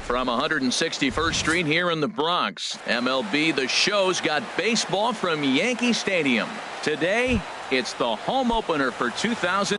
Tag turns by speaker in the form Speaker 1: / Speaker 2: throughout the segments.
Speaker 1: from 161st Street here in the Bronx. MLB The Show's got baseball from Yankee Stadium. Today, it's the home opener for 2000.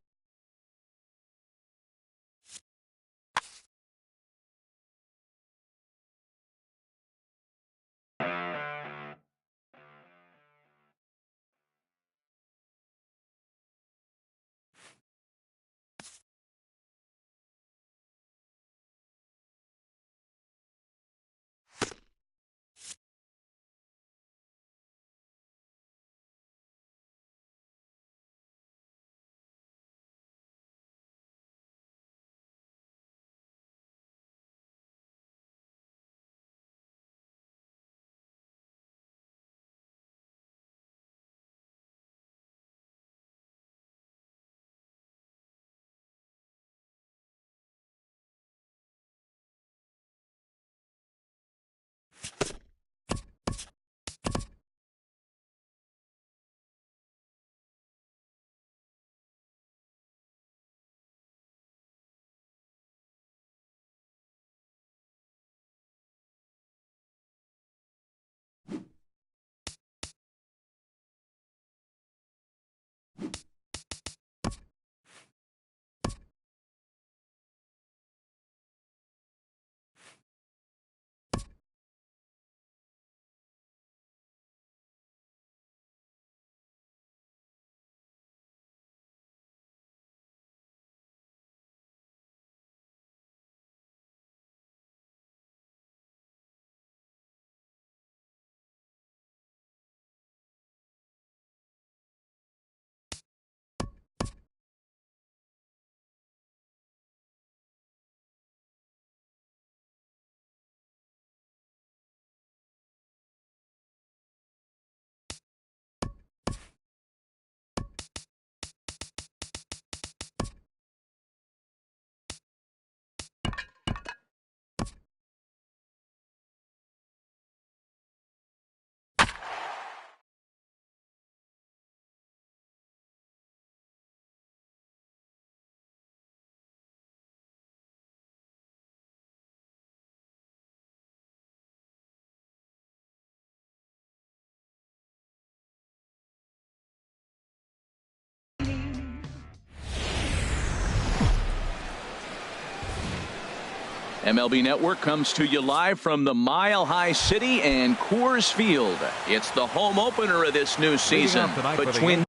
Speaker 1: MLB Network comes to you live from the Mile High City and Coors Field. It's the home opener of this new season between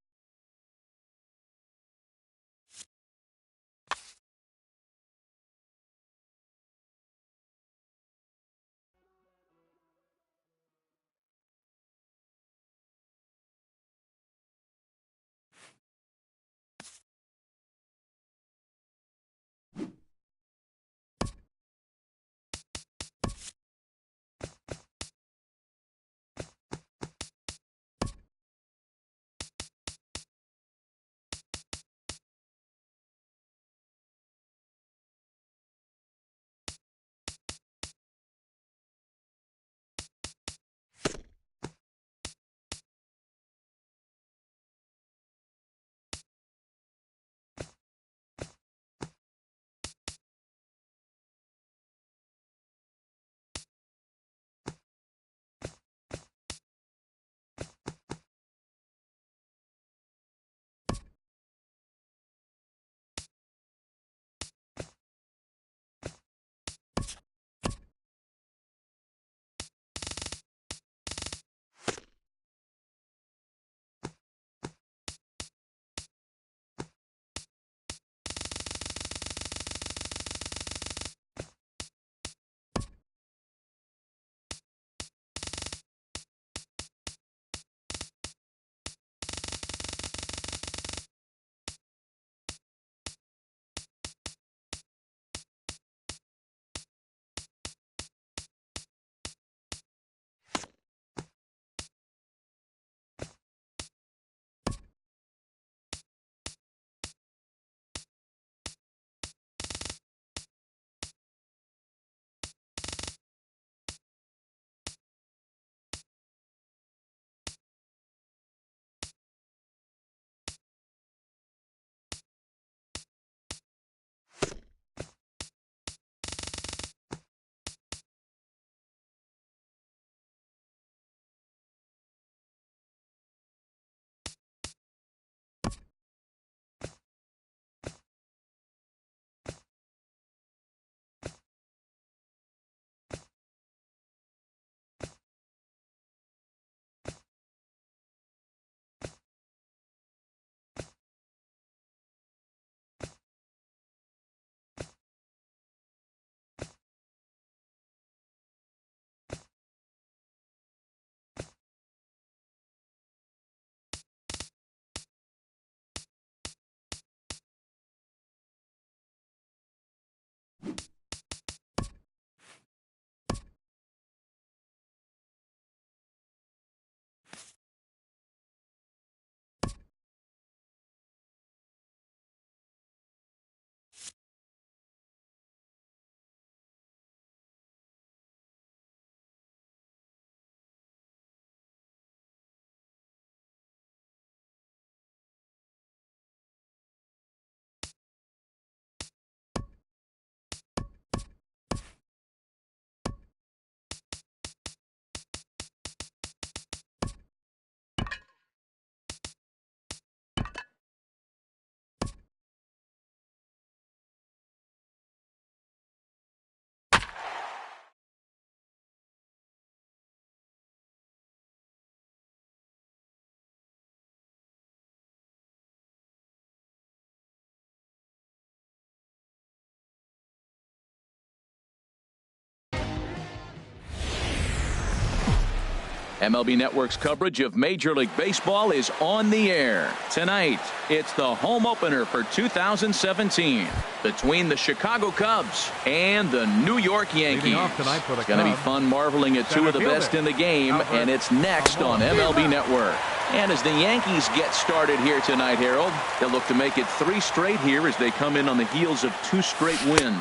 Speaker 1: MLB Network's coverage of Major League Baseball is on the air. Tonight, it's the home opener for 2017 between the Chicago Cubs and the New York Yankees. It's going to be fun marveling at two of the best in the game, and it's next on MLB Network. And as the Yankees get started here tonight, Harold, they'll look to make it 3 straight here as they come in on the heels of 2 straight wins.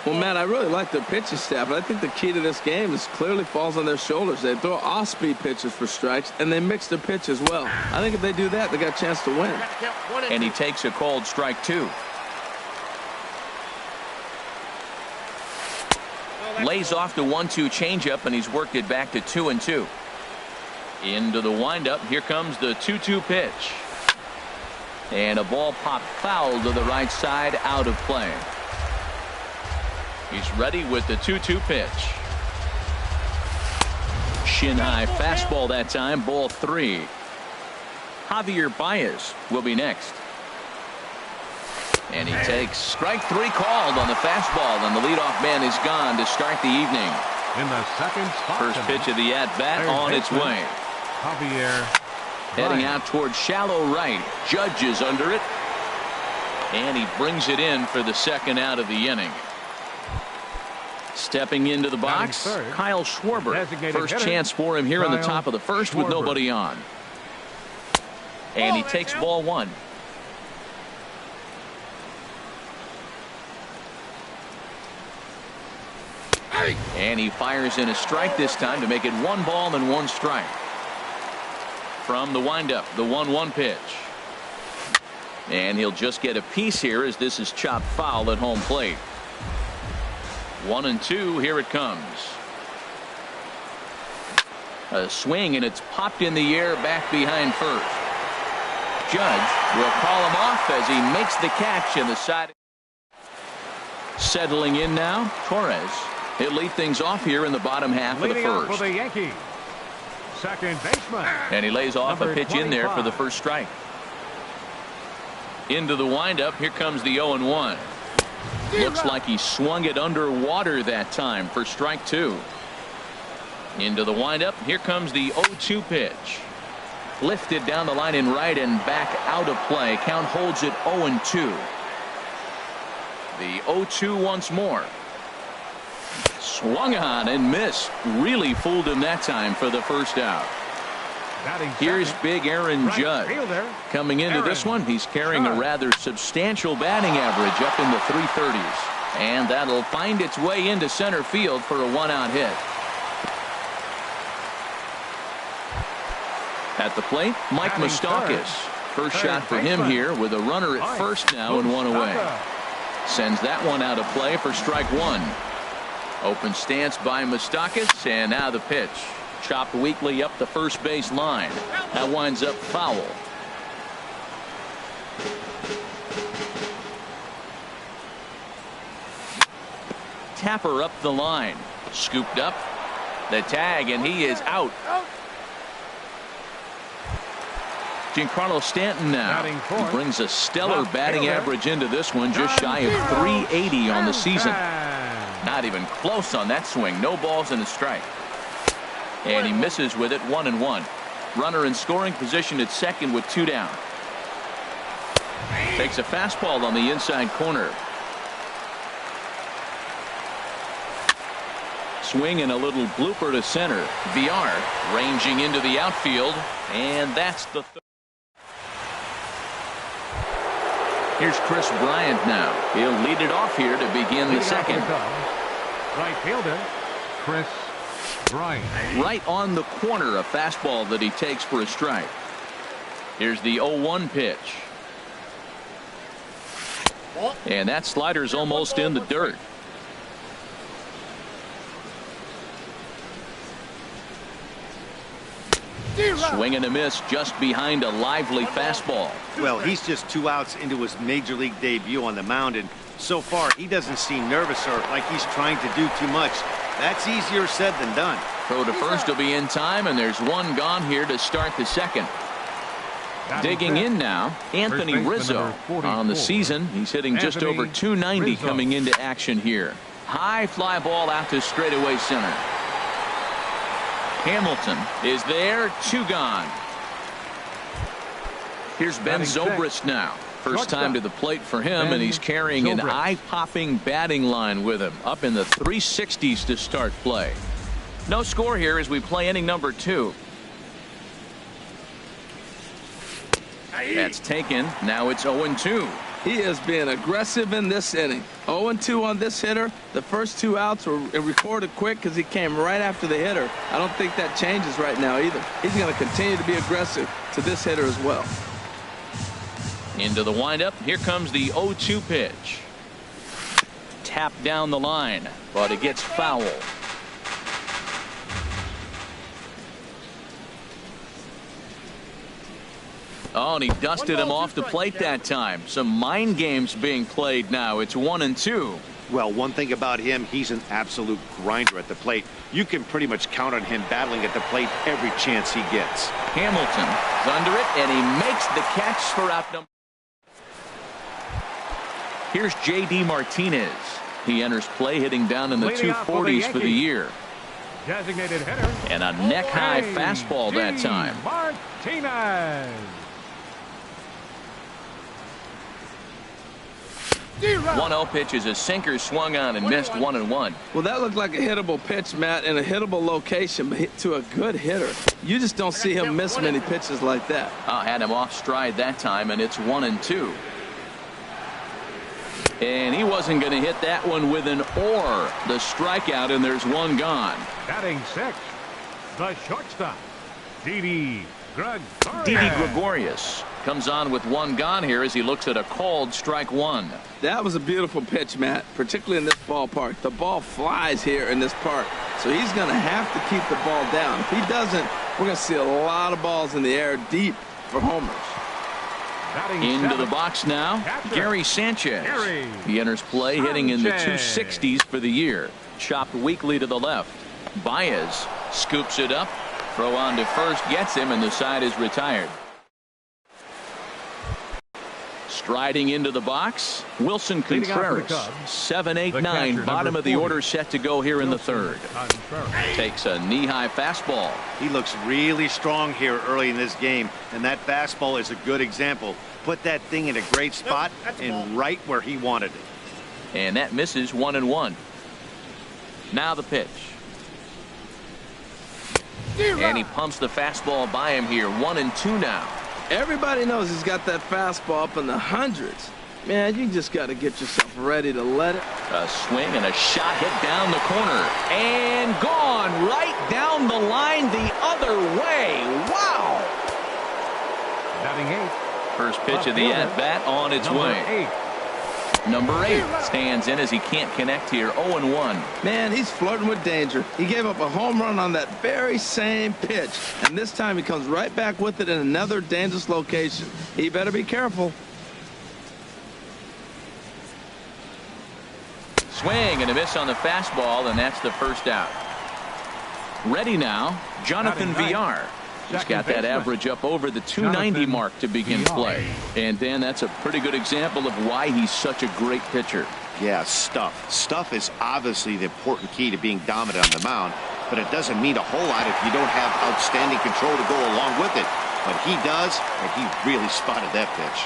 Speaker 2: Well, Matt, I really like their pitching staff, but I think the key to this game is clearly falls on their shoulders. They throw off-speed pitches for strikes, and they mix their pitch as well. I think if they do that, they got a chance to win.
Speaker 1: And he takes a called strike 2. Lays off the 1-2 changeup, and he's worked it back to 2-2. Into the windup. Here comes the 2-2 pitch. And a ball popped foul to the right side, out of play. He's ready with the 2-2 pitch. Shin high fastball that time, ball 3. Javier Baez will be next. And he takes strike 3 called on the fastball, and the leadoff man is gone to start the evening.
Speaker 3: In the second spot,
Speaker 1: first pitch of the at-bat on its way.
Speaker 3: Javier
Speaker 1: heading out towards shallow right. Judge is under it, and he brings it in for the second out of the inning. Stepping into the box, Kyle Schwarber. First chance for him here in the top of the first with nobody on. And he takes ball 1. And he fires in a strike this time to make it 1 ball and 1 strike. From the windup, the 1-1 pitch. And he'll just get a piece here as this is chopped foul at home plate. 1-2, here it comes. A swing, and it's popped in the air back behind first. Judge will call him off as he makes the catch in the side. Settling in now, Torres. He'll lead things off here in the bottom half of the first.
Speaker 3: For the Yankees, second baseman.
Speaker 1: And he lays off a pitch in there for the first strike. Into the windup. Here comes the 0-1. Looks like he swung it underwater that time for strike 2. Into the windup. Here comes the 0-2 pitch. Lifted down the line in right and back out of play. Count holds it 0-2. The 0-2 once more. Swung on and missed. Really fooled him that time for the first out. Here's big Aaron Judge. Coming into this one, he's carrying a rather substantial batting average up in the 330s. And that'll find its way into center field for a 1-out hit. At the plate, Mike Moustakas. First shot for him here with a runner at first now and 1 away. Sends that one out of play for strike 1. Open stance by Moustakas, and now the pitch. Chopped weakly up the first base line. That winds up foul. Tapper up the line. Scooped up. The tag, and he is out. Giancarlo Stanton now. He brings a stellar batting average into this one, just shy of 380 on the season. Not even close on that swing. No balls and a strike. And he misses with it, 1-1. Runner in scoring position at second with 2 down. Takes a fastball on the inside corner. Swing and a little blooper to center. Villar ranging into the outfield, and that's the third. Here's Chris Bryant now. He'll lead it off here to begin the second.
Speaker 3: Right fielder, Chris Bryant.
Speaker 1: Right on the corner, a fastball that he takes for a strike. Here's the 0-1 pitch. And that slider's almost in the dirt. Swing and a miss just behind a lively fastball.
Speaker 4: Well, he's just 2 outs into his major league debut on the mound, and so far he doesn't seem nervous or like he's trying to do too much. That's easier said than done.
Speaker 1: Throw to first will be in time, and there's 1 gone here to start the second. Digging in now, Anthony Rizzo. On the season, he's hitting just over 290 coming into action here. High fly ball out to straightaway center. Hamilton is there, 2 gone. Here's Ben
Speaker 3: Batting
Speaker 1: Zobrist now. First time to the plate for him, and he's carrying an eye-popping batting line with him, up in the 360s to start play. No score here as we play inning number 2. That's taken. Now it's 0-2.
Speaker 2: He is being aggressive in this inning. 0-2 on this hitter. The first 2 outs were recorded quick because he came right after the hitter. I don't think that changes right now either. He's going to continue to be aggressive to this hitter as well.
Speaker 1: Into the windup. Here comes the 0-2 pitch. Tap down the line, but it gets foul. Oh, and he dusted him off the plate that time. Some mind games being played now. It's 1-2.
Speaker 4: Well, one thing about him, he's an absolute grinder at the plate. You can pretty much count on him battling at the plate every chance he gets.
Speaker 1: Hamilton is under it, and he makes the catch for out number. Here's J.D. Martinez. He enters play hitting down in the 240s for the year.
Speaker 3: Designated hitter.
Speaker 1: And a neck-high fastball that time.
Speaker 3: Martinez.
Speaker 1: 1-0 pitch is a sinker swung on and missed 1-1.
Speaker 2: Well, that looked like a hittable pitch, Matt, in a hittable location, but to a good hitter. You just don't see him miss many pitches like that.
Speaker 1: Had him off stride that time, and it's 1-2. And he wasn't going to hit that one with an or. The strikeout, and there's 1 gone.
Speaker 3: Batting 6, the shortstop, Didi Gregorius.
Speaker 1: Didi Gregorius comes on with 1 gone here as he looks at a called strike 1.
Speaker 2: That was a beautiful pitch, Matt, particularly in this ballpark. The ball flies here in this park, so he's going to have to keep the ball down. If he doesn't, we're going to see a lot of balls in the air deep for homers.
Speaker 1: Into the box now, Gary Sanchez. He enters play hitting in the 260s for the year. Chopped weakly to the left. Baez scoops it up. Throw on to first gets him, and the side is retired. Striding into the box, Wilson Contreras. 7, 8, 9, bottom of the order set to go here in the 3rd. Takes a knee-high fastball.
Speaker 4: He looks really strong here early in this game, and that fastball is a good example. Put that thing in a great spot and right where he wanted it.
Speaker 1: And that misses 1-1. Now the pitch. And he pumps the fastball by him here. 1-2 now.
Speaker 2: Everybody knows he's got that fastball up in the hundreds. Man, you just got to get yourself ready to let it.
Speaker 1: A swing and a shot hit down the corner. And gone right down the line the other way. Wow.
Speaker 3: Batting 8.
Speaker 1: First pitch of the at-bat on its way. Number 8 stands in as he can't connect here. 0-1.
Speaker 2: Man, he's flirting with danger. He gave up a home run on that very same pitch, and this time he comes right back with it in another dangerous location. He better be careful.
Speaker 1: Swing and a miss on the fastball, and that's the first out. Ready now, Jonathan Villar. He's got that average up over the 290 mark to begin play. And Dan, that's a pretty good example of why he's such a great pitcher.
Speaker 4: Yeah, stuff. Stuff is obviously the important key to being dominant on the mound, but it doesn't mean a whole lot if you don't have outstanding control to go along with it. But he does, and he really spotted that pitch.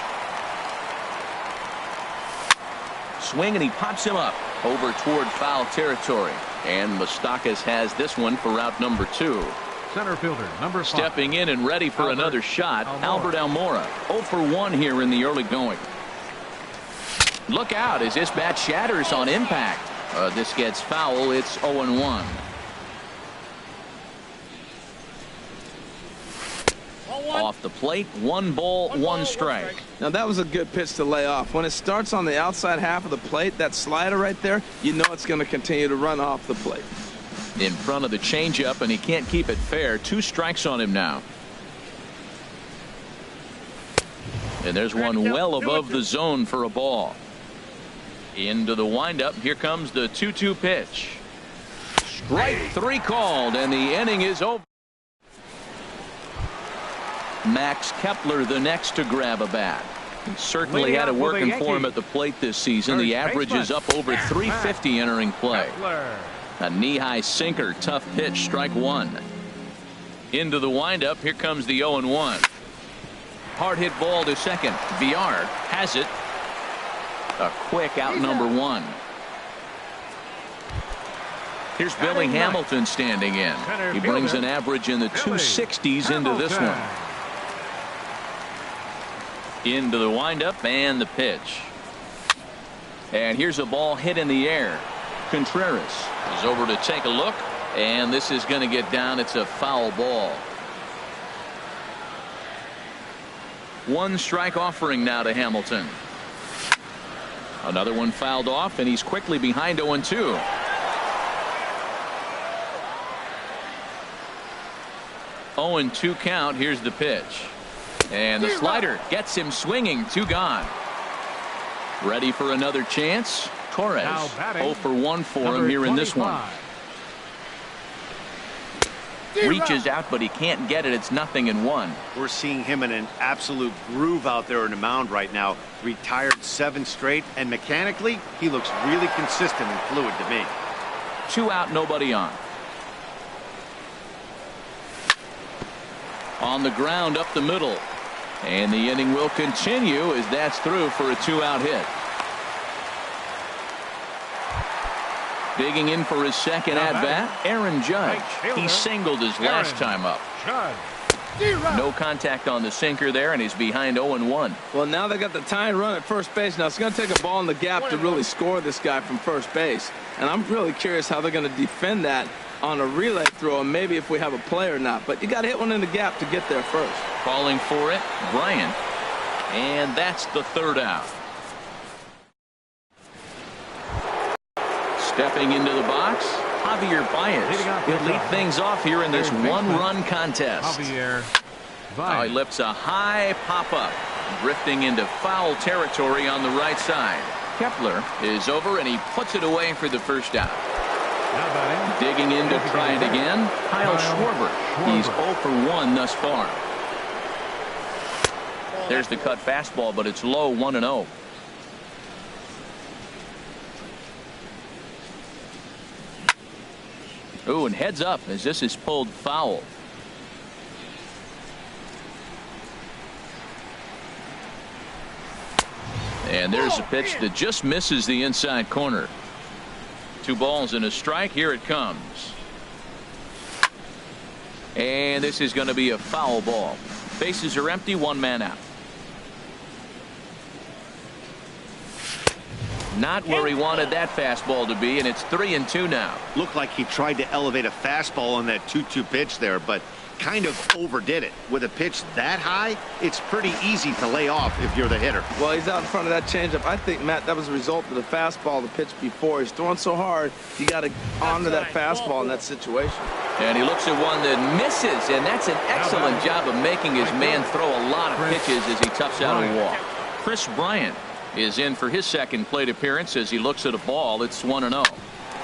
Speaker 1: Swing, and he pops him up over toward foul territory. And Moustakas has this one for route number 2.
Speaker 3: Center fielder, number 5.
Speaker 1: Stepping in and ready for another shot, Albert Almora. 0 for 1 here in the early going. Look out as this bat shatters on impact. This gets foul. It's 0-1. Off the plate, 1 ball, 1 strike.
Speaker 2: Now that was a good pitch to lay off. When it starts on the outside half of the plate, that slider right there, you know it's going to continue to run off the plate.
Speaker 1: In front of the changeup, and he can't keep it fair. 2 strikes on him now. And there's one well above the zone for a ball. Into the windup. Here comes the 2-2 pitch. Strike 3 called, and the inning is over. Max Kepler the next to grab a bat. He certainly had it working for him at the plate this season. The average is up over 350 entering play. A knee-high sinker, tough pitch, strike 1. Into the windup. Here comes the 0-1. Hard hit ball to second. Villar has it. A quick out number 1. Here's Billy Hamilton standing in. He brings an average in the 260s into this one. Into the windup and the pitch. And here's a ball hit in the air. Contreras is over to take a look, and this is going to get down. It's a foul ball. 1 strike offering now to Hamilton. Another one fouled off, and he's quickly behind 0-2. 0-2 count. Here's the pitch. And the slider gets him swinging. 2 gone. Ready for another chance. Torres 0 for 1 for him here in this one. Reaches out, but he can't get it. It's 0-1.
Speaker 4: We're seeing him in an absolute groove out there in the mound right now. Retired 7 straight, and mechanically, he looks really consistent and fluid to me.
Speaker 1: 2 out, nobody on. On the ground up the middle. And the inning will continue as that's through for a 2-out hit. Digging in for his second at-bat, Aaron Judge. He singled his last time up. No contact on the sinker there, and he's behind 0-1.
Speaker 2: Well, now they got the tying run at first base. Now it's going to take a ball in the gap to really score this guy from first base. And I'm really curious how they're going to defend that on a relay throw, and maybe if we have a play or not. But you got to hit one in the gap to get there first.
Speaker 1: Calling for it, Bryant. And that's the 3rd out. Stepping into the box, Javier Baez. He'll lead things off here in this 1-run contest. Oh, he lifts a high pop-up, drifting into foul territory on the right side. Kepler is over, and he puts it away for the 1st out. Digging in to try it again, Kyle Schwarber. He's 0 for 1 thus far. There's the cut fastball, but it's low, 1-0. Ooh, and heads up as this is pulled foul. And there's a pitch that just misses the inside corner. 2 balls and a strike. Here it comes. And this is going to be a foul ball. Bases are empty, 1 man out. Not where he wanted that fastball to be, and it's 3-2 now.
Speaker 4: Looked like he tried to elevate a fastball on that 2-2 pitch there, but kind of overdid it. With a pitch that high, it's pretty easy to lay off if you're the hitter.
Speaker 2: Well, he's out in front of that changeup. I think, Matt, that was a result of the fastball, the pitch before. He's throwing so hard, you got to honor that fastball in that situation.
Speaker 1: And he looks at one that misses, and that's an excellent job of making his man throw a lot of pitches as he toughs out a walk. Kris Bryant is in for his second plate appearance as he looks at a ball. It's 1-0.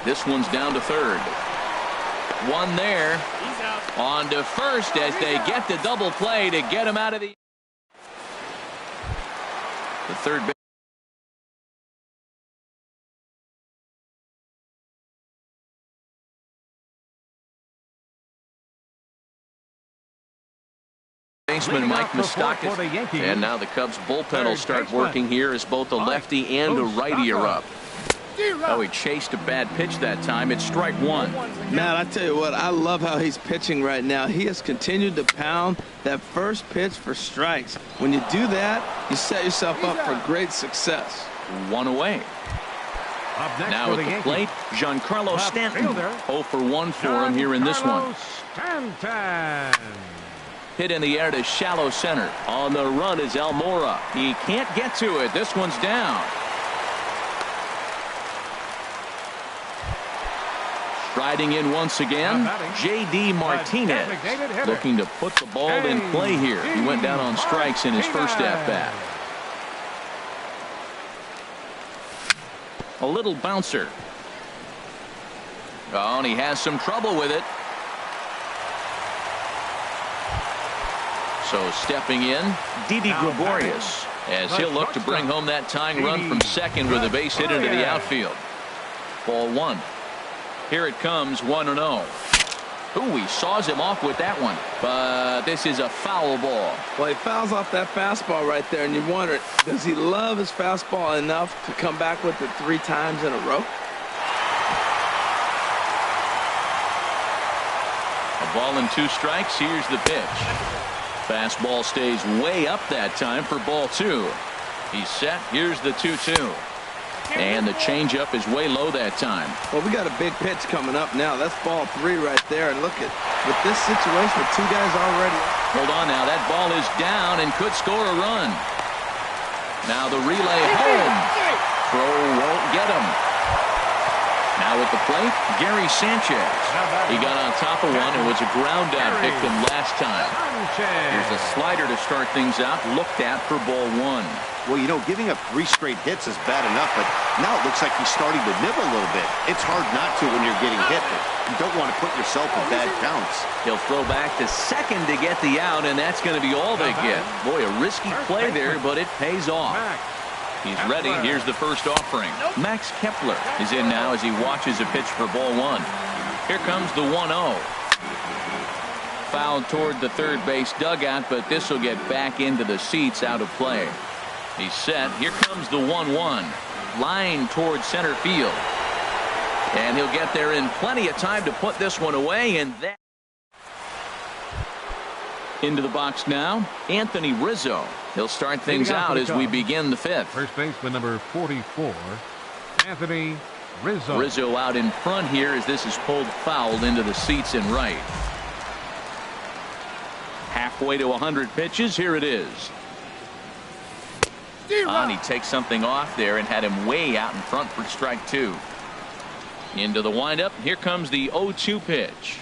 Speaker 1: This one's down to 3rd. One there. On to first as they get the double play to get him out of the 3rd base. Baseman Mike Moustakas. And now the Cubs bullpen will start working here as both a lefty and a righty are up. Oh, he chased a bad pitch that time. It's strike 1.
Speaker 2: Matt, I tell you what, I love how he's pitching right now. He has continued to pound that first pitch for strikes. When you do that, you set yourself up for great success.
Speaker 1: 1 away. Now at the plate, Giancarlo Stanton. 0 for 1 for him here in this one. Hit in the air to shallow center. On the run is Almora. He can't get to it. This one's down. Striding in once again, J.D. Martinez, looking to put the ball in play here. He went down on strikes in his first at-bat. A little bouncer. Oh, and he has some trouble with it. So stepping in, Didi Gregorius, as he'll look to bring home that tying run from second with a base hit into the outfield. Ball 1. Here it comes, 1-0. Ooh, he saws him off with that one. But this is a foul ball.
Speaker 2: Well, he fouls off that fastball right there, and you wonder, does he love his fastball enough to come back with it 3 times in a row?
Speaker 1: A ball and 2 strikes. Here's the pitch. Fastball stays way up that time for ball 2. He's set. Here's the 2-2. And the changeup is way low that time.
Speaker 2: Well, we got a big pitch coming up now. That's ball 3 right there. And look at, with this situation with 2 guys already.
Speaker 1: Hold on now. That ball is down and could score a run. Now the relay home. Throw won't get him. Now at the plate, Gary Sanchez. He got on top of one. It was a ground out. Picked him last time. Here's a slider to start things out. Looked at for ball 1.
Speaker 4: Well, you know, giving up 3 straight hits is bad enough, but now it looks like he's starting to nibble a little bit. It's hard not to when you're getting hit, but you don't want to put yourself in bad counts.
Speaker 1: He'll throw back to second to get the out, and that's going to be all they get. Boy, a risky play there, but it pays off. He's ready. Here's the first offering. Max Kepler is in now as he watches a pitch for ball 1. Here comes the 1-0. Fouled toward the third base dugout, but this will get back into the seats out of play. He's set. Here comes the 1-1. Line towards center field. And he'll get there in plenty of time to put this one away. And that into the box now, Anthony Rizzo. He'll start things out as we begin the 5th.
Speaker 3: First baseman number 44, Anthony Rizzo.
Speaker 1: Rizzo out in front here as this is pulled foul into the seats in right. Halfway to 100 pitches. Here it is. And he takes something off there and had him way out in front for strike 2. Into the windup. Here comes the 0-2 pitch.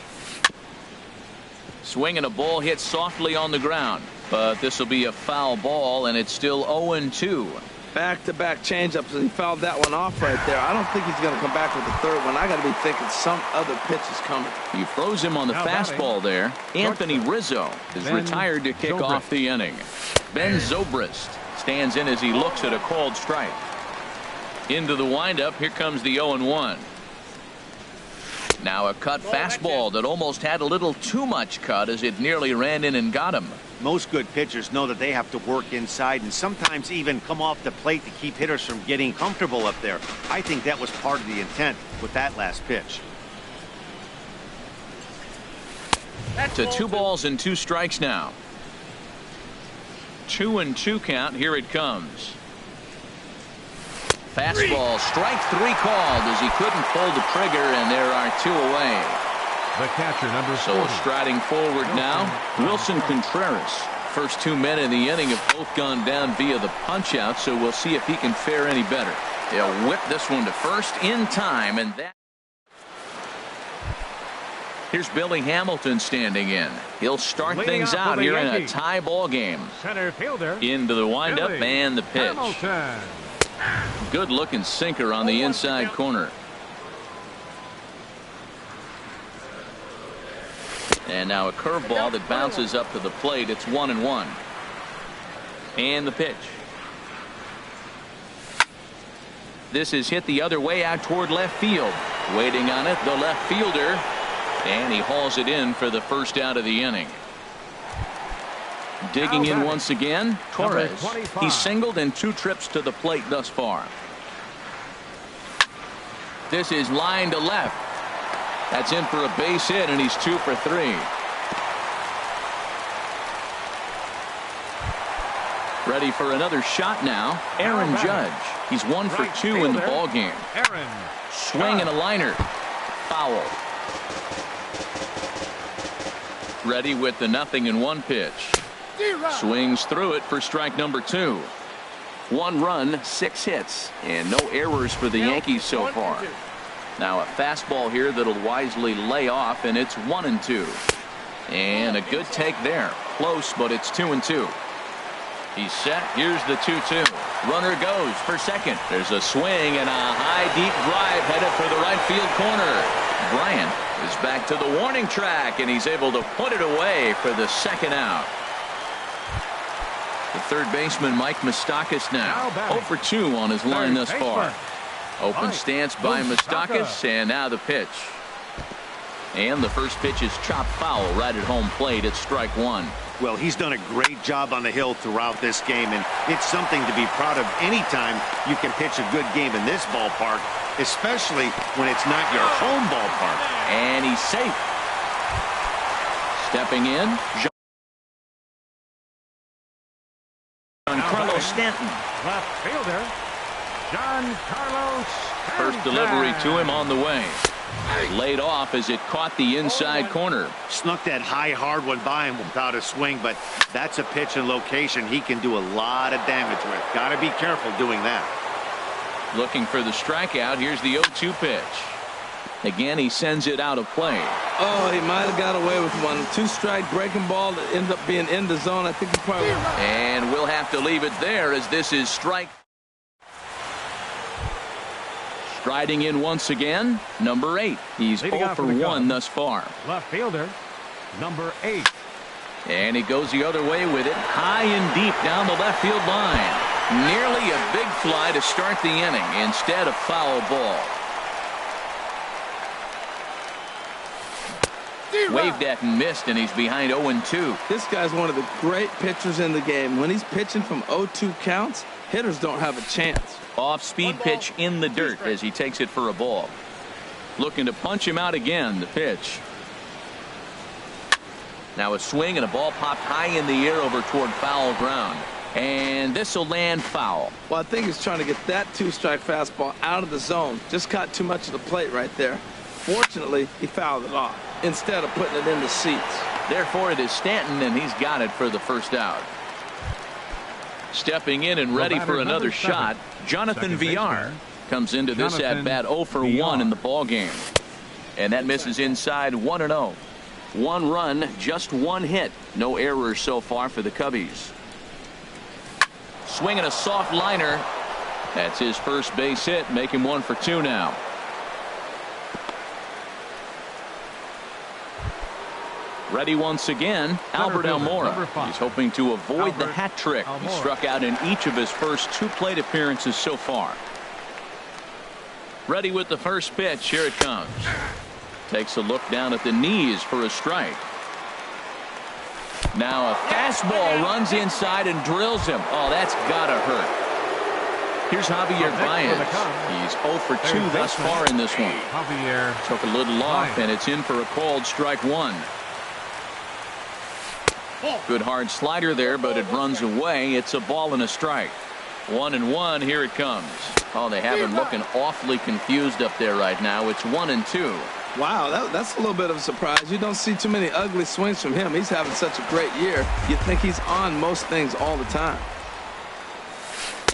Speaker 1: Swinging a ball hit softly on the ground, but this will be a foul ball, and it's still 0-2.
Speaker 2: Back-to-back changeups, and he fouled that one off right there. I don't think he's going to come back with the third one. I got to be thinking some other pitch is coming.
Speaker 1: He froze him on the fastball there. Anthony Rizzo is retired to kick off the inning. Ben Zobrist stands in as he looks at a called strike. Into the windup. Here comes the 0-1. Now a cut fastball that almost had a little too much cut as it nearly ran in and got him.
Speaker 4: Most good pitchers know that they have to work inside and sometimes even come off the plate to keep hitters from getting comfortable up there. I think that was part of the intent with that last pitch.
Speaker 1: To 2 balls and 2 strikes now. 2-2 count. Here it comes. Fastball, strike 3 called as he couldn't pull the trigger, and there are 2 away.
Speaker 3: The catcher, number 40.
Speaker 1: So striding forward now, Wilson Contreras. First 2 men in the inning have both gone down via the punch out, so we'll see if he can fare any better. They'll whip this one to first in time, and that. Here's Billy Hamilton standing in. He'll start things out here in a tie ball game.
Speaker 3: Center fielder.
Speaker 1: Into the windup and the pitch.
Speaker 3: Hamilton.
Speaker 1: Good looking sinker on the inside corner. And now a curveball that bounces up to the plate. It's 1-1. And the pitch. This is hit the other way out toward left field. Waiting on it, the left fielder. And he hauls it in for the first out of the inning. Digging in once again, Torres. He's singled in 2 trips to the plate thus far. This is line to left. That's in for a base hit, and he's 2 for 3. Ready for another shot now. Aaron Judge. He's 1 for 2 in the ball game. Swing and a liner. Foul. Ready with the 0-1 pitch. Swings through it for strike number 2. 1 run, 6 hits, and no errors for the Yankees so far. Now a fastball here that'll wisely lay off, and it's 1-2. And a good take there. Close, but it's 2-2. He's set. Here's the 2-2. Runner goes for second. There's a swing and a high deep drive headed for the right field corner. Bryant is back to the warning track, and he's able to put it away for the second out. The third baseman, Mike Moustakas, now 0 for 2 on his line thus far. Open stance by Moustakas, and now the pitch. And the first pitch is chopped foul right at home plate. It's strike one.
Speaker 4: Well, he's done a great job on the hill throughout this game, and it's something to be proud of anytime you can pitch a good game in this ballpark, especially when it's not your home ballpark.
Speaker 1: And he's safe. Stepping in, Giancarlo Stanton.
Speaker 3: Left fielder, Giancarlo Stanton.
Speaker 1: First delivery to him on the way. Laid off as it caught the inside corner.
Speaker 4: Snuck that high, hard one by him without a swing, but that's a pitch and location he can do a lot of damage with. Got to be careful doing that.
Speaker 1: Looking for the strikeout. Here's the 0-2 pitch. Again, he sends it out of play.
Speaker 2: Oh, he might have got away with one. Two-strike breaking ball that ended up being in the zone. I think he probably...
Speaker 1: And we'll have to leave it there as this is strike. Striding in once again, number 8. He's 0 for 1 thus far.
Speaker 3: Left fielder, number 8.
Speaker 1: And he goes the other way with it, high and deep down the left field line. Nearly a big fly to start the inning. Instead, a foul ball. Waved at and missed, and he's behind 0-2.
Speaker 2: This guy's one of the great pitchers in the game. When he's pitching from 0-2 counts, hitters don't have a chance.
Speaker 1: Off-speed pitch in the dirt as he takes it for a ball. Looking to punch him out again, the pitch. Now a swing and a ball popped high in the air over toward foul ground. And this will land foul.
Speaker 2: Well, I think he's trying to get that two-strike fastball out of the zone. Just caught too much of the plate right there. Fortunately, he fouled it off instead of putting it in the seats.
Speaker 1: Therefore, it is Stanton, and he's got it for the first out. Stepping in and ready for another shot, Jonathan Villar comes into this at-bat 0 for 1 in the ballgame. And that misses inside 1-0. 1 run, just 1 hit. No errors so far for the Cubbies. Swinging a soft liner. That's his first base hit, make him 1 for 2 now. Ready once again, Albert Almora. He's hoping to avoid the hat trick. He struck out in each of his first 2 plate appearances so far. Ready with the first pitch. Here it comes. Takes a look down at the knees for a strike. Now a fastball runs inside and drills him. Oh, that's gotta hurt. Here's Javier Baez. He's 0 for 2 thus far in this one. Took a little off, and it's in for a called strike 1. Good hard slider there, but it runs away. It's a ball and a strike. 1-1. Here it comes. Oh, they have him looking awfully confused up there right now. It's 1-2.
Speaker 2: Wow, that's a little bit of a surprise. You don't see too many ugly swings from him. He's having such a great year. You'd think he's on most things all the time.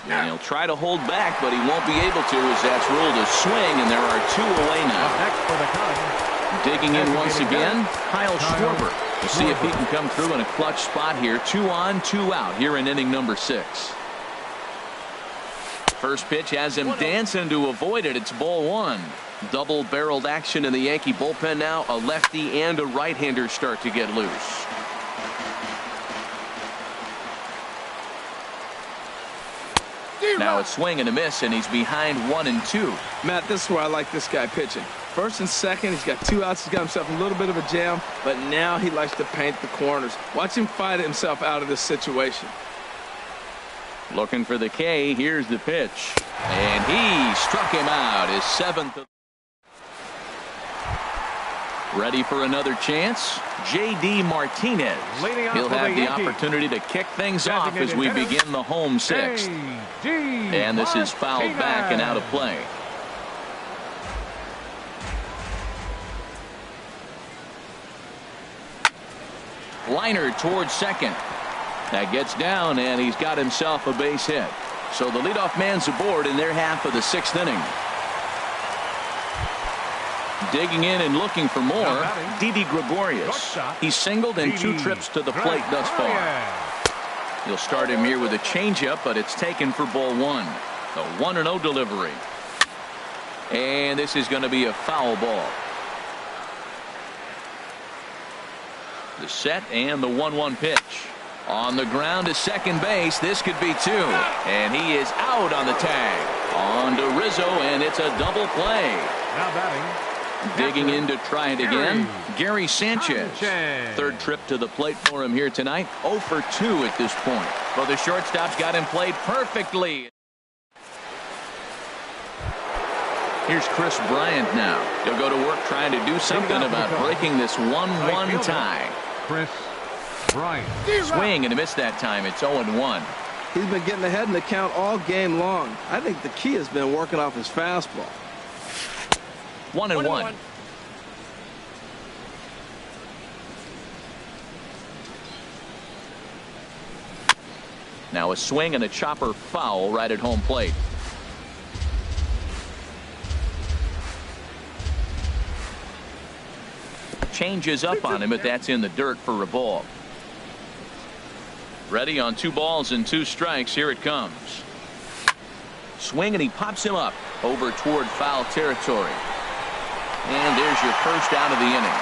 Speaker 1: And he'll try to hold back, but he won't be able to as that's ruled a swing, and there are 2 away now. Digging in once again, Kyle Schwarber. We'll see if he can come through in a clutch spot here. 2 on, 2 out here in inning number 6. First pitch has him dancing to avoid it. It's ball 1. Double-barreled action in the Yankee bullpen now. A lefty and a right-hander start to get loose. Now a swing and a miss, and he's behind 1-2.
Speaker 2: Matt, this is where I like this guy pitching. First and second, he's got 2 outs. He's got himself a little bit of a jam, but now he likes to paint the corners. Watch him fight himself out of this situation.
Speaker 1: Looking for the K. Here's the pitch. And he struck him out. His 7th. Ready for another chance. J.D. Martinez. He'll have the opportunity to kick things off as we begin the home 6th. And this is fouled back and out of play. Liner towards second. That gets down, and he's got himself a base hit. So the leadoff man's aboard in their half of the 6th inning. Digging in and looking for more, Didi Gregorius. He's singled in 2 trips to the plate thus far. He'll start him here with a changeup, but it's taken for ball 1. A 1-0 delivery. And this is going to be a foul ball. The set and the 1-1 pitch. On the ground to second base. This could be 2. And he is out on the tag. On to Rizzo, and it's a double play.
Speaker 3: Now batting,
Speaker 1: Digging in to try it again, Gary Sanchez. Third trip to the plate for him here tonight. 0 for 2 at this point. Well, the shortstop's got him played perfectly. Here's Chris Bryant now. He'll go to work trying to do something about breaking this 1-1 tie.
Speaker 3: Chris Bryant.
Speaker 1: Swing and a miss that time. It's 0-1.
Speaker 2: He's been getting ahead in the count all game long. I think the key has been working off his fastball.
Speaker 1: 1-1. Now a swing and a chopper foul right at home plate. Changes up on him, but that's in the dirt for a ball. Ready on 2 balls and 2 strikes. Here it comes. Swing and he pops him up over toward foul territory. And there's your first out of the inning.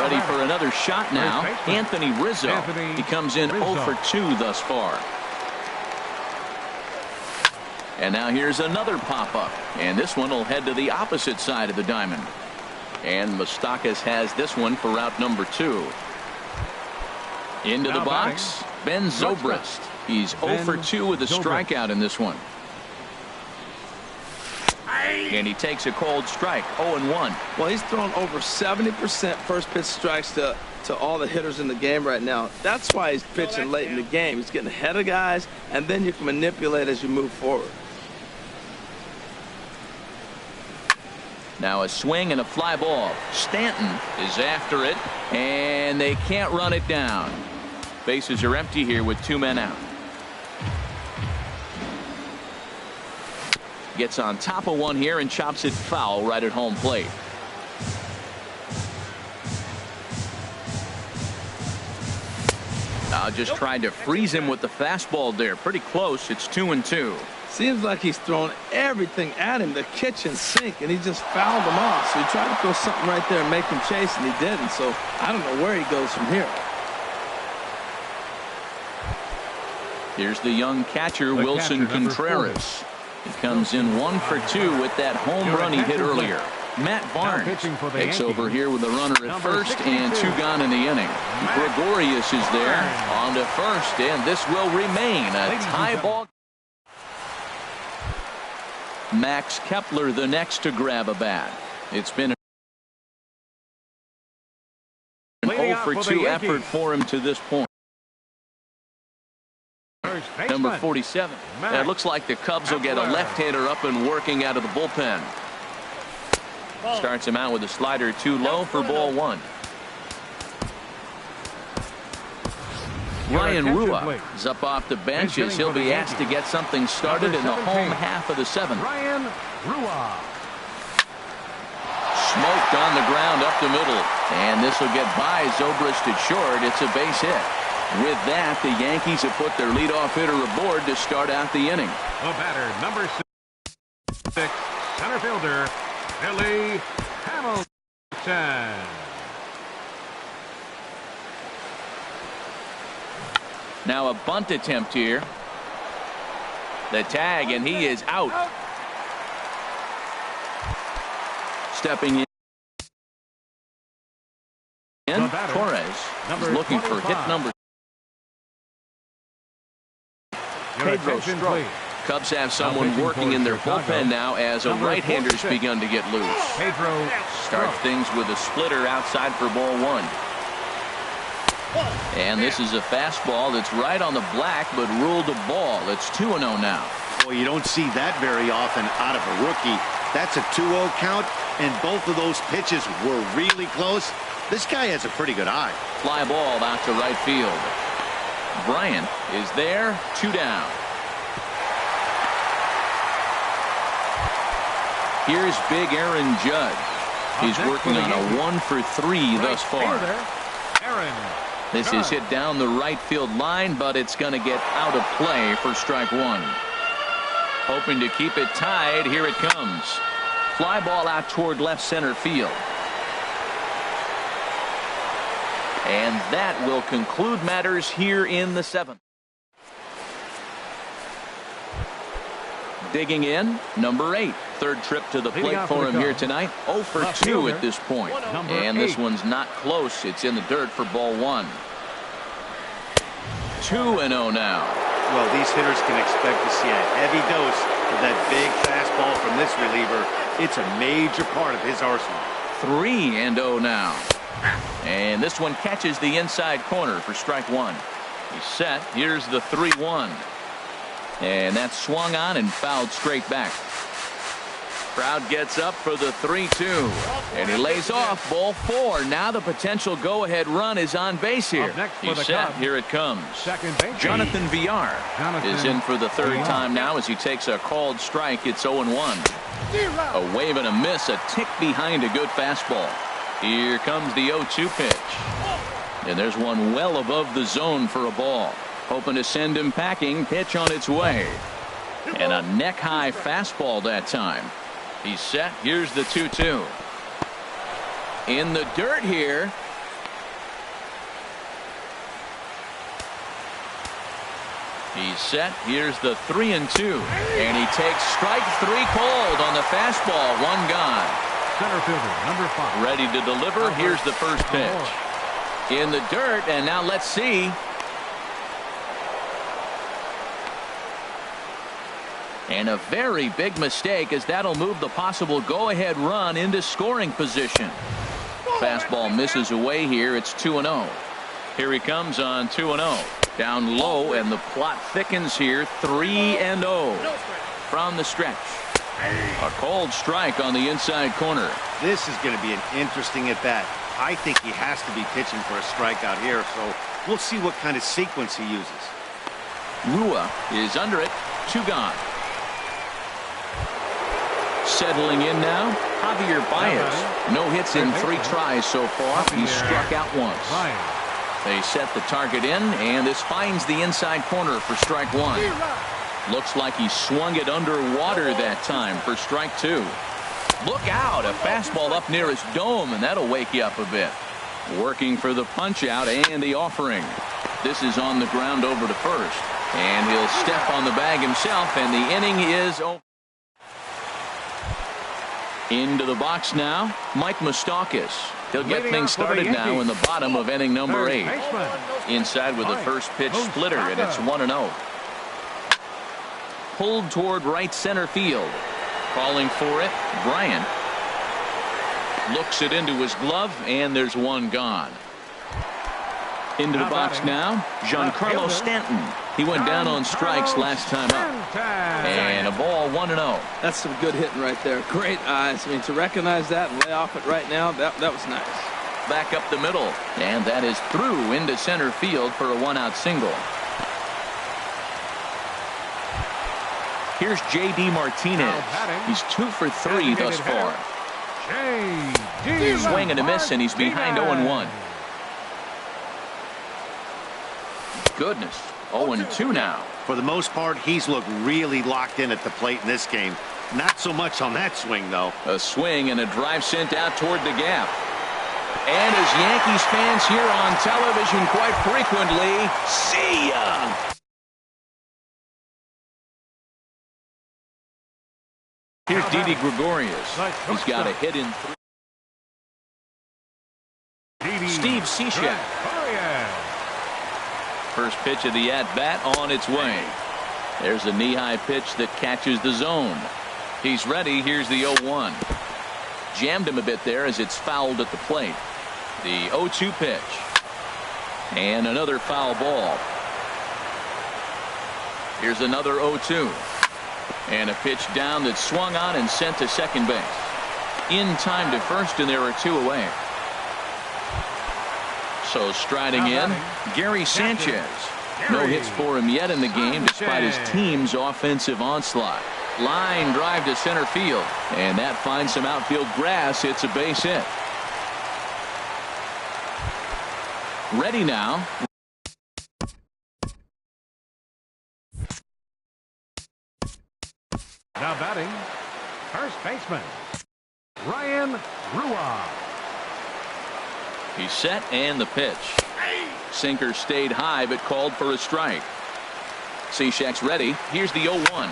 Speaker 1: Ready for another shot now. Anthony Rizzo. He comes in 0 for 2 thus far. And now here's another pop-up. And this one will head to the opposite side of the diamond. And Moustakas has this one for route number 2. Into the box, Ben Zobrist. He's 0 for 2 with a strikeout in this one. And he takes a cold strike, 0-1.
Speaker 2: Well, he's thrown over 70% first pitch strikes to all the hitters in the game right now. That's why he's pitching late in the game. He's getting ahead of guys, and then you can manipulate as you move forward.
Speaker 1: Now a swing and a fly ball. Stanton is after it, and they can't run it down. Bases are empty here with 2 men out. Gets on top of one here and chops it foul right at home plate. Just trying to freeze him with the fastball there. Pretty close. It's 2-2.
Speaker 2: Seems like he's thrown everything at him, the kitchen sink, and he just fouled him off. So he tried to throw something right there and make him chase, and he didn't. So I don't know where he goes from here.
Speaker 1: Here's the young catcher, Wilson Contreras. He comes in 1 for 2 with that home run he hit earlier. Matt Barnes takes over here with a runner at first and 2 gone in the inning. Gregorius is there on to first, and this will remain a tie ball. Max Kepler the next to grab a bat. It's been an 0 for 2 effort for him to this point. Number 47. It looks like the Cubs will get a left-hander up and working out of the bullpen. Starts him out with a slider too low for ball 1. Ryan Rua is up off the bench as he'll be asked to get something started in the home half of the 7th.
Speaker 3: Ryan Rua.
Speaker 1: Smoked on the ground up the middle, and this will get by Zobrist at short. It's a base hit. With that, the Yankees have put their leadoff hitter aboard to start out the inning.
Speaker 3: The batter, number 6, center fielder, Billy Hamilton.
Speaker 1: Now a bunt attempt here. The tag, and he is out. Stepping in, Torres is looking for hit number. Pedro Strop. Cubs have someone working in their bullpen now as a right-hander's begun to get loose.
Speaker 3: Pedro
Speaker 1: Starts things with a splitter outside for ball 1. And this is a fastball that's right on the black, but ruled a ball. It's 2-0 now.
Speaker 4: Boy, you don't see that very often out of a rookie. That's a 2-0 count, and both of those pitches were really close. This guy has a pretty good eye.
Speaker 1: Fly ball out to right field. Bryant is there, 2 down. Here's big Aaron Judge. He's working on a 1 for 3 thus far. This is hit down the right field line, but it's going to get out of play for strike 1. Hoping to keep it tied. Here it comes. Fly ball out toward left center field. And that will conclude matters here in the 7th. Digging in, number 8, Third trip to the
Speaker 3: Leading
Speaker 1: plate
Speaker 3: off
Speaker 1: for
Speaker 3: for
Speaker 1: him
Speaker 3: the
Speaker 1: here
Speaker 3: Cubs,
Speaker 1: tonight. 0 for
Speaker 3: left
Speaker 1: 2
Speaker 3: fielder,
Speaker 1: at this point.
Speaker 3: number
Speaker 1: And this
Speaker 3: 8.
Speaker 1: one's not close. It's in the dirt for ball 1. 2-0 now.
Speaker 4: Well, these hitters can expect to see a heavy dose of that big fastball from this reliever. It's a major part of his arsenal.
Speaker 1: 3-0 now. And this one catches the inside corner for strike 1. He's set. Here's the 3-1. And that's swung on and fouled straight back. Crowd gets up for the 3-2. And he lays off ball 4. Now the potential go-ahead run is on base here. He's set. Here it comes.
Speaker 3: Second base.
Speaker 1: Jonathan Villar is in for the third time now as he takes a called strike. It's 0-1. A wave and a miss, a tick behind a good fastball. Here comes the 0-2 pitch. And there's one well above the zone for a ball. Hoping to send him packing. Pitch on its way. And a neck-high fastball that time. He's set. Here's the 2-2. In the dirt here. He's set. Here's the 3-2. And he takes strike 3 cold on the fastball. One gone.
Speaker 3: Center fielder, number 5.
Speaker 1: Ready to deliver. Here's the first pitch. In the dirt, and now let's see. And a very big mistake, as that'll move the possible go-ahead run into scoring position. Fastball misses away here. It's 2-0. Here he comes on 2-0. Down low, and the plot thickens here. 3-0 from the stretch. A cold strike on the inside corner.
Speaker 4: This is going to be an interesting at-bat. I think he has to be pitching for a strikeout here, so we'll see what kind of sequence he uses.
Speaker 1: Rua is under it. 2 gone. Settling in now, Javier Baez. No hits in 3 tries so far. He's struck out once. They set the target in, and this finds the inside corner for strike 1. Looks like he swung it underwater that time for strike 2. Look out, a fastball up near his dome, and that'll wake you up a bit. Working for the punch out and the offering. This is on the ground over to first, and he'll step on the bag himself, and the inning is over. Into the box now, Mike Moustakas. He'll get things started now in the bottom of inning number 8. Inside with the first pitch splitter, and it's 1-0. Pulled toward right center field. Calling for it, Bryant. Looks it into his glove, and there's one gone. Into the box now, Giancarlo Stanton. He went down on strikes last time up. And a ball 1-0.
Speaker 2: That's some good hitting right there. Great eyes. I mean, to recognize that and lay off it right now, that was nice.
Speaker 1: Back up the middle, and that is through into center field for a 1-out single. Here's J.D. Martinez. He's 2 for 3 thus far. Swing and a miss, and he's behind 0-1. Goodness, 0-2 now.
Speaker 4: For the most part, he's looked really locked in at the plate in this game. Not so much on that swing, though.
Speaker 1: A swing and a drive sent out toward the gap. And as Yankees fans hear on television quite frequently, see ya! Here's Didi Gregorius. He's got a hit in 3. Steve Cishek. First pitch of the at-bat on its way. There's a knee-high pitch that catches the zone. He's ready. Here's the 0-1. Jammed him a bit there as it's fouled at the plate. The 0-2 pitch. And another foul ball. Here's another 0-2. And a pitch down that's swung on and sent to second base. In time to first, and there are 2 away. So striding in, Gary Sanchez. No hits for him yet in the game despite his team's offensive onslaught. Line drive to center field, and that finds some outfield grass. It's a base hit. Ready now.
Speaker 3: Now batting, first baseman, Ryan Rua.
Speaker 1: He's set, and the pitch. Sinker stayed high but called for a strike. Cishek's ready. Here's the 0-1.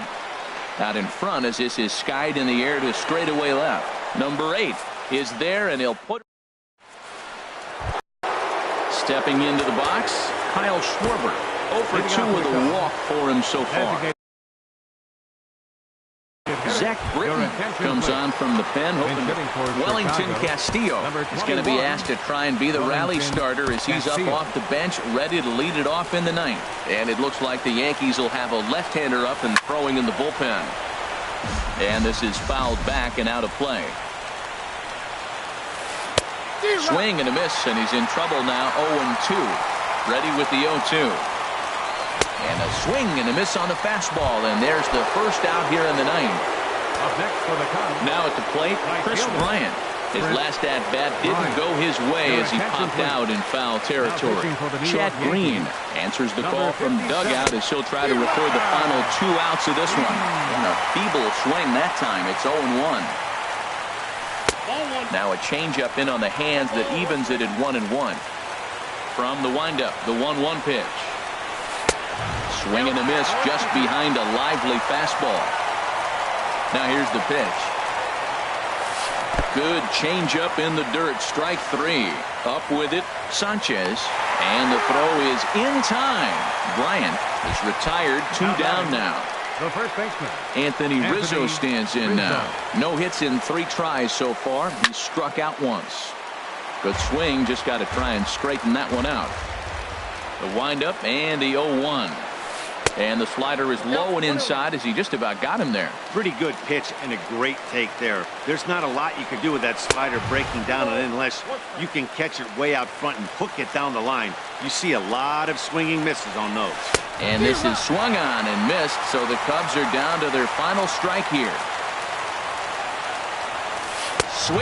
Speaker 1: Out in front as this is skied in the air to straightaway left. Number 8 is there, and he'll put. Stepping into the box, Kyle Schwarber. 0 for 2 with a walk for him so far. Zach Britton comes on from the pen, hoping Wellington Castillo is going to be asked to try and be the rally starter as he's up off the bench, ready to lead it off in the ninth. And it looks like the Yankees will have a left-hander up and throwing in the bullpen. And this is fouled back and out of play. Swing and a miss, and he's in trouble now. 0-2. Ready with the 0-2. And a swing and a miss on the fastball, and there's the first out here in the ninth. Now at the plate, Chris Bryant. His last at-bat didn't go his way as he popped out in foul territory. Chad Green answers the call from dugout as he'll try to record the final 2 outs of this one. And a feeble swing that time. It's 0-1. Now a changeup in on the hands that evens it at 1-1. From the windup, the 1-1 pitch. Swing and a miss just behind a lively fastball. Now here's the pitch. Good changeup in the dirt. Strike 3. Up with it, Sanchez. And the throw is in time. Bryant is retired. 2 down now.
Speaker 3: The first baseman,
Speaker 1: Anthony Rizzo stands in now. No hits in 3 tries so far. He struck out once. Good swing. Just got to try and straighten that one out. The windup and the 0-1. And the slider is low and inside as he just about got him there.
Speaker 4: Pretty good pitch and a great take there. There's not a lot you can do with that slider breaking down it unless you can catch it way out front and hook it down the line. You see a lot of swinging misses on those.
Speaker 1: And this is swung on and missed, so the Cubs are down to their final strike here. Swing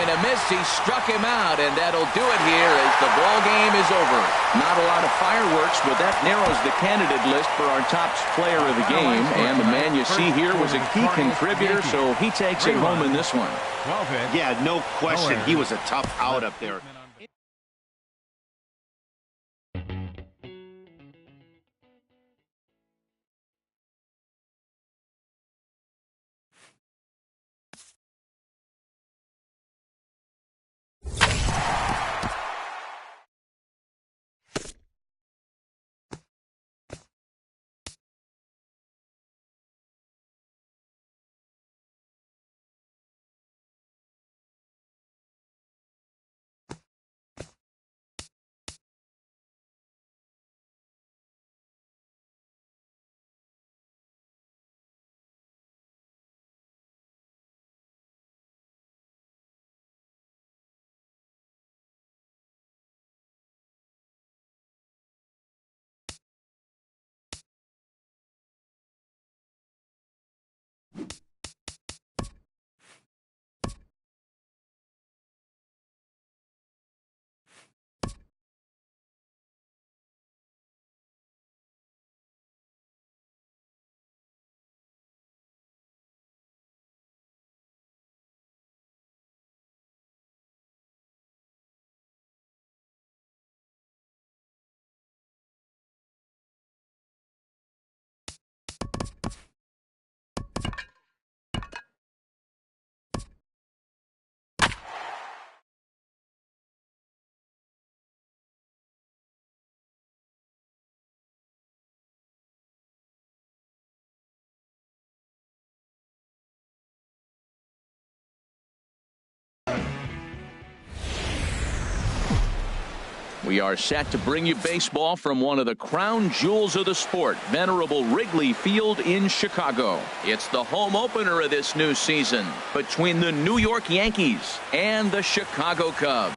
Speaker 1: and a miss. He struck him out, and that'll do it here as the ball game is over. Not a lot of fireworks, but that narrows the candidate list for our top player of the game. And the man you see here was a key contributor, so he takes it home in this one.
Speaker 4: Yeah, no question. He was a tough out up there.
Speaker 1: We are set to bring you baseball from one of the crown jewels of the sport, venerable Wrigley Field in Chicago. It's the home opener of this new season between the New York Yankees and the Chicago Cubs.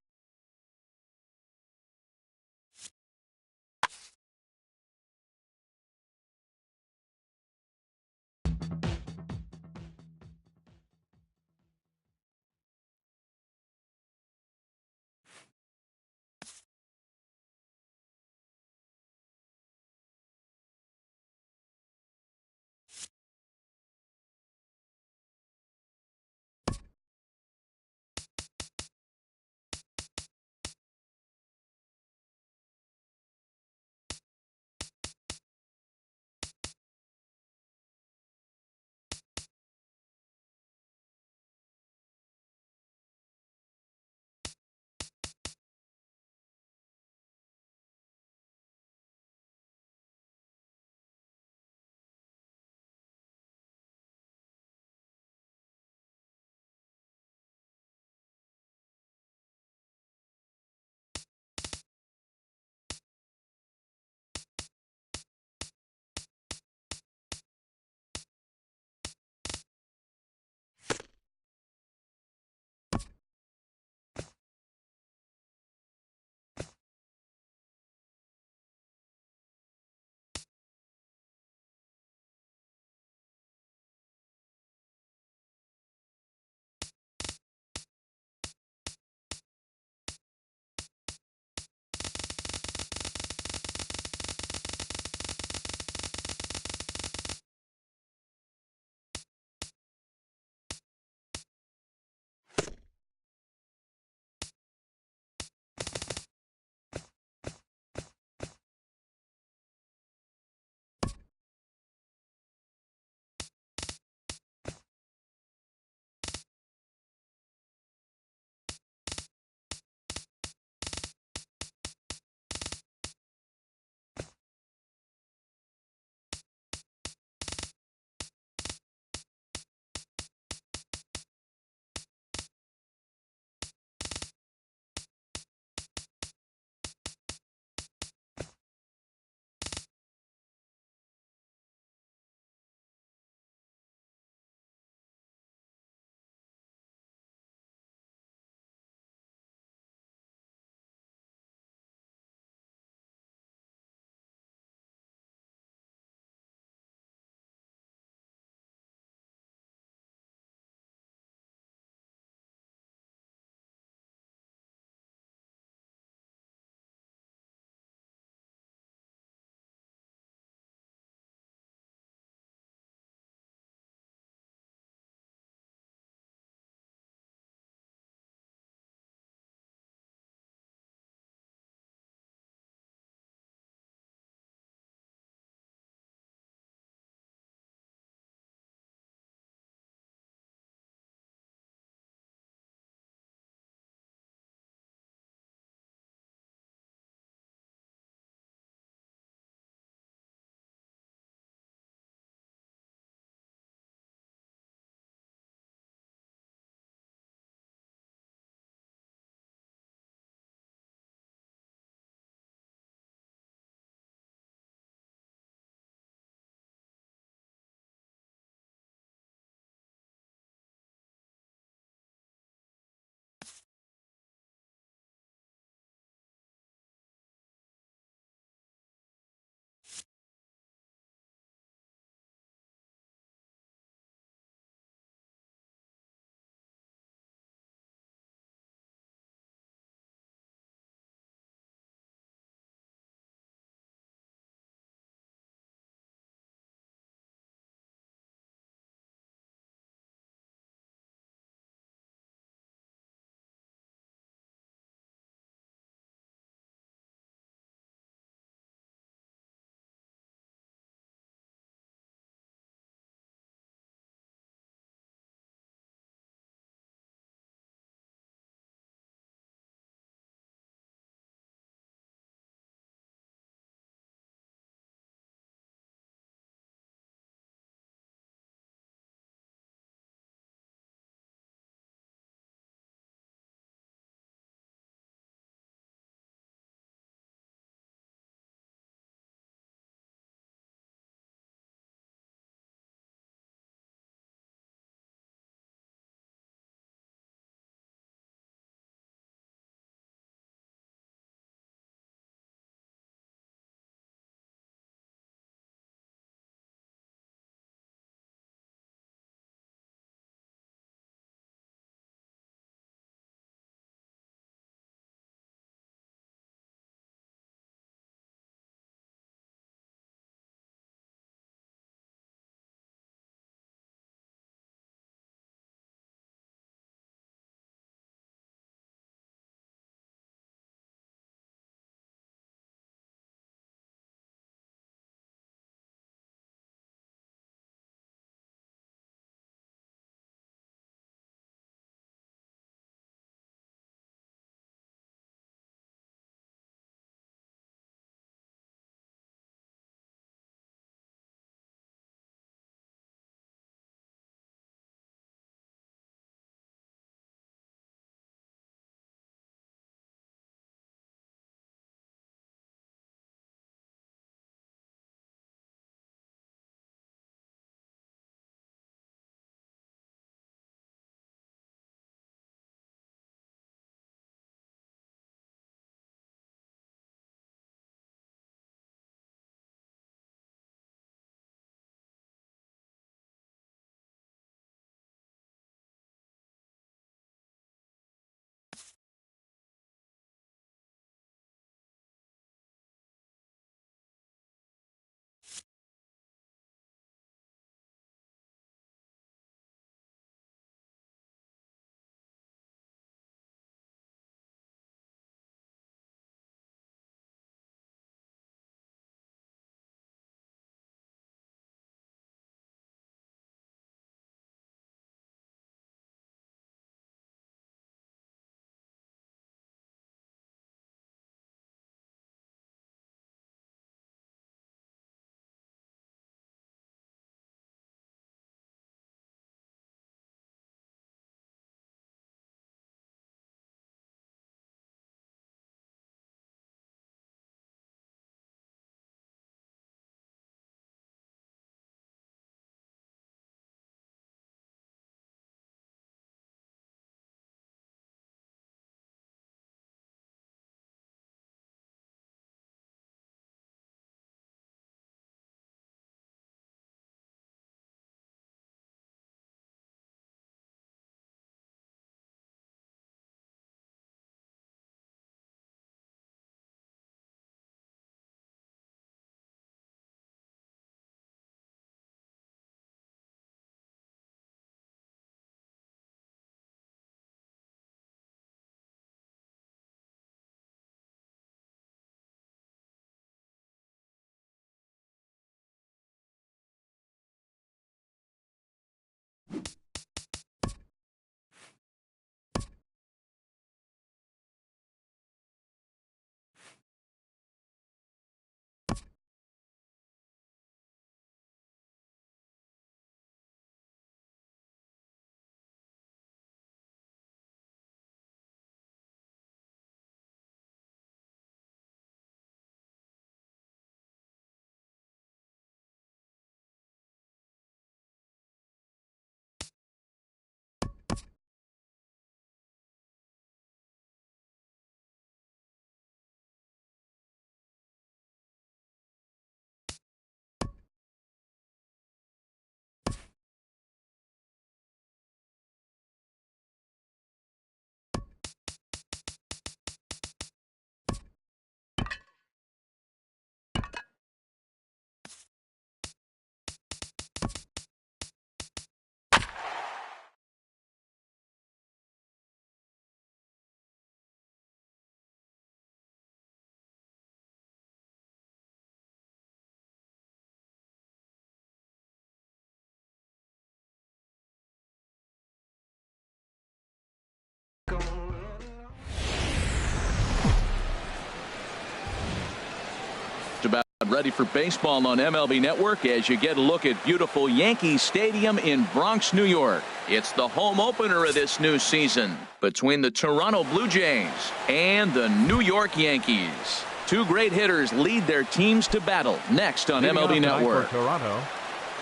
Speaker 1: Ready for baseball on MLB Network as you get a look at beautiful Yankee Stadium in Bronx, New York. It's the home opener of this new season between the Toronto Blue Jays and the New York Yankees. Two great hitters lead their teams to battle next on MLB Network.
Speaker 3: For Toronto,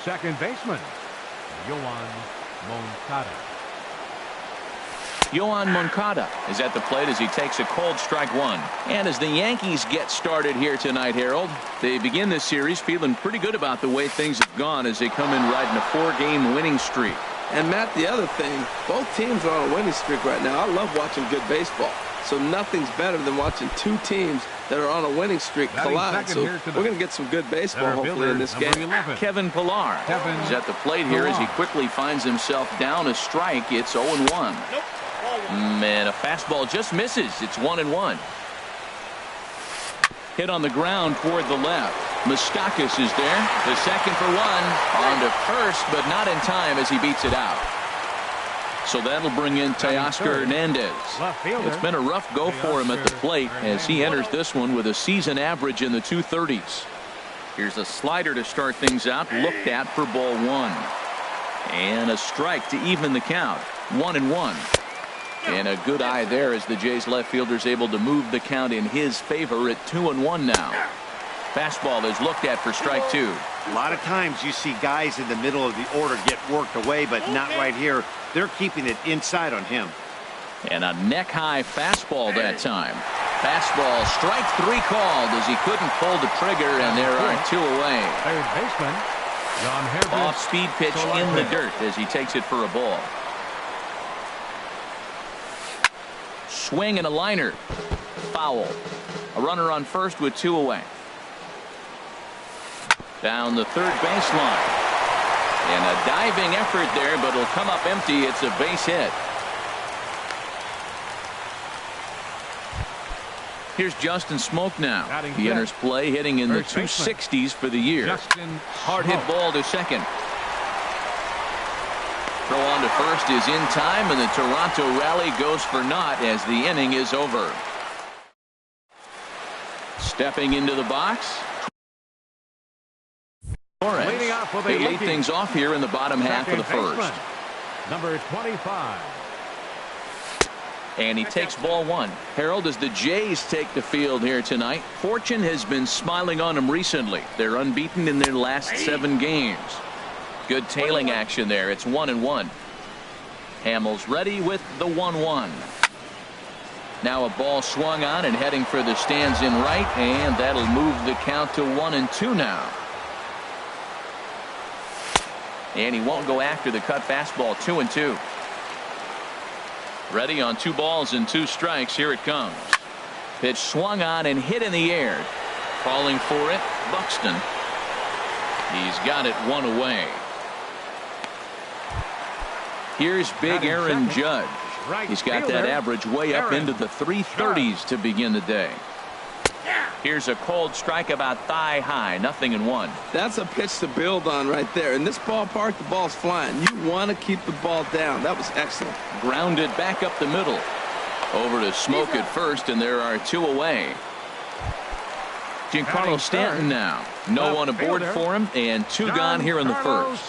Speaker 3: second baseman, Yoan Moncada.
Speaker 1: Yoan Moncada is at the plate as he takes a cold strike one. And as the Yankees get started here tonight, Harold, they begin this series feeling pretty good about the way things have gone as they come in riding a 4-game winning streak.
Speaker 2: And Matt, the other thing, both teams are on a winning streak right now. I love watching good baseball. So nothing's better than watching two teams that are on a winning streak collide. So we're going to get some good baseball hopefully in this game.
Speaker 1: Kevin Pillar is at the plate here as he quickly finds himself down a strike. It's 0-1. And a fastball just misses. It's 1-1. Hit on the ground toward the left. Moustakas is there. The second for one. On to first, but not in time as he beats it out. So that'll bring in Teoscar Hernandez. It's been a rough go for him at the plate as he enters this one with a season average in the 230s. Here's a slider to start things out. Looked at for ball one. And a strike to even the count. 1-1. And a good eye there as the Jays left fielder's able to move the count in his favor at 2-1 now. Fastball is looked at for strike two.
Speaker 4: A lot of times you see guys in the middle of the order get worked away, but not right here. They're keeping it inside on him.
Speaker 1: And a neck-high fastball that time. Fastball, strike three called as he couldn't pull the trigger, and there are two away.
Speaker 3: Third baseman, John Herbert.
Speaker 1: Off-speed pitch in the dirt as he takes it for a ball. Swing and a liner. Foul. A runner on first with two away. Down the third baseline. And a diving effort there, but it'll come up empty. It's a base hit. Here's Justin Smoak now. He enters play hitting in the 260s for the year. Hard hit ball to second. Throw on to first is in time, and the Toronto rally goes for naught as the inning is over. Stepping into the box. They lead things off here in the bottom half of the first.
Speaker 3: Number 25.
Speaker 1: And he takes ball one. Harold, as the Jays take the field here tonight, fortune has been smiling on them recently. They're unbeaten in their last 7 games. Good tailing action there. It's 1-1. Hamels ready with the 1-1. Now a ball swung on and heading for the stands in right, and that'll move the count to 1-2 now. And he won't go after the cut fastball. 2-2. Ready on 2 balls and 2 strikes. Here it comes. Pitch swung on and hit in the air. Falling for it, Buxton. He's got it 1 away. Here's big Aaron Judge. He's got that average way up into the 330s to begin the day. Here's a cold strike about thigh high. 0-1.
Speaker 2: That's a pitch to build on right there. In this ballpark, the ball's flying. You want to keep the ball down. That was excellent.
Speaker 1: Grounded back up the middle. Over to Smoak at first, and there are 2 away. Giancarlo Stanton now. No one aboard for him, and 2 gone here in the first.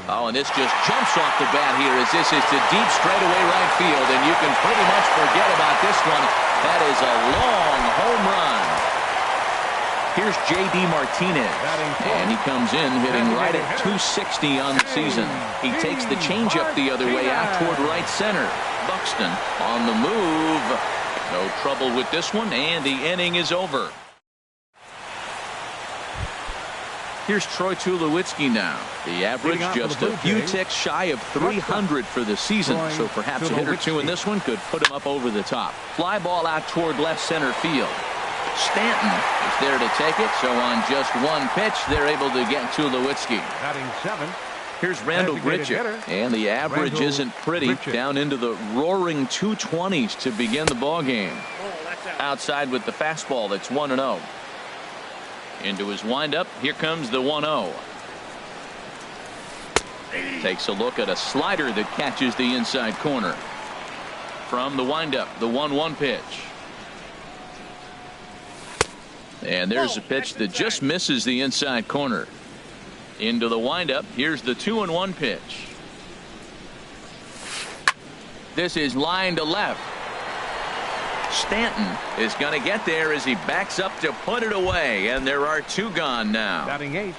Speaker 1: Oh, and this just jumps off the bat here as this is to deep straightaway right field, and you can pretty much forget about this one. That is a long home run. Here's J.D. Martinez, and he comes in hitting right at 260 on the season. He takes the changeup the other way out toward right center. Buxton on the move. No trouble with this one, and the inning is over. Here's Troy Tulowitzki now. The average just a few ticks shy of 300 for the season, so perhaps a hit or 2 in this one could put him up over the top. Fly ball out toward left center field. Stanton is there to take it, so on just 1 pitch, they're able to get Tulowitzki.
Speaker 3: Batting 7.
Speaker 1: Here's Randall Grichuk, and the average isn't pretty. Down into the roaring 220s to begin the ball game. Outside with the fastball, that's 1-0. Into his windup, here comes the 1-0. Takes a look at a slider that catches the inside corner. From the windup, the 1-1 pitch. And there's a pitch that just misses the inside corner. Into the windup. Here's the 2-1 pitch. This is line to left. Stanton is going to get there as he backs up to put it away, and there are 2 gone now.
Speaker 3: Batting 8th,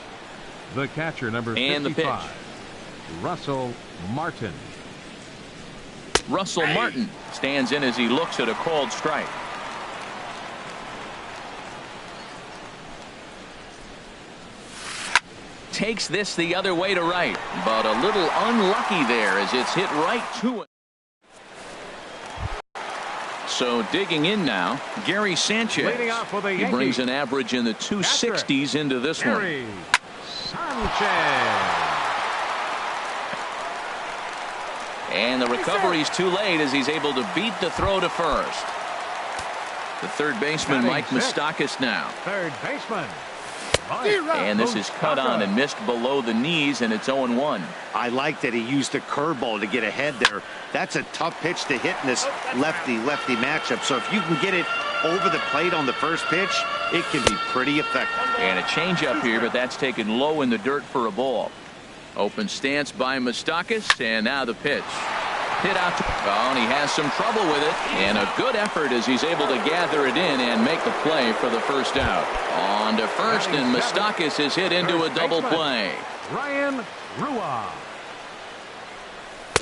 Speaker 3: the catcher, number 55,
Speaker 1: and the pitch.
Speaker 3: Russell Martin.
Speaker 1: Russell Martin stands in as he looks at a called strike. Takes this the other way to right, but a little unlucky there as it's hit right to it. So digging in now, Gary Sanchez.
Speaker 3: Leading off for the
Speaker 1: He brings
Speaker 3: Yankees.
Speaker 1: an average in the 260s into this
Speaker 3: Gary
Speaker 1: one.
Speaker 3: Sanchez.
Speaker 1: And the recovery's too late as he's able to beat the throw to first. The third baseman,
Speaker 3: Batting
Speaker 1: Mike
Speaker 3: sixth.
Speaker 1: Moustakas now.
Speaker 3: Third baseman.
Speaker 1: And this is cut on and missed below the knees, and it's 0-1.
Speaker 4: I like that he used the curveball to get ahead there. That's a tough pitch to hit in this lefty-lefty matchup. So if you can get it over the plate on the first pitch, it can be pretty effective.
Speaker 1: And a changeup here, but that's taken low in the dirt for a ball. Open stance by Moustakas, and now the pitch. Hit out to, and he has some trouble with it, and a good effort as he's able to gather it in and make the play for the first out. On to first, and Moustakas is hit into a double play.
Speaker 3: Ryan Rua.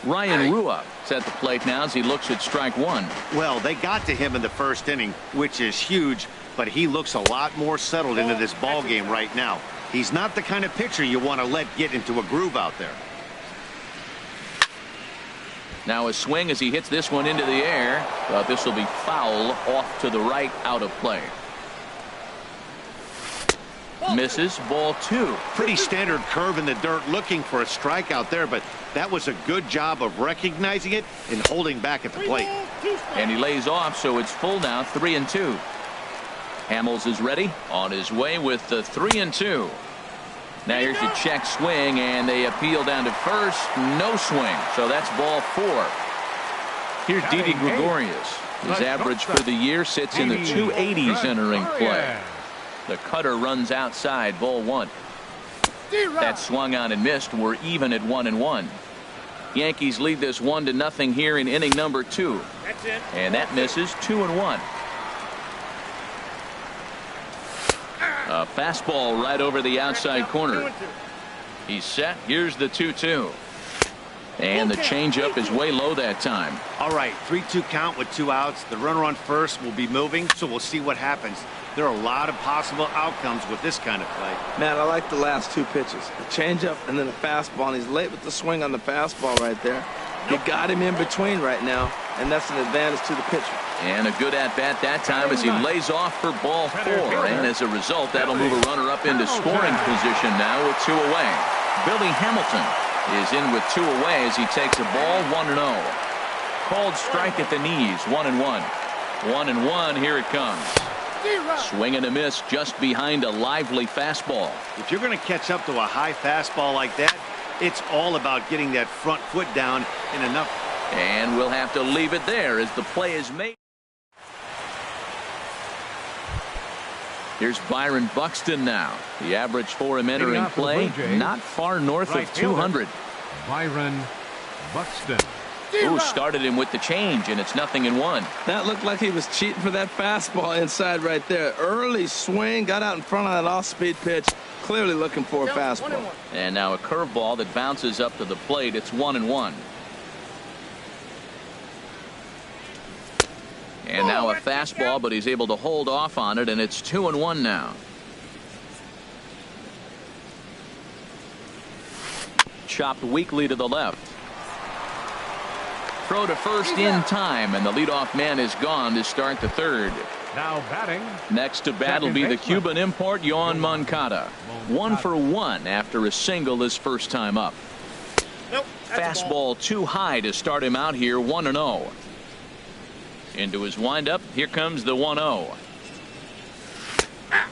Speaker 1: Ryan Rua is at the plate now as he looks at strike 1.
Speaker 4: Well, they got to him in the first inning, which is huge, but he looks a lot more settled into this ball game right now. He's not the kind of pitcher you want to let get into a groove out there.
Speaker 1: Now a swing as he hits this one into the air, but this will be foul off to the right, out of play. Misses, ball 2.
Speaker 4: Pretty standard curve in the dirt, looking for a strikeout there, but that was a good job of recognizing it and holding back at the plate.
Speaker 1: And he lays off, so it's full now, 3-2. Hamels is ready, on his way with the 3-2. Now here's the check swing, and they appeal down to first. No swing, so that's ball 4. Here's Didi Gregorius. His average for the year sits in the 280s entering play. The cutter runs outside, ball 1. That swung on and missed. We're even at 1-1. Yankees lead this 1-0 here in inning number 2. And that misses. 2-1. A fastball right over the outside corner. He's set. Here's the 2-2. And the changeup is way low that time.
Speaker 4: All right, 3-2 count with 2 outs. The runner on first will be moving, so we'll see what happens. There are a lot of possible outcomes with this kind of play.
Speaker 2: Man, I like the last 2 pitches. The changeup and then a fastball, and he's late with the swing on the fastball right there. You got him in between right now, and that's an advantage to the pitcher.
Speaker 1: And a good at-bat that time as he lays off for ball 4. And as a result, that'll move a runner up into scoring position now with 2 away. Billy Hamilton is in with 2 away as he takes a ball 1-0. Called strike at the knees, 1-1. 1-1, here it comes. Swing and a miss just behind a lively fastball.
Speaker 4: If you're going to catch up to a high fastball like that, it's all about getting that front foot down in enough.
Speaker 1: And we'll have to leave it there as the play is made. Here's Byron Buxton now. The average for him entering play, not far north of 200.
Speaker 3: Byron Buxton.
Speaker 1: Who started him with the change, and it's 0-1.
Speaker 2: That looked like he was cheating for that fastball inside right there. Early swing, got out in front of that off-speed pitch. Clearly looking for a fastball.
Speaker 1: And now a curveball that bounces up to the plate. It's 1-1. And now a fastball, but he's able to hold off on it, and it's 2-1 now. Chopped weakly to the left. Throw to first in time, and the leadoff man is gone to start the third.
Speaker 3: Now batting.
Speaker 1: Next to bat will be the Cuban import, Yoan Moncada. 1 for 1 after a single his first time up. Fastball too high to start him out here, 1-0. Into his windup, here comes the 1-0.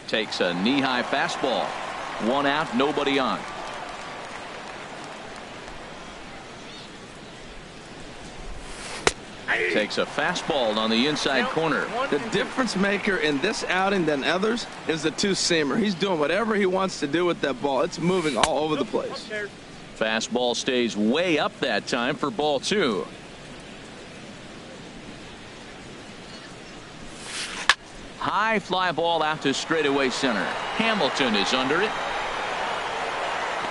Speaker 1: Takes a knee-high fastball. 1 out, nobody on. Takes a fastball on the inside corner.
Speaker 2: The difference maker in this outing than others is the two-seamer. He's doing whatever he wants to do with that ball. It's moving all over the place.
Speaker 1: Fastball stays way up that time for ball 2. High fly ball out to straightaway center. Hamilton is under it.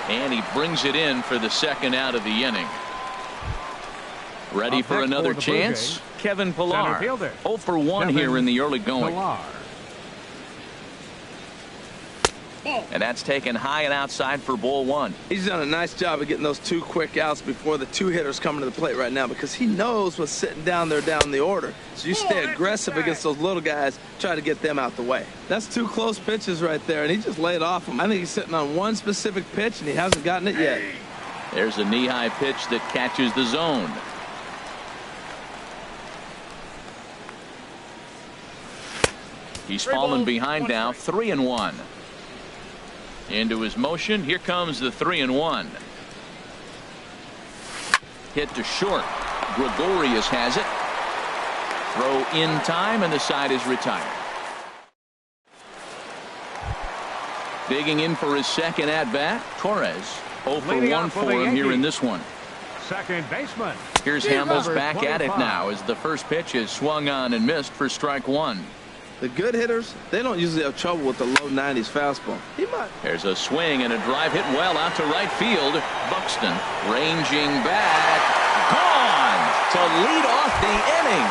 Speaker 1: And he brings it in for the second out of the inning. Ready for another chance? Kevin Pillar. 0 for 1 here in the early going. And that's taken high and outside for ball 1.
Speaker 2: He's done a nice job of getting those 2 quick outs before the 2 hitters coming to the plate right now, because he knows what's sitting down there down the order. So you stay aggressive against those little guys, try to get them out the way. That's 2 close pitches right there, and he just laid off them. I think he's sitting on one specific pitch, and he hasn't gotten it yet.
Speaker 1: There's a knee-high pitch that catches the zone. He's fallen behind now, 3-1. Into his motion. Here comes the 3-1. Hit to short. Gregorius has it. Throw in time, and the side is retired. Digging in for his second at bat, Torres. 0 for 1 for him here in this one.
Speaker 3: Second baseman.
Speaker 1: Here's Hamels back at it now as the first pitch is swung on and missed for strike 1.
Speaker 2: The good hitters, they don't usually have trouble with the low 90s fastball. He might.
Speaker 1: There's a swing and a drive hit well out to right field. Buxton ranging back. Gone to lead off the inning.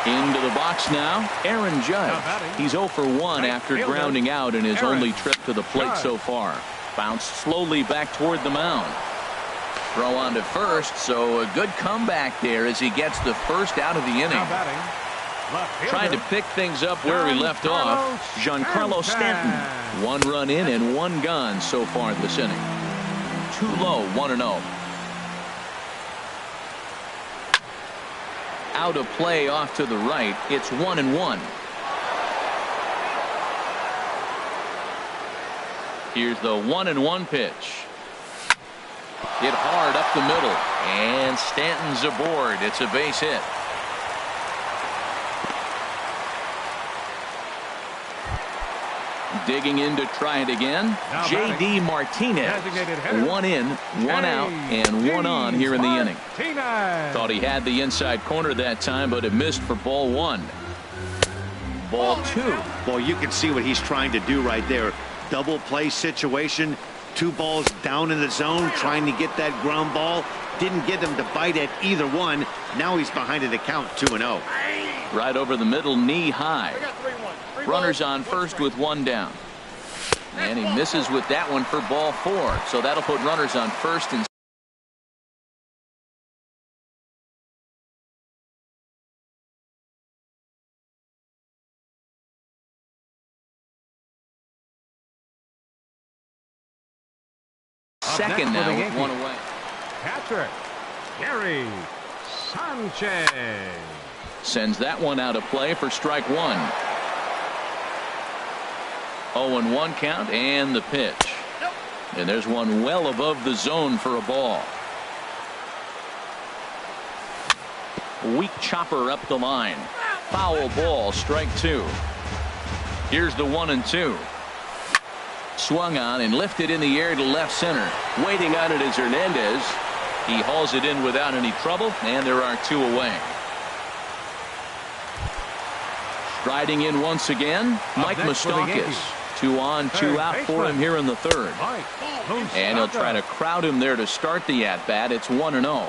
Speaker 1: Into the box now, Aaron Judge. He's 0 for 1 after grounding out in his only trip to the plate so far. Bounced slowly back toward the mound. Throw on to first, so a good comeback there as he gets the first out of the inning. Trying to pick things up where he left off, Giancarlo Stanton. 1 run in and 1 gone so far this inning. Too low, 1-0. Out of play off to the right. It's 1-1. Here's the 1-1 pitch. Hit hard up the middle, and Stanton's aboard. It's a base hit. Digging in to try it again. J.D. Martinez. 1 in, 1 out, and 1 on here in the inning. Thought he had the inside corner that time, but it missed for ball 1. Ball 2.
Speaker 4: Well, you can see what he's trying to do right there. Double play situation. 2 balls down in the zone, trying to get that ground ball. Didn't get him to bite at either one. Now he's behind in the count, 2-0.
Speaker 1: Right over the middle, knee high. Runners on first with 1 down. And he misses with that one for ball 4. So that'll put runners on first and second now with 1 away.
Speaker 3: Catcher, Gary Sanchez.
Speaker 1: Sends that one out of play for strike 1. 0-1 count and the pitch. And there's one well above the zone for a ball. Weak chopper up the line. Foul ball, strike 2. Here's the 1-2. Swung on and lifted in the air to left center. Waiting on it is Hernandez. He hauls it in without any trouble, and there are 2 away. Striding in once again, Mike Moustakas. 2 on, 2 out for him here in the 3rd. And he'll try to crowd him there to start the at-bat. It's 1-0.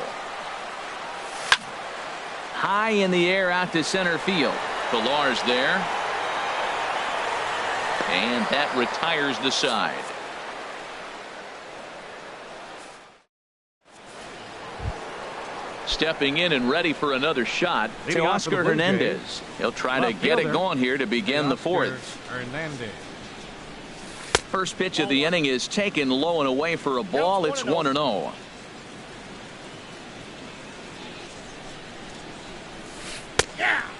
Speaker 1: High in the air out to center field. Pillar's there. And that retires the side. Stepping in and ready for another shot, Teoscar Hernandez. He'll try to get it going here to begin the 4th. First pitch of the inning is taken low and away for a ball. It's 1-0.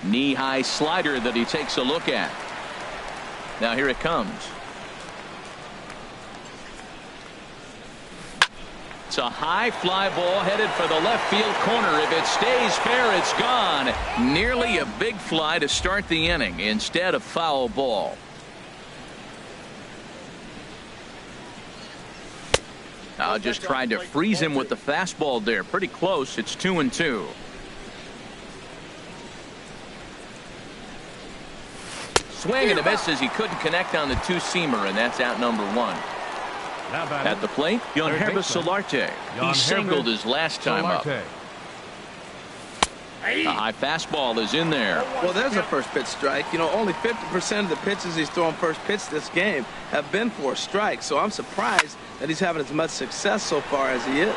Speaker 1: Knee-high slider that he takes a look at. Now here it comes. It's a high fly ball headed for the left field corner. If it stays fair, it's gone. Nearly a big fly to start the inning instead of foul ball. Just tried to freeze him with the fastball there. Pretty close. It's 2-2. Swing and a miss as he couldn't connect on the two-seamer, and that's out number 1. At the plate, Yangervis Solarte. He singled his last time up. A high fastball is in there.
Speaker 2: Well, there's a first pitch strike. You know, only 50% of the pitches he's throwing first pitch this game have been for a strike. So I'm surprised that he's having as much success so far as he is.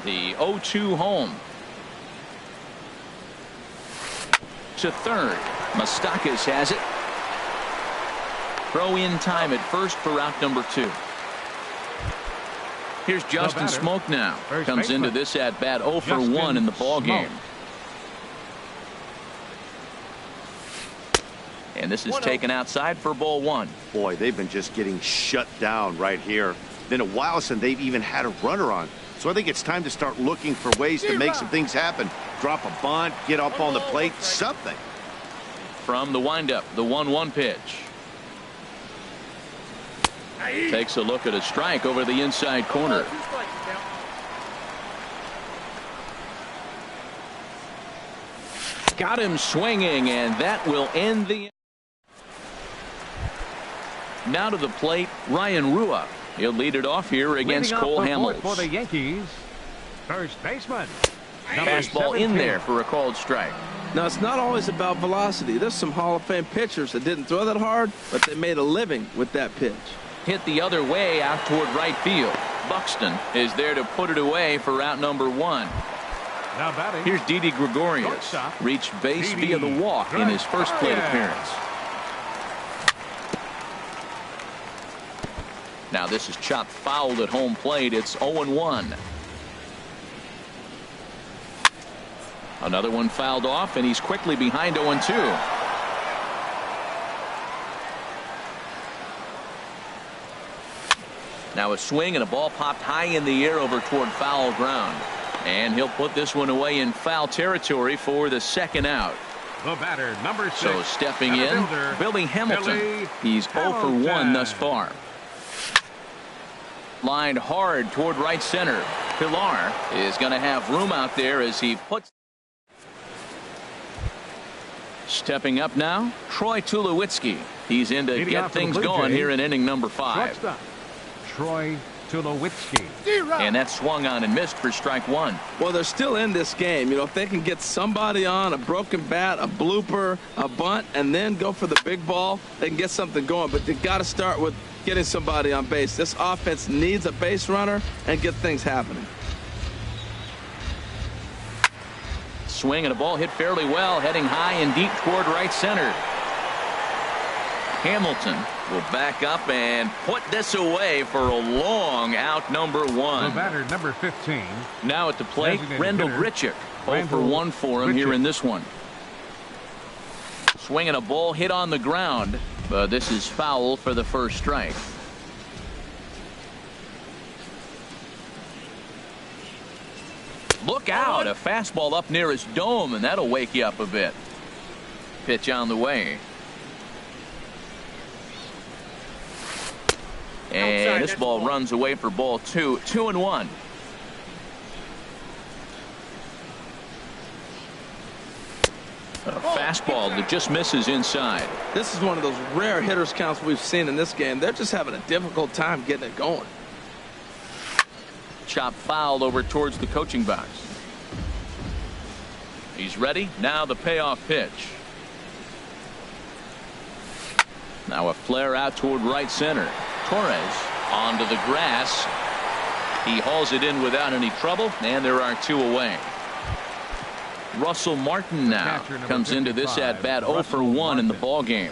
Speaker 1: The 0-2 home. To third. Moustakas has it. Throw in time at first for out number 2. Here's Justin Smoak now. Comes into this at bat 0 for 1 in the ball game. And this is taken outside for ball 1.
Speaker 4: Boy, they've been just getting shut down right here. Been a while since they've even had a runner on. So I think it's time to start looking for ways to make some things happen. Drop a bunt, get up on the plate, something.
Speaker 1: From the windup, the 1-1 pitch. Takes a look at a strike over the inside corner. Got him swinging, and that will end the. Now to the plate, Ryan Rua. He'll lead it off here against Cole Hamels.
Speaker 3: For the Yankees, first baseman.
Speaker 1: Fastball in there for a called strike.
Speaker 2: Now, it's not always about velocity. There's some Hall of Fame pitchers that didn't throw that hard, but they made a living with that pitch.
Speaker 1: Hit the other way out toward right field. Buxton is there to put it away for out number 1.
Speaker 3: Now batting.
Speaker 1: Here's Didi Gregorius. Reached base via the walk in his first plate appearance. Now this is chopped fouled at home plate. It's 0-1. Another one fouled off, and he's quickly behind 0-2. Now a swing and a ball popped high in the air over toward foul ground. And he'll put this one away in foul territory for the second out.
Speaker 3: The batter, number 6.
Speaker 1: So stepping in, Billy Hamilton. He's 0 for 1 thus far. Lined hard toward right center. Pilar is going to have room out there as he puts. Stepping up now, Troy Tulowitzki. He's in to get things going here in inning number 5.
Speaker 3: Troy Tulowitzki.
Speaker 1: And that swung on and missed for strike 1.
Speaker 2: Well, they're still in this game. You know, if they can get somebody on, a broken bat, a blooper, a bunt, and then go for the big ball, they can get something going. But they got to start with getting somebody on base. This offense needs a base runner and get things happening.
Speaker 1: Swing and a ball hit fairly well, heading high and deep toward right center. Hamilton will back up and put this away for a long out number 1.
Speaker 3: The batter, number 15.
Speaker 1: Now at the plate, Rendell Grichuk. 0 for 1 for him here in this one. Swinging a ball hit on the ground, but this is foul for the first strike. Look out, a fastball up near his dome, and that'll wake you up a bit. Pitch on the way. And this ball runs away for ball 2. 2-1. A fastball that just misses inside.
Speaker 2: This is one of those rare hitters counts we've seen in this game. They're just having a difficult time getting it going.
Speaker 1: Chop fouled over towards the coaching box. He's ready. Now the payoff pitch. Now a flare out toward right center. Torres onto the grass. He hauls it in without any trouble, and there are 2 away. Russell Martin now comes into this at bat 0 for 1 in the ball game.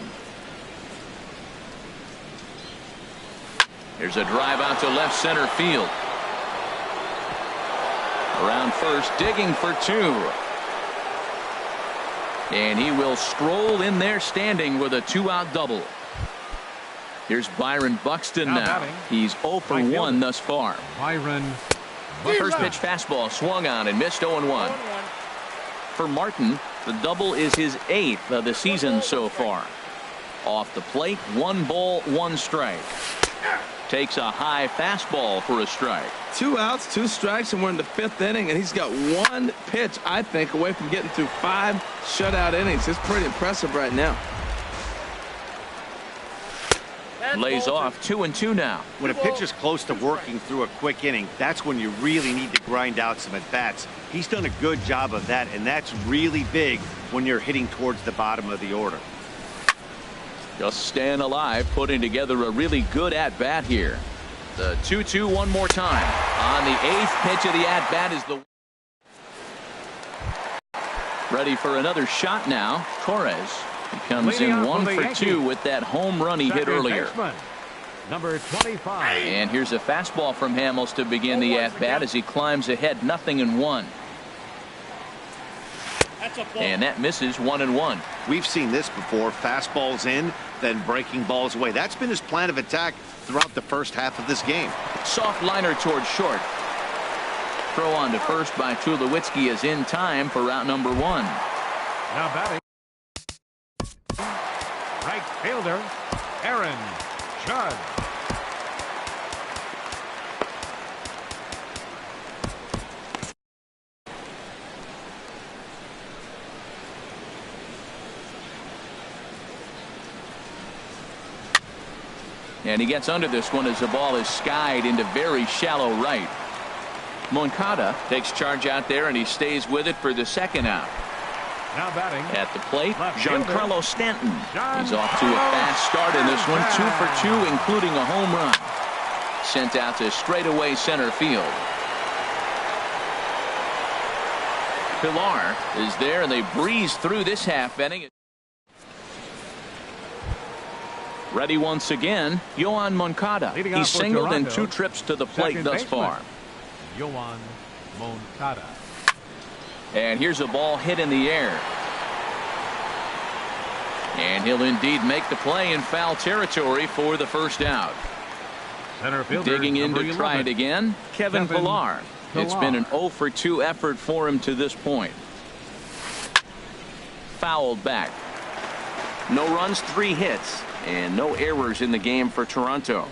Speaker 1: Here's a drive out to left center field. Around first, digging for 2. And he will stroll in there standing with a 2-out double. Here's Byron Buxton now.
Speaker 3: batting.
Speaker 1: He's 0 for 1 thus far.
Speaker 3: Byron
Speaker 1: First
Speaker 3: Buxton.
Speaker 1: pitch fastball swung on and missed 0-1. For Martin, the double is his 8th of the season so far. Off the plate, 1 ball, 1 strike. Takes a high fastball for a strike.
Speaker 2: 2 outs, 2 strikes, and we're in the 5th inning, and he's got 1 pitch, I think, away from getting through 5 shutout innings. It's pretty impressive right now.
Speaker 1: Lays off 2-2 now.
Speaker 4: When a pitcher's close to working through a quick inning, that's when you really need to grind out some at-bats. He's done a good job of that, and that's really big when you're hitting towards the bottom of the order.
Speaker 1: Just staying alive, putting together a really good at-bat here. The 2-2 one more time. On the 8th pitch of the at-bat is the... Ready for another shot now. Torres. He comes
Speaker 3: Leading
Speaker 1: in
Speaker 3: off
Speaker 1: 1
Speaker 3: for the
Speaker 1: for
Speaker 3: Yankees.
Speaker 1: 2 with that home run he hit
Speaker 3: Second
Speaker 1: earlier.
Speaker 3: baseman, number 25.
Speaker 1: And here's a fastball from Hamels to begin the at-bat as he climbs ahead 0-1. And that misses 1-1.
Speaker 4: We've seen this before. Fastballs in, then breaking balls away. That's been his plan of attack throughout the first half of this game.
Speaker 1: Soft liner towards short. Throw on to first by Tulowitzki is in time for route number 1.
Speaker 3: Now batting, right fielder Aaron Judge.
Speaker 1: And he gets under this one as the ball is skied into very shallow right. Moncada takes charge out there, and he stays with it for the 2nd out.
Speaker 3: Now batting,
Speaker 1: At the plate,
Speaker 3: Left fielder,
Speaker 1: Giancarlo Stanton. He's
Speaker 3: Giancarlo
Speaker 1: off to a fast start in this one. 2 for 2, including a home run. Sent out to straightaway center field. Pilar is there, and they breeze through this half inning. Ready once again, Yoan Moncada.
Speaker 3: Leading
Speaker 1: He's
Speaker 3: off for
Speaker 1: singled in
Speaker 3: Toronto,
Speaker 1: 2 trips to the plate
Speaker 3: second
Speaker 1: thus
Speaker 3: baseman,
Speaker 1: far.
Speaker 3: Yoan Moncada.
Speaker 1: And here's a ball hit in the air. And he'll indeed make the play in foul territory for the 1st out.
Speaker 3: Center fielder,
Speaker 1: Digging in
Speaker 3: number
Speaker 1: to try
Speaker 3: 11.
Speaker 1: it again, Kevin Pillar. It's been an 0 for 2 effort for him to this point. Fouled back. No runs, 3 hits, and no errors in the game for Toronto.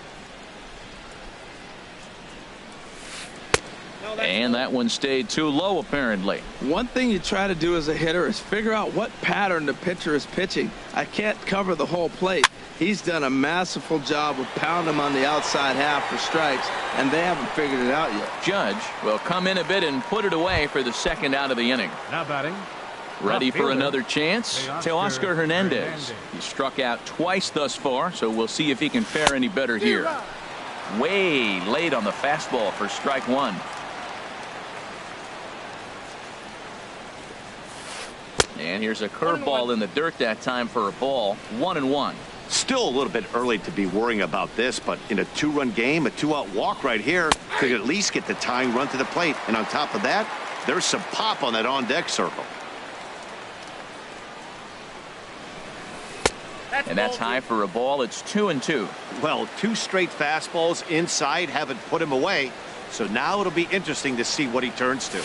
Speaker 1: And that one stayed too low, apparently.
Speaker 2: One thing you try to do as a hitter is figure out what pattern the pitcher is pitching. I can't cover the whole plate. He's done a masterful job of pounding him on the outside half for strikes, and they haven't figured it out yet.
Speaker 1: Judge will come in a bit and put it away for the 2nd out of the inning.
Speaker 3: Now batting,
Speaker 1: Ready
Speaker 3: left
Speaker 1: for
Speaker 3: fielder,
Speaker 1: another chance? Teoscar Hernandez. He struck out twice thus far, so we'll see if he can fare any better here. Way late on the fastball for strike 1. And here's a curveball in the dirt that time for a ball. 1-1.
Speaker 4: Still a little bit early to be worrying about this, but in a 2-run game, a 2-out walk right here could at least get the tying run to the plate. And on top of that, there's some pop on that on-deck circle.
Speaker 1: And that's high for a ball. It's 2-2.
Speaker 4: Well, 2 straight fastballs inside haven't put him away. So now it'll be interesting to see what he turns to.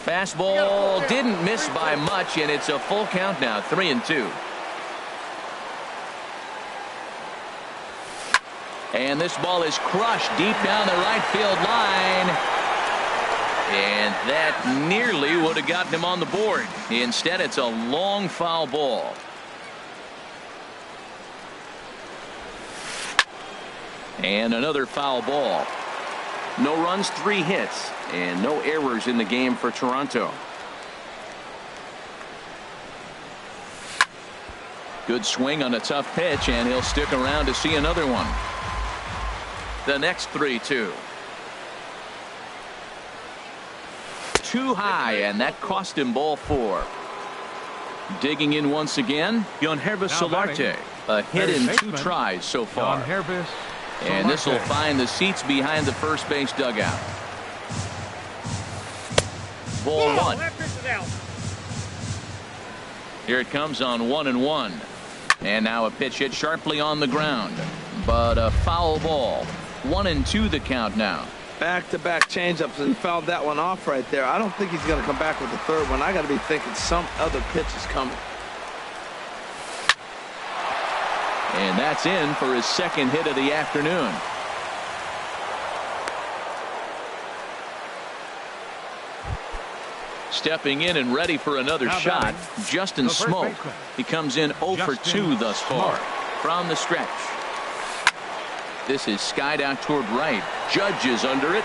Speaker 1: Fastball didn't miss by much, and it's a full count now. 3-2. And this ball is crushed deep down the right field line. And that nearly would have gotten him on the board. Instead, it's a long foul ball. And another foul ball. No runs, 3 hits, and no errors in the game for Toronto. Good swing on a tough pitch, and he'll stick around to see another one. The next 3-2. Too high, and that cost him ball 4. Digging in once again, Yangervis Solarte. A hit in 2 tries so far.
Speaker 3: Yangervis
Speaker 1: And this will
Speaker 3: Solarte.
Speaker 1: find the seats behind the first base dugout. Ball 1. Here it comes on 1-1. And now a pitch hit sharply on the ground. but a foul ball. 1-2 the count now.
Speaker 2: Back-to-back changeups, and he fouled that one off right there. I don't think he's going to come back with the third one. I got to be thinking some other pitch is coming.
Speaker 1: And that's in for his second hit of the afternoon. Stepping in and ready for another shot, Justin Smoke. He comes in 0 for 2 thus far from the stretch. This is skied out toward right. Judge is under it.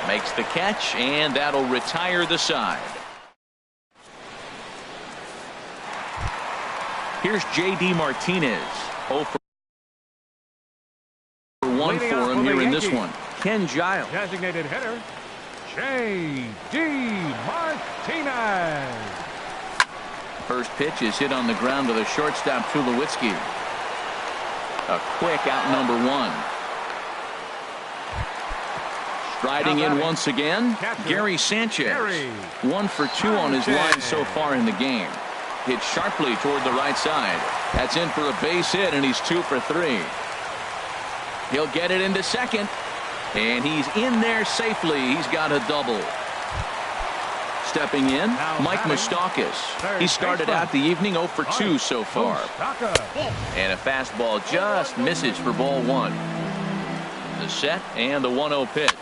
Speaker 1: Makes the catch, and that'll retire the side. Here's J.D. Martinez. 0 for 1 for him here in this one. Ken Giles.
Speaker 3: Designated hitter, J.D. Martinez.
Speaker 1: First pitch is hit on the ground to the shortstop, Tulowitzki. A quick out number 1. Striding in once again, Gary Sanchez. 1 for 2 on his line so far in the game. Hit sharply toward the right side. That's in for a base hit, and he's 2 for 3. He'll get it into second, and he's in there safely. He's got a double. Stepping in, Mike Moustakas. He started out the evening 0 for 2 so far. And a fastball just misses for ball 1. The set and the 1-0 pitch.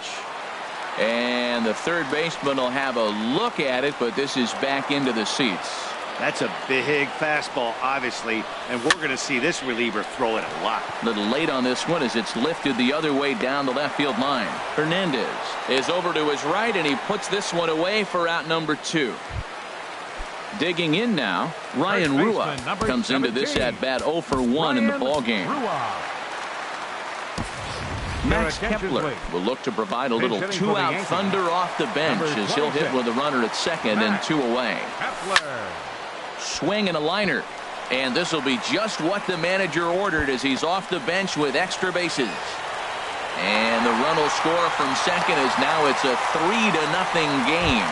Speaker 1: And the third baseman will have a look at it, but this is back into the seats.
Speaker 4: That's a big fastball, obviously, and we're going to see this reliever throw it a lot.
Speaker 1: A little late on this one as it's lifted the other way down the left field line. Hernandez is over to his right, and he puts this one away for out number 2. Digging in now, Ryan Rua comes into this at bat 0 for 1 in the ball game. Max Kepler will look to provide a little 2-out thunder off the bench as he'll hit with a runner at second and 2 away. Swing and a liner, and this will be just what the manager ordered as he's off the bench with extra bases. And the run will score from second as now it's a 3-0 game.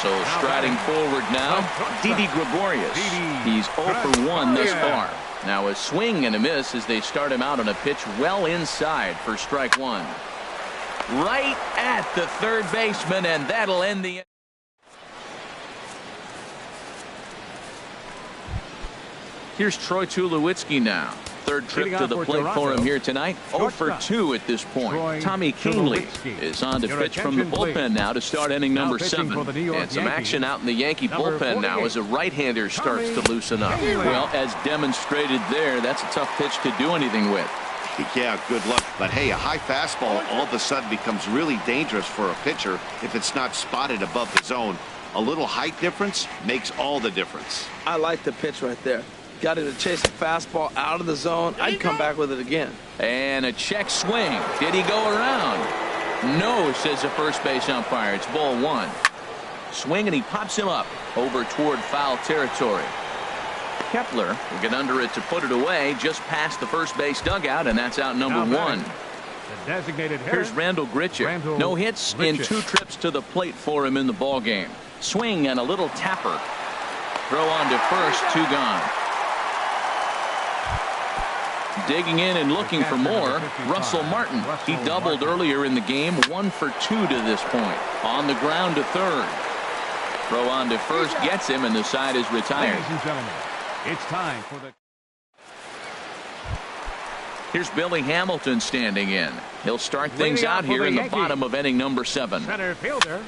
Speaker 1: So striding forward now, Didi Gregorius. He's 0 for 1 thus far. Now a swing and a miss as they start him out on a pitch well inside for strike 1. Right at the third baseman, and that'll end the. Here's Troy Tulowitzki now. Third trip to the plate for him here tonight. 0 for 2 at this point. Tommy Kahnle is on to pitch from the bullpen now to start inning number 7. And some action out in the Yankee bullpen now as a right-hander starts to loosen up. Well, as demonstrated there, that's a tough pitch to do anything with.
Speaker 4: Yeah, good luck. But hey, a high fastball all of a sudden becomes really dangerous for a pitcher if it's not spotted above the zone. A little height difference makes all the difference.
Speaker 2: I like the pitch right there. Got him to chase a fastball out of the zone. I'd come back with it again.
Speaker 1: And a check swing. Did he go around? No, says the first base umpire. It's ball 1. Swing, and he pops him up over toward foul territory. Kepler will get under it to put it away just past the first base dugout, and that's out number 1. Here's Randall Grichuk. No hits in 2 trips to the plate for him in the ball game. Swing and a little tapper. Throw on to first, 2 gone. Digging in and looking for more, Russell Martin. He doubled earlier in the game, 1 for 2 to this point. On the ground to third. Throw on to first gets him, and the side is retired.
Speaker 3: Ladies and gentlemen, it's time for the.
Speaker 1: Here's Billy Hamilton standing in. He'll start things out here in the bottom of inning number 7.
Speaker 3: Center fielder.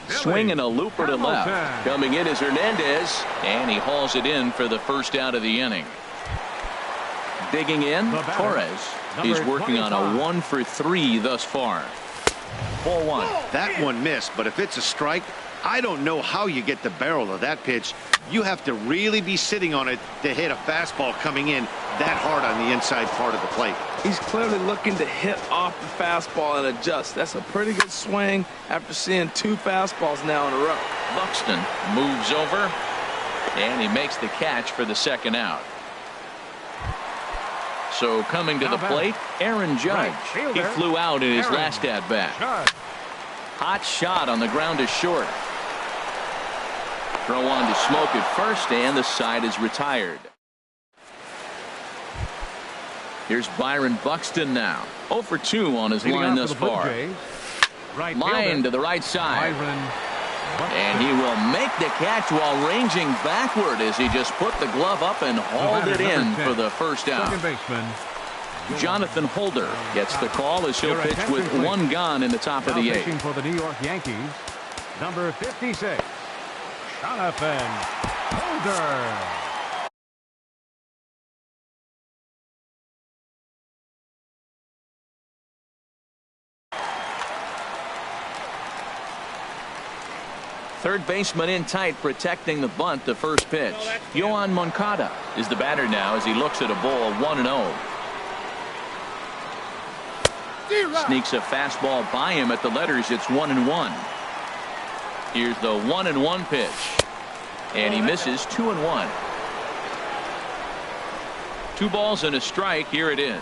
Speaker 1: Swing and a looper to left. Coming in is Hernandez, and he hauls it in for the first out of the inning. Digging in, Torres. He's working on a 1 for 3 thus far. Ball 1.
Speaker 4: That one missed, but if it's a strike, I don't know how you get the barrel of that pitch. You have to really be sitting on it to hit a fastball coming in that hard on the inside part of the plate.
Speaker 2: He's clearly looking to hit off the fastball and adjust. That's a pretty good swing after seeing 2 fastballs now in a row.
Speaker 1: Buxton moves over, and he makes the catch for the second out. So coming to the plate, Aaron Judge. He flew out in his last at-bat. Hot shot on the ground to short. Throw on to Smoke at first, and the side is retired. Here's Byron Buxton now. 0 for 2 on his
Speaker 3: Leading
Speaker 1: line
Speaker 3: off
Speaker 1: thus
Speaker 3: for the Blue
Speaker 1: far.
Speaker 3: Jays, right
Speaker 1: Line
Speaker 3: fielder,
Speaker 1: to the right side.
Speaker 3: Byron Buxton.
Speaker 1: And he will make the catch while ranging backward as he just put the glove up and hauled it in for the first out.
Speaker 3: Second baseman,
Speaker 1: Jonathan Holder gets the call as he'll
Speaker 3: Your
Speaker 1: pitch
Speaker 3: attention,
Speaker 1: with
Speaker 3: please.
Speaker 1: 1 gone in the top of
Speaker 3: now
Speaker 1: the
Speaker 3: pitching
Speaker 1: 8th.
Speaker 3: for the New York Yankees, number 56, Jonathan Holder.
Speaker 1: Third baseman in tight, protecting the bunt. The first pitch. Yoan Moncada is the batter now as he looks at a ball 1-0. Sneaks a fastball by him at the letters. It's 1-1. Here's the 1-1 pitch, and he misses. 2-1. 2 balls and a strike. Here it is.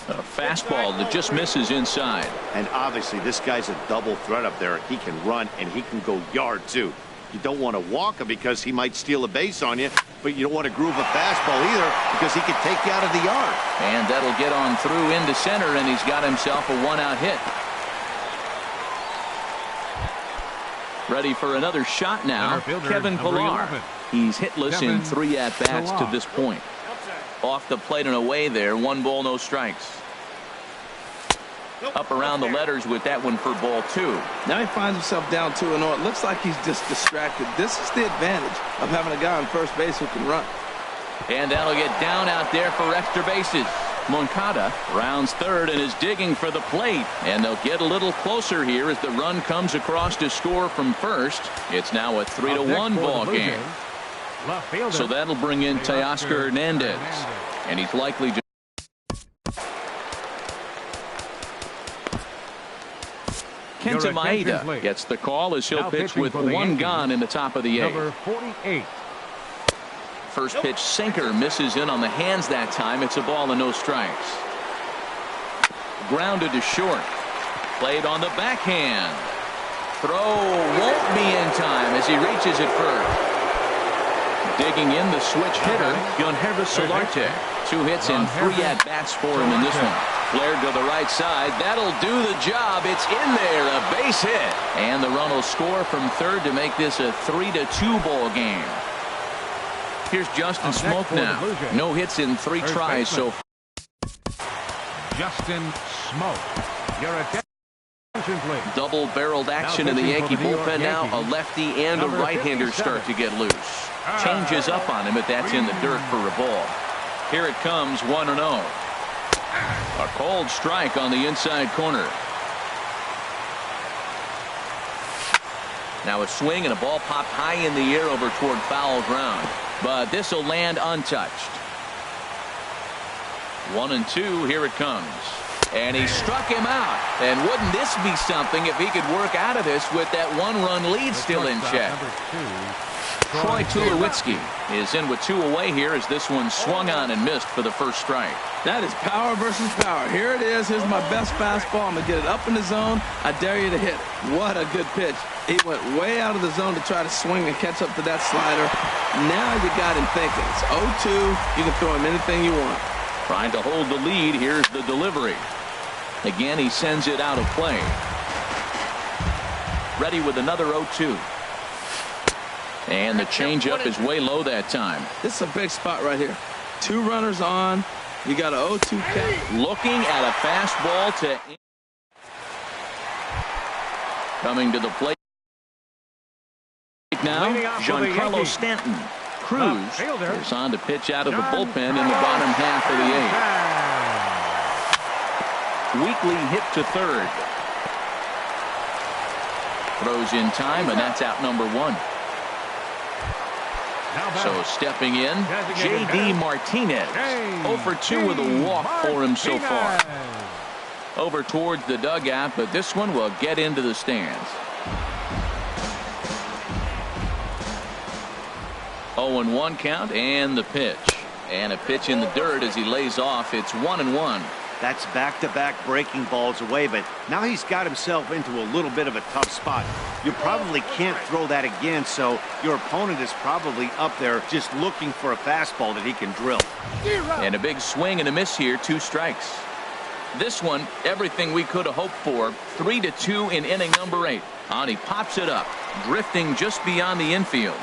Speaker 1: A fastball that just misses inside.
Speaker 4: And obviously this guy's a double threat up there. He can run and he can go yard too. You don't want to walk him because he might steal a base on you, but you don't want to groove a fastball either because he can take you out of the yard.
Speaker 1: And that'll get on through into center, and he's got himself a 1-out hit. Ready for another shot now.
Speaker 3: Center fielder,
Speaker 1: Kevin
Speaker 3: number
Speaker 1: Pillar.
Speaker 3: 11.
Speaker 1: He's hitless in
Speaker 3: Kevin
Speaker 1: 3 at-bats to
Speaker 3: Pillar.
Speaker 1: this point. Off the plate and away there. 1 ball, no strikes. Up around the letters with that one for ball 2.
Speaker 2: Now he finds himself down 2-0. It looks like he's just distracted. This is the advantage of having a guy on first base who can run.
Speaker 1: And that'll get down out there for extra bases. Moncada rounds third and is digging for the plate. And they'll get a little closer here as the run comes across to score from first. It's now a 3-1 ball game.
Speaker 3: Left fielder,
Speaker 1: So that'll bring in Teoscar Hernandez. And he's likely to. Kenta Maeda gets the call as he'll
Speaker 3: Now
Speaker 1: pitch
Speaker 3: pitching
Speaker 1: with
Speaker 3: for the
Speaker 1: 1
Speaker 3: Yankees,
Speaker 1: gone in the top of the 8th.
Speaker 3: number 48,
Speaker 1: First pitch sinker misses in on the hands that time. It's a ball and no strikes. Grounded to short. Played on the backhand. Throw won't be in time as he reaches it first. Digging in the switch hitter, Yangervis Solarte. 2 hits and 3 at-bats for him in this one. Flared to the right side. That'll do the job. It's in there. A base hit. And the run will score from third to make this a 3-2 ball game. Here's Justin Smoke now. No hits in 3 tries so far.
Speaker 3: Justin Smoke. Your attention, please.
Speaker 1: Double-barreled action in the Yankee bullpen now. A lefty and a
Speaker 3: Number
Speaker 1: right-hander
Speaker 3: 57.
Speaker 1: start to get loose. Changes up on him, but that's in the dirt for a ball. Here it comes, 1-0. A cold strike on the inside corner. Now a swing and a ball popped high in the air over toward foul ground. But this will land untouched. 1-2, here it comes. And he struck him out. And wouldn't this be something if he could work out of this with that 1-run lead still in check? Troy Tulowitzki is in with 2 away here as this one swung on and missed for the first strike.
Speaker 2: That is power versus power. Here it is. Here's my best fastball. I'm going to get it up in the zone. I dare you to hit it. What a good pitch. He went way out of the zone to try to swing and catch up to that slider. Now you got him thinking. It's 0-2. You can throw him anything you want.
Speaker 1: Trying to hold the lead. Here's the delivery. Again, he sends it out of play. Ready with another 0-2. And the changeup is way low that time.
Speaker 2: This is a big spot right here. 2 runners on. You got a 0-2 count.
Speaker 1: Looking at a fastball to coming to the plate now. Giancarlo Stanton. Cruz is on to pitch out of the bullpen in the bottom half of the 8th. Weekly hit to third. Throws in time, and that's out number 1. So stepping in, J.D. Martinez. 0 for 2 with a walk for him so far. Over towards the dugout, but this one will get into the stands. 0-1 count and the pitch. And a pitch in the dirt as he lays off. It's 1-1.
Speaker 4: That's back-to-back breaking balls away, but now he's got himself into a little bit of a tough spot. You probably can't throw that again, so your opponent is probably up there just looking for a fastball that he can drill.
Speaker 1: And a big swing and a miss here, 2 strikes. This one, everything we could have hoped for. 3-2 in inning number 8. And he pops it up, drifting just beyond the infield.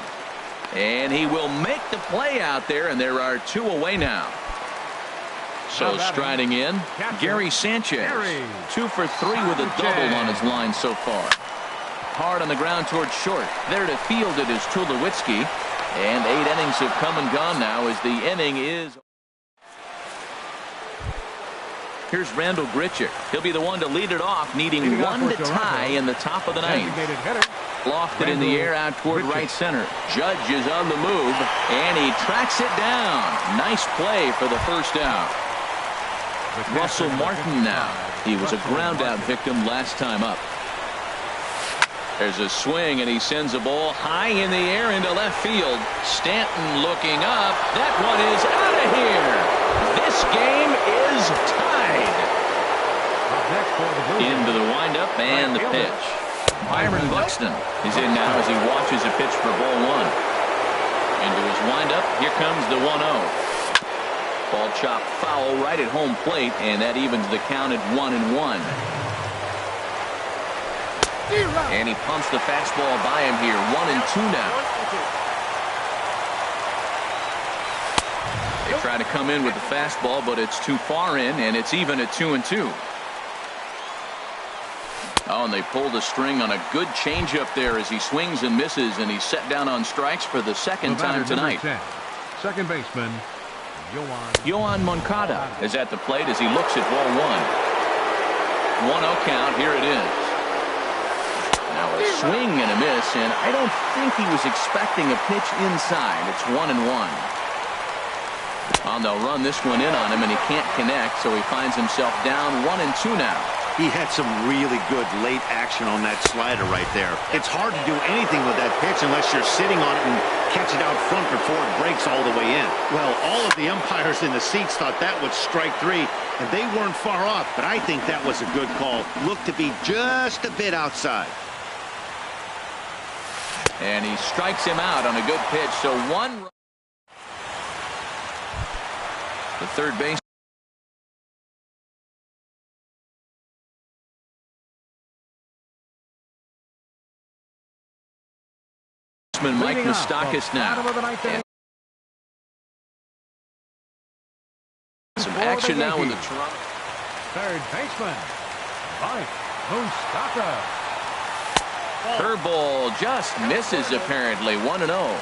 Speaker 1: And he will make the play out there, and there are 2 away now. So striding in, Gary Sanchez. 2 for 3 with a double on his line so far. Hard on the ground towards short. There to field it is Tulowitzki. And 8 innings have come and gone now as the inning is. Here's Randall Grichuk. He'll be the one to lead it off, needing 1 to tie in the top of the 9th. Lofted in the air out toward right center. Judge is on the move, and he tracks it down. Nice play for the first out. Russell Martin now. He was a ground out victim last time up. There's a swing, and he sends a ball high in the air into left field. Stanton looking up. That one is out of here. This game is tied. Into the windup and the pitch. Byron Buxton is in now as he watches a pitch for ball 1. Into his windup. Here comes the 1-0. Ball chopped foul right at home plate, and that evens the count at 1-1. And he pumps the fastball by him here. 1-2 now. They try to come in with the fastball, but it's too far in, and it's even at 2-2. Oh, and they pulled a string on a good changeup there as he swings and misses, and he's set down on strikes for the second time tonight.
Speaker 3: 10, second baseman,
Speaker 1: Yoan Moncada is at the plate as he looks at ball 1. 1-0 count. Here it is. Now a swing and a miss, and I don't think he was expecting a pitch inside. It's 1-1. Well, they'll run this one in on him, and he can't connect, so he finds himself down 1-2 now.
Speaker 4: He had some really good late action on that slider right there. It's hard to do anything with that pitch unless you're sitting on it and catch it out front before it breaks all the way in. Well, all of the umpires in the seats thought that was strike 3, and they weren't far off, but I think that was a good call. Looked to be just a bit outside.
Speaker 1: And he strikes him out on a good pitch, so 1 run. The third base. Mike Moustakas now. Some action now in the Toronto.
Speaker 3: Third baseman, Mike Moustakas.
Speaker 1: Curveball just misses apparently. 1-0.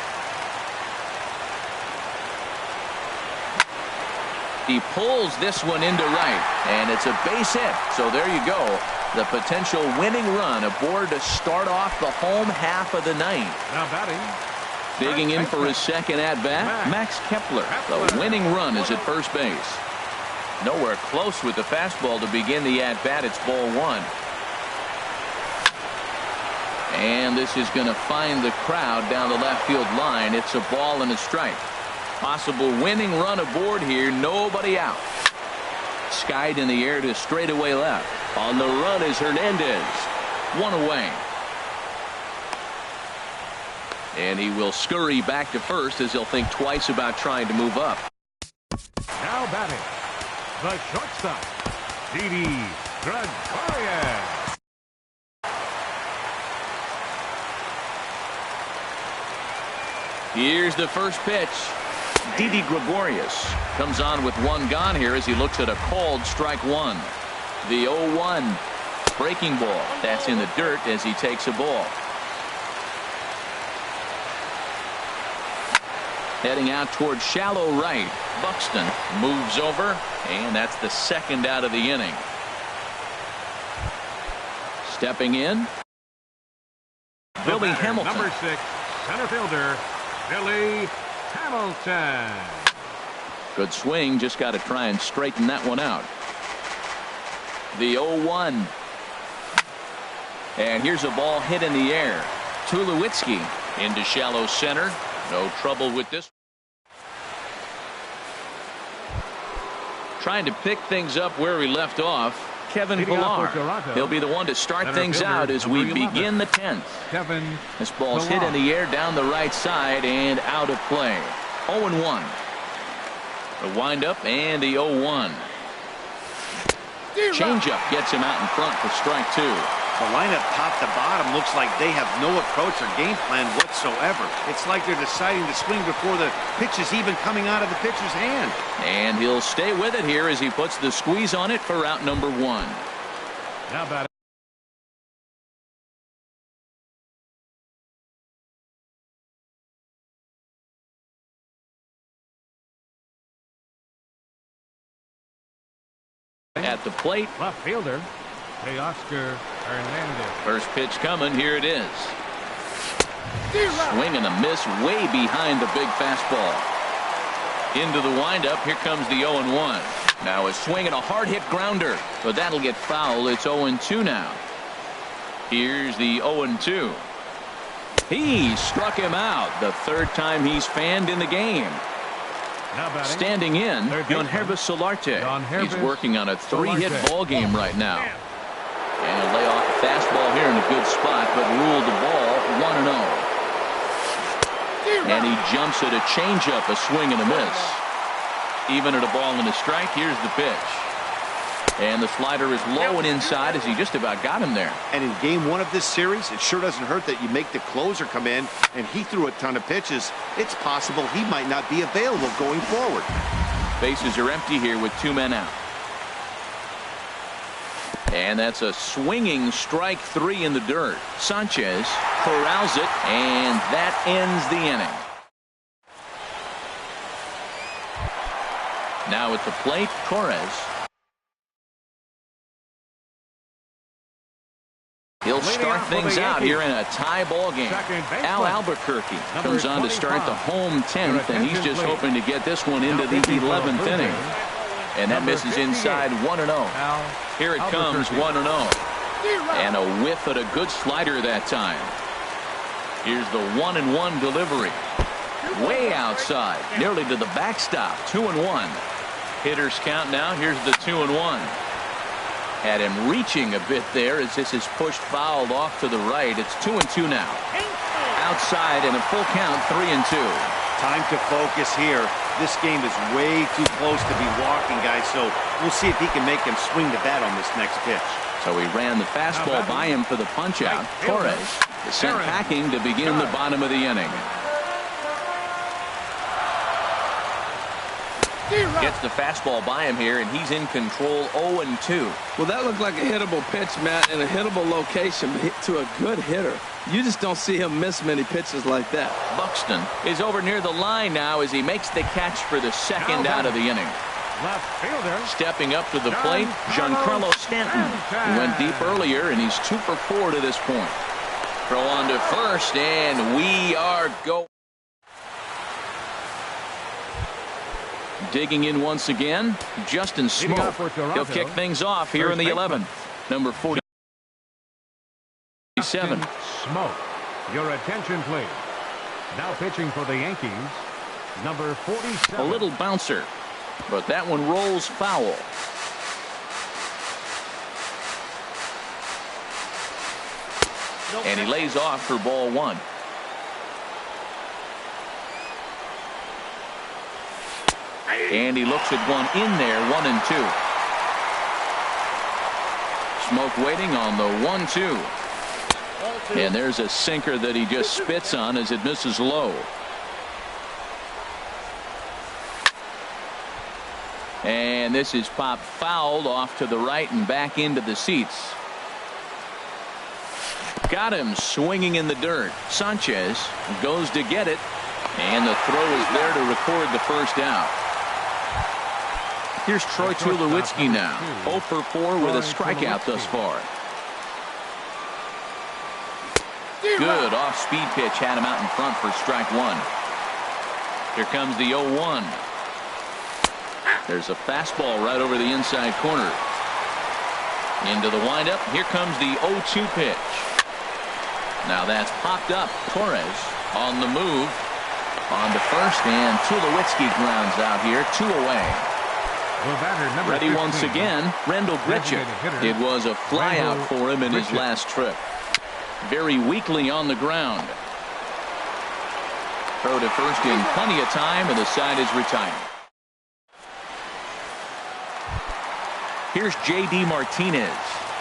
Speaker 1: He pulls this one into right, and it's a base hit. So there you go. The potential winning run aboard to start off the home half of the 9th.
Speaker 3: Now batting.
Speaker 1: Digging in for his second at-bat, Max Kepler. The winning run is at first base. Nowhere close with the fastball to begin the at-bat. It's ball 1. And this is going to find the crowd down the left field line. It's a ball and a strike. Possible winning run aboard here. Nobody out. Skied in the air to straightaway left. On the run is Hernandez. 1 away. And he will scurry back to first as he'll think twice about trying to move up.
Speaker 3: Now batting, the shortstop, Didi Gregorius.
Speaker 1: Here's the first pitch. Didi Gregorius comes on with 1 gone here as he looks at a called strike 1. The 0-1 breaking ball. That's in the dirt as he takes a ball. Heading out towards shallow right. Buxton moves over, and that's the second out of the inning. Stepping in, Billy Hamilton.
Speaker 3: Number 6, center fielder, Billy Hamilton.
Speaker 1: Good swing, just got to try and straighten that one out. The 0-1. And here's a ball hit in the air. Tulowitzki into shallow center. No trouble with this. Trying to pick things up where we left off. Kevin
Speaker 3: Leading off
Speaker 1: Pillar.
Speaker 3: for Toronto,
Speaker 1: He'll be the one to start
Speaker 3: center
Speaker 1: things
Speaker 3: fielder,
Speaker 1: out as we
Speaker 3: number 11.
Speaker 1: begin the 10th.
Speaker 3: Kevin
Speaker 1: This ball's
Speaker 3: Pillar.
Speaker 1: hit in the air down the right side and out of play. 0-1. The windup and the 0-1. Changeup gets him out in front for strike 2.
Speaker 4: The lineup top to bottom looks like they have no approach or game plan whatsoever. It's like they're deciding to swing before the pitch is even coming out of the pitcher's hand.
Speaker 1: And he'll stay with it here as he puts the squeeze on it for out number 1.
Speaker 3: Now batting.
Speaker 1: At the plate,
Speaker 3: Left fielder, Teoscar Hernandez.
Speaker 1: first pitch coming. Here it is. Swing and a miss way behind the big fastball. Into the windup. Here comes the 0-1. Now a swing and a hard hit grounder, but that'll get foul. It's 0-2 now. Here's the 0-2. He struck him out. The third time he's fanned in the game.
Speaker 3: Now batting.
Speaker 1: Standing in,
Speaker 3: Third
Speaker 1: Jon
Speaker 3: baseman,
Speaker 1: Hervis Solarte.
Speaker 3: Jonhervis
Speaker 1: He's working on a 3-hit
Speaker 3: Solarte.
Speaker 1: ball game right now. And he'll lay off a fastball here in a good spot, but ruled the ball 1-0. And he jumps at a changeup, a swing and a miss. Even at a ball and a strike, here's the pitch. And the slider is low and inside as he just about got him there.
Speaker 4: And in game 1 of this series, it sure doesn't hurt that you make the closer come in, and he threw a ton of pitches. It's possible he might not be available going forward.
Speaker 1: Bases are empty here with 2 men out. And that's a swinging strike 3 in the dirt. Sanchez corrals it, and that ends the inning. Now at the plate, Torres. He'll start things out here in a tie ball game. Al Albuquerque comes on to start the home 10th, and he's just hoping to get this one into the 11th inning. And that misses inside 1-0. Here it comes 1-0. And a whiff at a good slider that time. Here's the 1-1 delivery. Way outside, nearly to the backstop. 2-1. Hitters count now. Here's the 2-1. Had him reaching a bit there as this is pushed fouled off to the right. It's 2-2 now. Outside and a full count, 3-2.
Speaker 4: Time to focus here. This game is way too close to be walking, guys, so we'll see if he can make him swing the bat on this next pitch.
Speaker 1: So he ran the fastball by him for the punch-out. Torres is sent packing to begin the bottom of the inning. Gets the fastball by him here, and he's in control 0-2.
Speaker 2: Well, that looked like a hittable pitch, Matt, in a hittable location to a good hitter. You just don't see him miss many pitches like that.
Speaker 1: Buxton is over near the line now as he makes the catch for the second out of the inning.
Speaker 3: Left fielder.
Speaker 1: Stepping up to the plate, Giancarlo Stanton. He went deep earlier, and he's 2 for 4 to this point. Throw on to first, and we are go. Digging in once again, Justin Smoke. He'll kick things off here in the 11th. Number 47.
Speaker 3: Smoke. Your attention, please. Now pitching for the Yankees, number 47.
Speaker 1: A little bouncer, but that one rolls foul. And he lays off for ball 1. And he looks at one in there, 1-2. Smoke waiting on the 1-2. And there's a sinker that he just spits on as it misses low. And this is popped fouled off to the right and back into the seats. Got him swinging in the dirt. Sanchez goes to get it. And the throw is there to record the first out. Here's Troy Tulowitzki now. 0 for 4 with a strikeout thus far. Good off-speed pitch had him out in front for strike 1. Here comes the 0-1. There's a fastball right over the inside corner. Into the windup. Here comes the 0-2 pitch. Now that's popped up. Torres on the move. On to first, and Tulowitzki grounds out here. 2 away.
Speaker 3: The batter, number
Speaker 1: Ready
Speaker 3: 15.
Speaker 1: once again, Rendell Grichuk.
Speaker 3: Designated hitter,
Speaker 1: It was a flyout
Speaker 3: Rendell
Speaker 1: for him in his
Speaker 3: Grichuk.
Speaker 1: last trip. Very weakly on the ground. Throw to first in plenty of time, and the side is retired. Here's J.D. Martinez.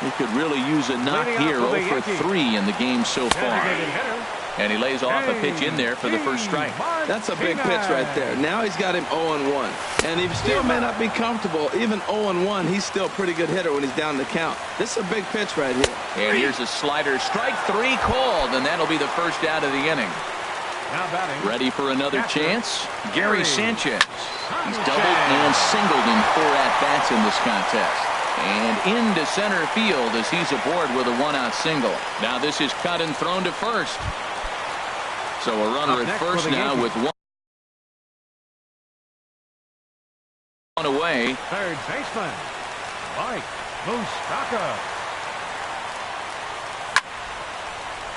Speaker 1: He could really use a knock
Speaker 3: Leading off
Speaker 1: here.
Speaker 3: for the
Speaker 1: 0 for
Speaker 3: Yankees.
Speaker 1: 3 in the game so far.
Speaker 3: Designated hitter,
Speaker 1: And he lays off a pitch in there for the first strike.
Speaker 2: That's a big pitch right there. Now he's got him 0-1. And he still may not be comfortable. Even 0-1, he's still a pretty good hitter when he's down the count. This is a big pitch right here.
Speaker 1: And here's a slider. Strike 3 called, and that'll be the first out of the inning.
Speaker 3: Now batting.
Speaker 1: Ready for another
Speaker 3: Catcher,
Speaker 1: chance? Gary
Speaker 3: Gary
Speaker 1: Sanchez. He's
Speaker 3: Sanchez.
Speaker 1: doubled and singled in 4 at-bats in this contest. And into center field as he's aboard with a 1-out single. Now this is cut and thrown to first. So a runner
Speaker 3: Up
Speaker 1: at
Speaker 3: next
Speaker 1: first
Speaker 3: for the
Speaker 1: now
Speaker 3: Yankees.
Speaker 1: with one away.
Speaker 3: Third baseman, Mike Moustakas.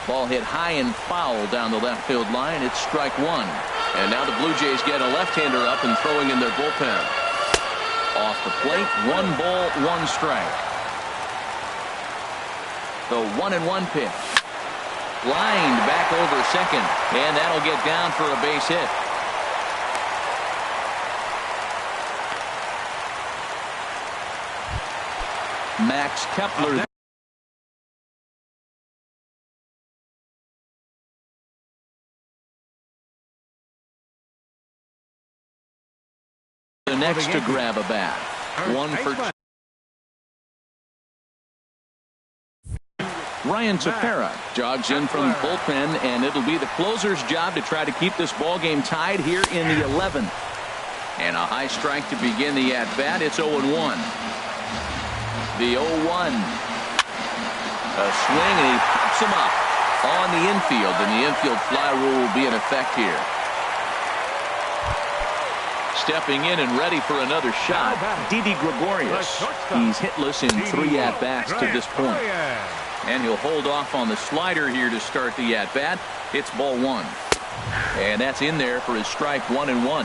Speaker 1: Ball hit high and foul down the left field line. It's strike 1. And now the Blue Jays get a left-hander up and throwing in their bullpen. Off the plate, 1 ball, 1 strike. The 1-1 pitch. Lined back over second, and that'll get down for a base hit. Max Kepler. The next to grab a bat. 1 for Ryan Tepera jogs in from bullpen, and it'll be the closer's job to try to keep this ball game tied here in the 11th. And a high strike to begin the at-bat. It's 0-1. The 0-1. A swing, and he pops him up on the infield, and the infield fly rule will be in effect here. Stepping in and ready for another shot, Didi Gregorius. He's hitless in 3 at-bats to this point. And he'll hold off on the slider here to start the at-bat. It's ball 1. And that's in there for his strike 1-1.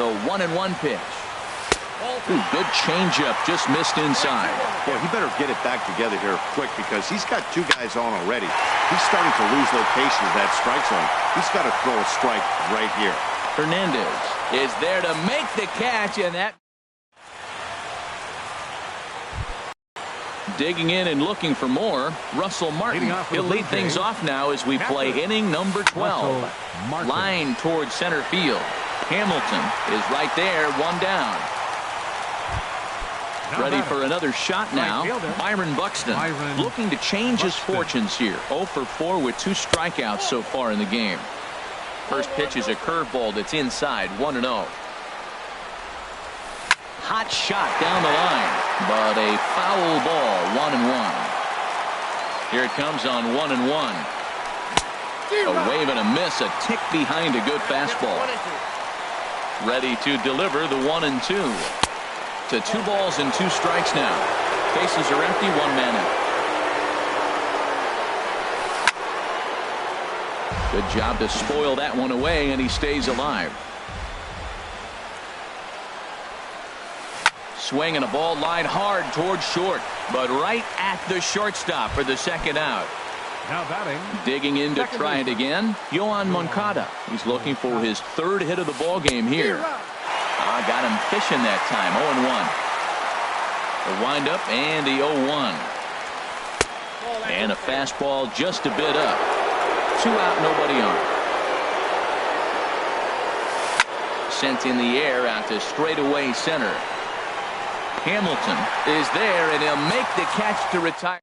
Speaker 1: The 1-1 pitch. Ooh, good changeup, just missed inside.
Speaker 4: Boy, he better get it back together here quick because he's got 2 guys on already. He's starting to lose location of that strike zone. He's got to throw a strike right here.
Speaker 1: Hernandez is there to make the catch, and that digging in and looking for more. Russell Martin. He'll lead things off now as we play inning number 12. Line towards center field. Hamilton is right there, 1 down. Ready for another shot now. Byron Buxton looking to change his fortunes here. 0 for 4 with 2 strikeouts so far in the game. First pitch is a curveball that's inside, 1-0. Hot shot down the line, but a foul ball, 1-1. Here it comes on 1-1. A wave and a miss, a tick behind a good fastball. Ready to deliver the 1-2. To 2 balls and 2 strikes now. Bases are empty, 1 man out. Good job to spoil that one away, and he stays alive. Swing and a ball lined hard towards short, but right at the shortstop for the 2nd out.
Speaker 3: Now batting.
Speaker 1: Digging in to try it again, Yoan Moncada. He's looking for his 3rd hit of the ball game here. Got him fishing that time, 0-1. The windup and the 0-1. And a fastball just a bit up. 2 out, nobody on. Sent in the air out to straightaway center. Hamilton is there, and he'll make the catch to retire.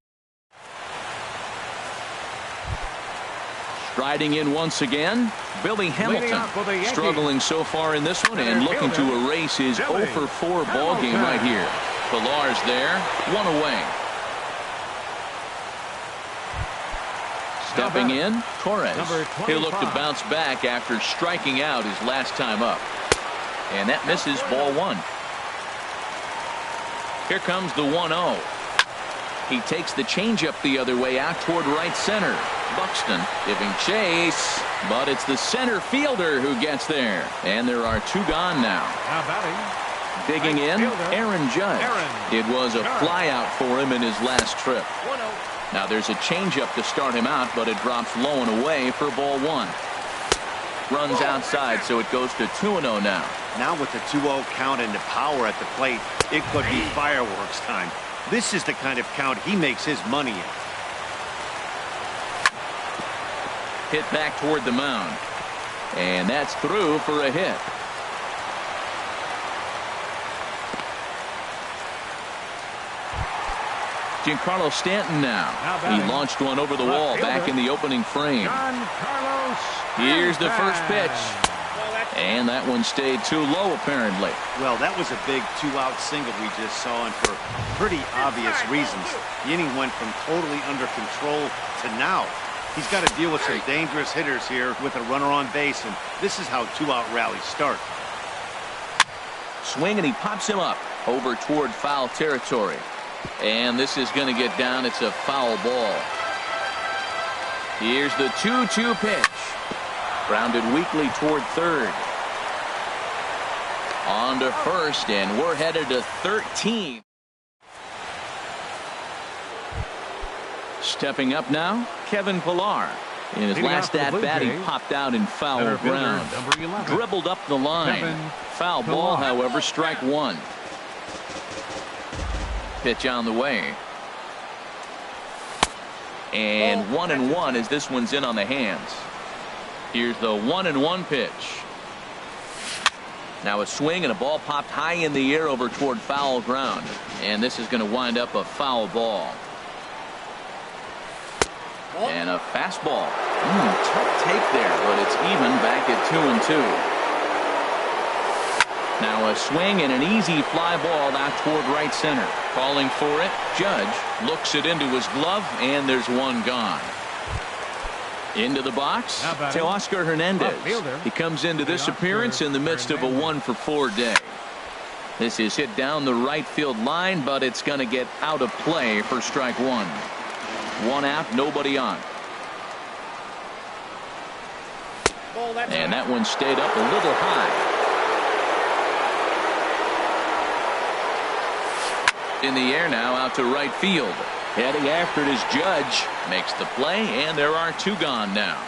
Speaker 1: Striding in once again, Billy Hamilton, struggling so far in this one and looking to erase his 0 for 4 ball game right here. Pillar's there, 1 away. Stepping in, Torres. He'll look to bounce back after striking out his last time up. And that misses, ball 1. Here comes the 1-0. He takes the changeup the other way out toward right center. Buxton giving chase, but it's the center fielder who gets there. And there are 2 gone now.
Speaker 3: Now batting,
Speaker 1: Digging in, Aaron Judge. It was a flyout for him in his last trip. Now there's a changeup to start him out, but it drops low and away for ball one. Runs outside, so it goes to 2-0 now.
Speaker 4: Now with the 2-0 count and the power at the plate, it could be fireworks time. This is the kind of count he makes his money in.
Speaker 1: Hit back toward the mound. And that's through for a hit. Giancarlo Stanton now. He launched one over the wall back in the opening frame. Here's the first pitch. And that one stayed too low, apparently.
Speaker 4: Well, that was a big 2-out single we just saw, and for pretty obvious reasons. The inning went from totally under control to now. He's got to deal with some dangerous hitters here with a runner on base, and this is how 2-out rallies start.
Speaker 1: Swing, and he pops him up over toward foul territory. And this is going to get down. It's a foul ball. Here's the 2-2 pitch. Grounded weakly toward third. On to first, and we're headed to 13. Stepping up now, Kevin Pillar. In his last at-bat, he popped out in foul ground. Dribbled up the line. Foul ball, however, strike one. Pitch on the way. And 1-1 as this one's in on the hands. Here's the 1-1 pitch. Now a swing and a ball popped high in the air over toward foul ground. And this is going to wind up a foul ball. And a fastball. Tough take there, but it's even back at 2-2. Now a swing and an easy fly ball out toward right center. Calling for it, Judge looks it into his glove, and there's one gone. Into the box, Teoscar Hernandez. He comes into this appearance in the midst of a 1-for-4 day. This is hit down the right field line, but it's going to get out of play for strike one. One out, nobody on. And that one stayed up a little high. In the air now, out to right field. Heading after it is Judge. Makes the play, and there are two gone now.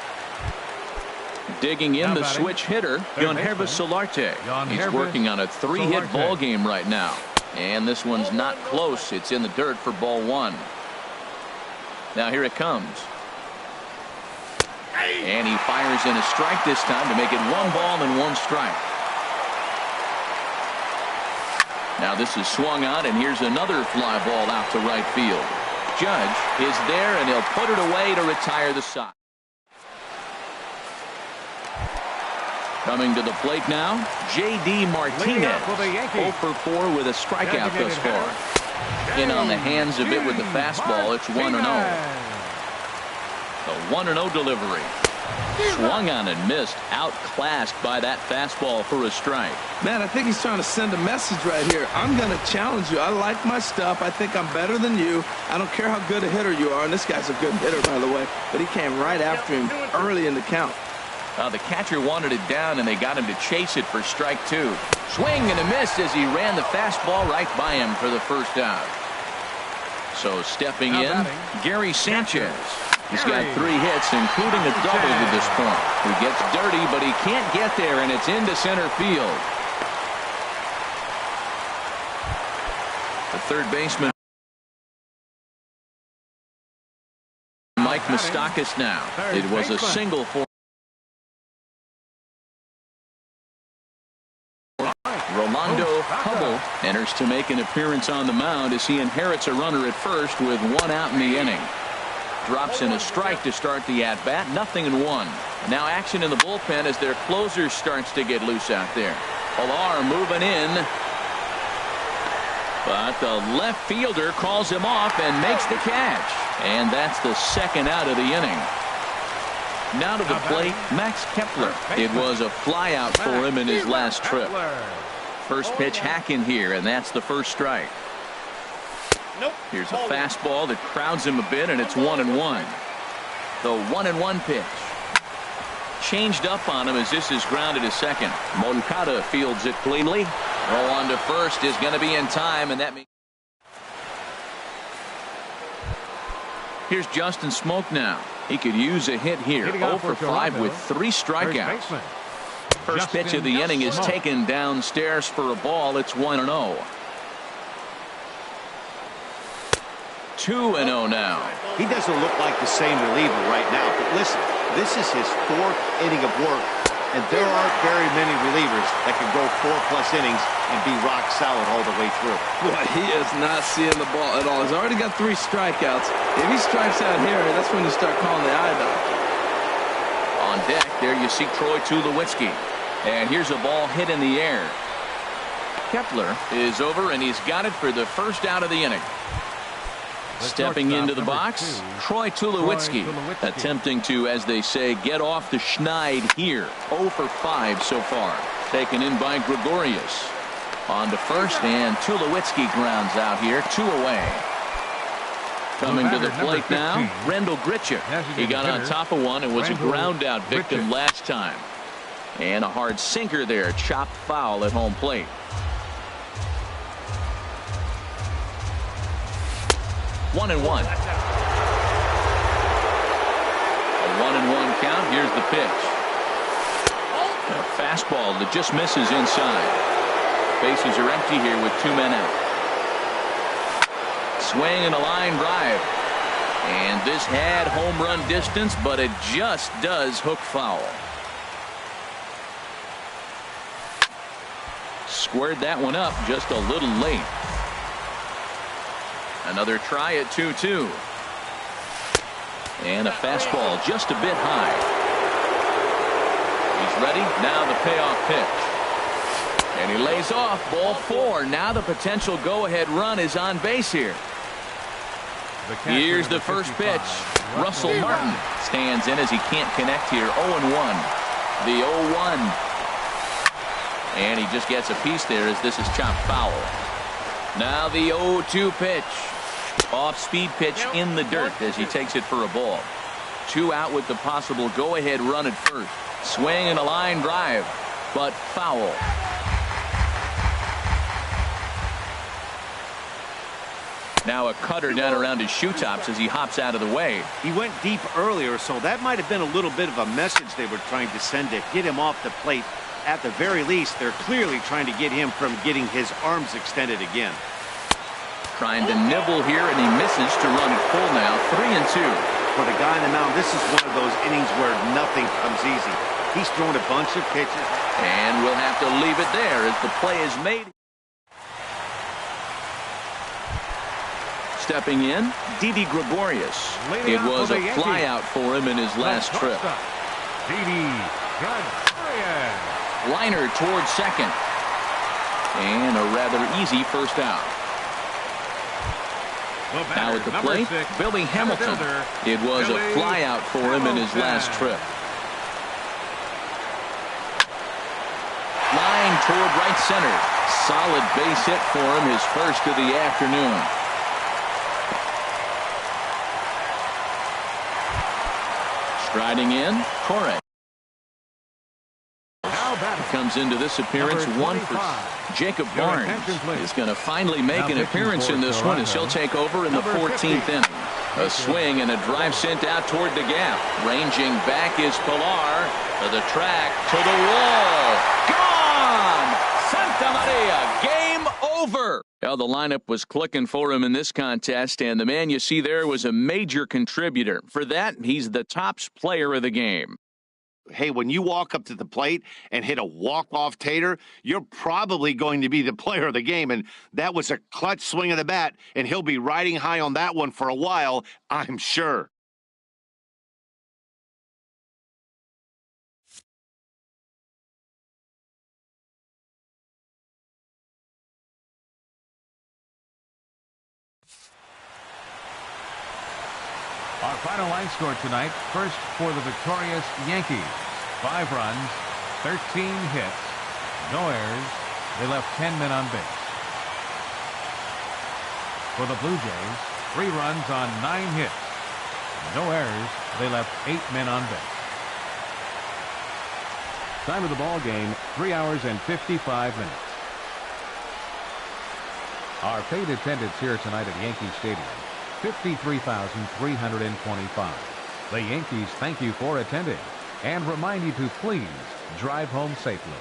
Speaker 1: Digging in the switch hitter, Yangervis Solarte. He's working on a 3-hit ball game right now. And this one's not close. It's in the dirt for ball one. Now here it comes. And he fires in a strike this time to make it 1 ball and 1 strike. Now this is swung on, and here's another fly ball out to right field. Judge is there, and he'll put it away to retire the side. Coming to the plate now, J.D. Martinez. 0-for-4 with a strikeout thus far. In on the hands of it with the fastball. It's 1-0. The 1-0 delivery. Swung on and missed. Outclassed by that fastball for a strike.
Speaker 2: Man, I think he's trying to send a message right here. I'm going to challenge you. I like my stuff. I think I'm better than you. I don't care how good a hitter you are. And this guy's a good hitter, by the way. But he came right after him early in the count.
Speaker 1: The catcher wanted it down, and they got him to chase it for strike two. Swing and a miss as he ran the fastball right by him for the first out. So stepping in, Gary Sanchez. He's got 3 hits, including a double to this point. He gets dirty, but he can't get there, and it's into center field. The third baseman, Mike Moustakas now. It was a single for Rolando Hubble. Enters to make an appearance on the mound as he inherits a runner at first with 1 out in the inning. Drops in a strike to start the at-bat. 0-1. Now action in the bullpen as their closer starts to get loose out there. Pillar moving in. But the left fielder calls him off and makes the catch. And that's the 2nd out of the inning. Now to the plate, Max Kepler. It was a flyout for him in his last trip. First pitch hacking here, and that's the first strike. Here's a fastball that crowds him a bit, and it's 1-1. The 1-1 pitch. Changed up on him as this is grounded to second. Moncada fields it cleanly. Throw on to first is going to be in time, and that means. Here's Justin Smoak now. He could use a hit here. 0 for 5 with 3 strikeouts. First pitch of the inning is taken downstairs for a ball. It's 1-0. 2-0 now.
Speaker 4: He doesn't look like the same reliever right now, but listen, this is his 4th inning of work, and there aren't very many relievers that can go 4+ innings and be rock solid all the way through.
Speaker 2: Boy, he is not seeing the ball at all. He's already got 3 strikeouts. If he strikes out here, that's when you start calling the eye doctor.
Speaker 1: On deck, there you see Troy Tulowitzki. And here's a ball hit in the air. Kepler is over, and he's got it for the first out of the inning. Stepping into the box, Troy Tulowitzki, attempting to, as they say, get off the schneid here. 0 for 5 so far. Taken in by Gregorius. On to first, and Tulowitzki grounds out here. 2 away. Coming to the plate now, Rendell Grichuk. He got on top of one and was a ground out victim last time. And a hard sinker there, chopped foul at home plate. One and one. A 1-1 count. Here's the pitch. A fastball that just misses inside. Bases are empty here with 2 men out. Swing and a line drive. And this had home run distance, but it just does hook foul. Squared that one up just a little late. Another try at 2-2. And a fastball just a bit high. He's ready. Now the payoff pitch. And he lays off. Ball 4. Now the potential go-ahead run is on base here. Here's the first pitch. Russell Martin stands in as he can't connect here. 0-1. The 0-1. And he just gets a piece there as this is chopped foul. Now the 0-2 pitch. Off-speed pitch in the dirt as he takes it for a ball. 2 out with the possible go-ahead run at first. Swing and a line drive, but foul. Now a cutter down around his shoe tops as he hops out of the way.
Speaker 4: He went deep earlier, so that might have been a little bit of a message they were trying to send to get him off the plate. At the very least, they're clearly trying to get him from getting his arms extended again.
Speaker 1: Trying to nibble here, and he misses to run it full now. 3-2.
Speaker 4: For the guy on the mound, this is one of those innings where nothing comes easy. He's thrown a bunch of pitches.
Speaker 1: And we'll have to leave it there as the play is made. Stepping in, Didi Gregorius. It was a flyout for him in his last trip.
Speaker 3: Didi Gregorius.
Speaker 1: Liner towards second. And a rather easy first out. Now at the plate, Billy Hamilton. It was a flyout for him in his last trip. Line toward right center. Solid base hit for him, his first of the afternoon. Striding in, Corey. Comes into this appearance 1 for Jacob Barnes is going to finally make an appearance in this one as he'll take over in the 14th inning. A swing and a drive sent out toward the gap. Ranging back is Pilar to the track, to the wall. Gone! Santa Maria, game over. Well, the lineup was clicking for him in this contest, and the man you see there was a major contributor. For that, he's the tops player of the game.
Speaker 4: Hey, when you walk up to the plate and hit a walk-off tater, you're probably going to be the player of the game. And that was a clutch swing of the bat, and he'll be riding high on that one for a while, I'm sure.
Speaker 3: Our final line score tonight, first for the victorious Yankees. 5 runs, 13 hits, no errors. They left 10 men on base. For the Blue Jays, 3 runs on 9 hits, no errors. They left 8 men on base. Time of the ball game, 3 hours and 55 minutes. Our paid attendance here tonight at Yankee Stadium, 53,325. The Yankees thank you for attending and remind you to please drive home safely.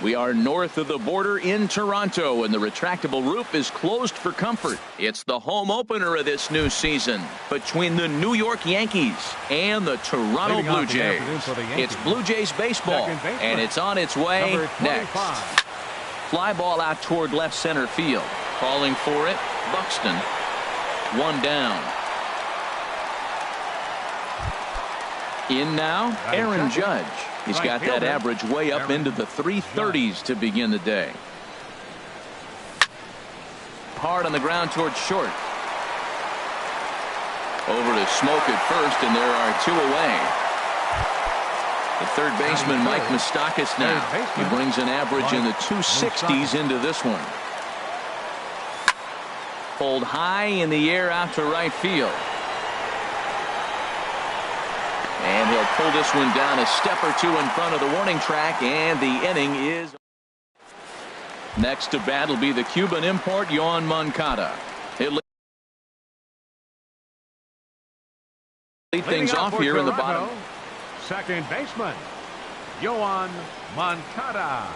Speaker 1: We are north of the border in Toronto, and the retractable roof is closed for comfort. It's the home opener of this new season between the New York Yankees and the Toronto Blue Jays. It's Blue Jays baseball, and it's on its way next. Fly ball out toward left center field. Calling for it, Buxton. One down. In now, Aaron Judge. He's got that average way up into the 330s to begin the day. Hard on the ground towards short. Over to Smoke at first, and there are two away. The third baseman, Mike Moustakas, now. He brings an average in the 260s into this one. Pulled high in the air out to right field. And he'll pull this one down a step or two in front of the warning track, and the inning is. Next to bat will be the Cuban import, Yoan Moncada. He'll lead things off here in the bottom.
Speaker 3: Second baseman, Yoan Moncada.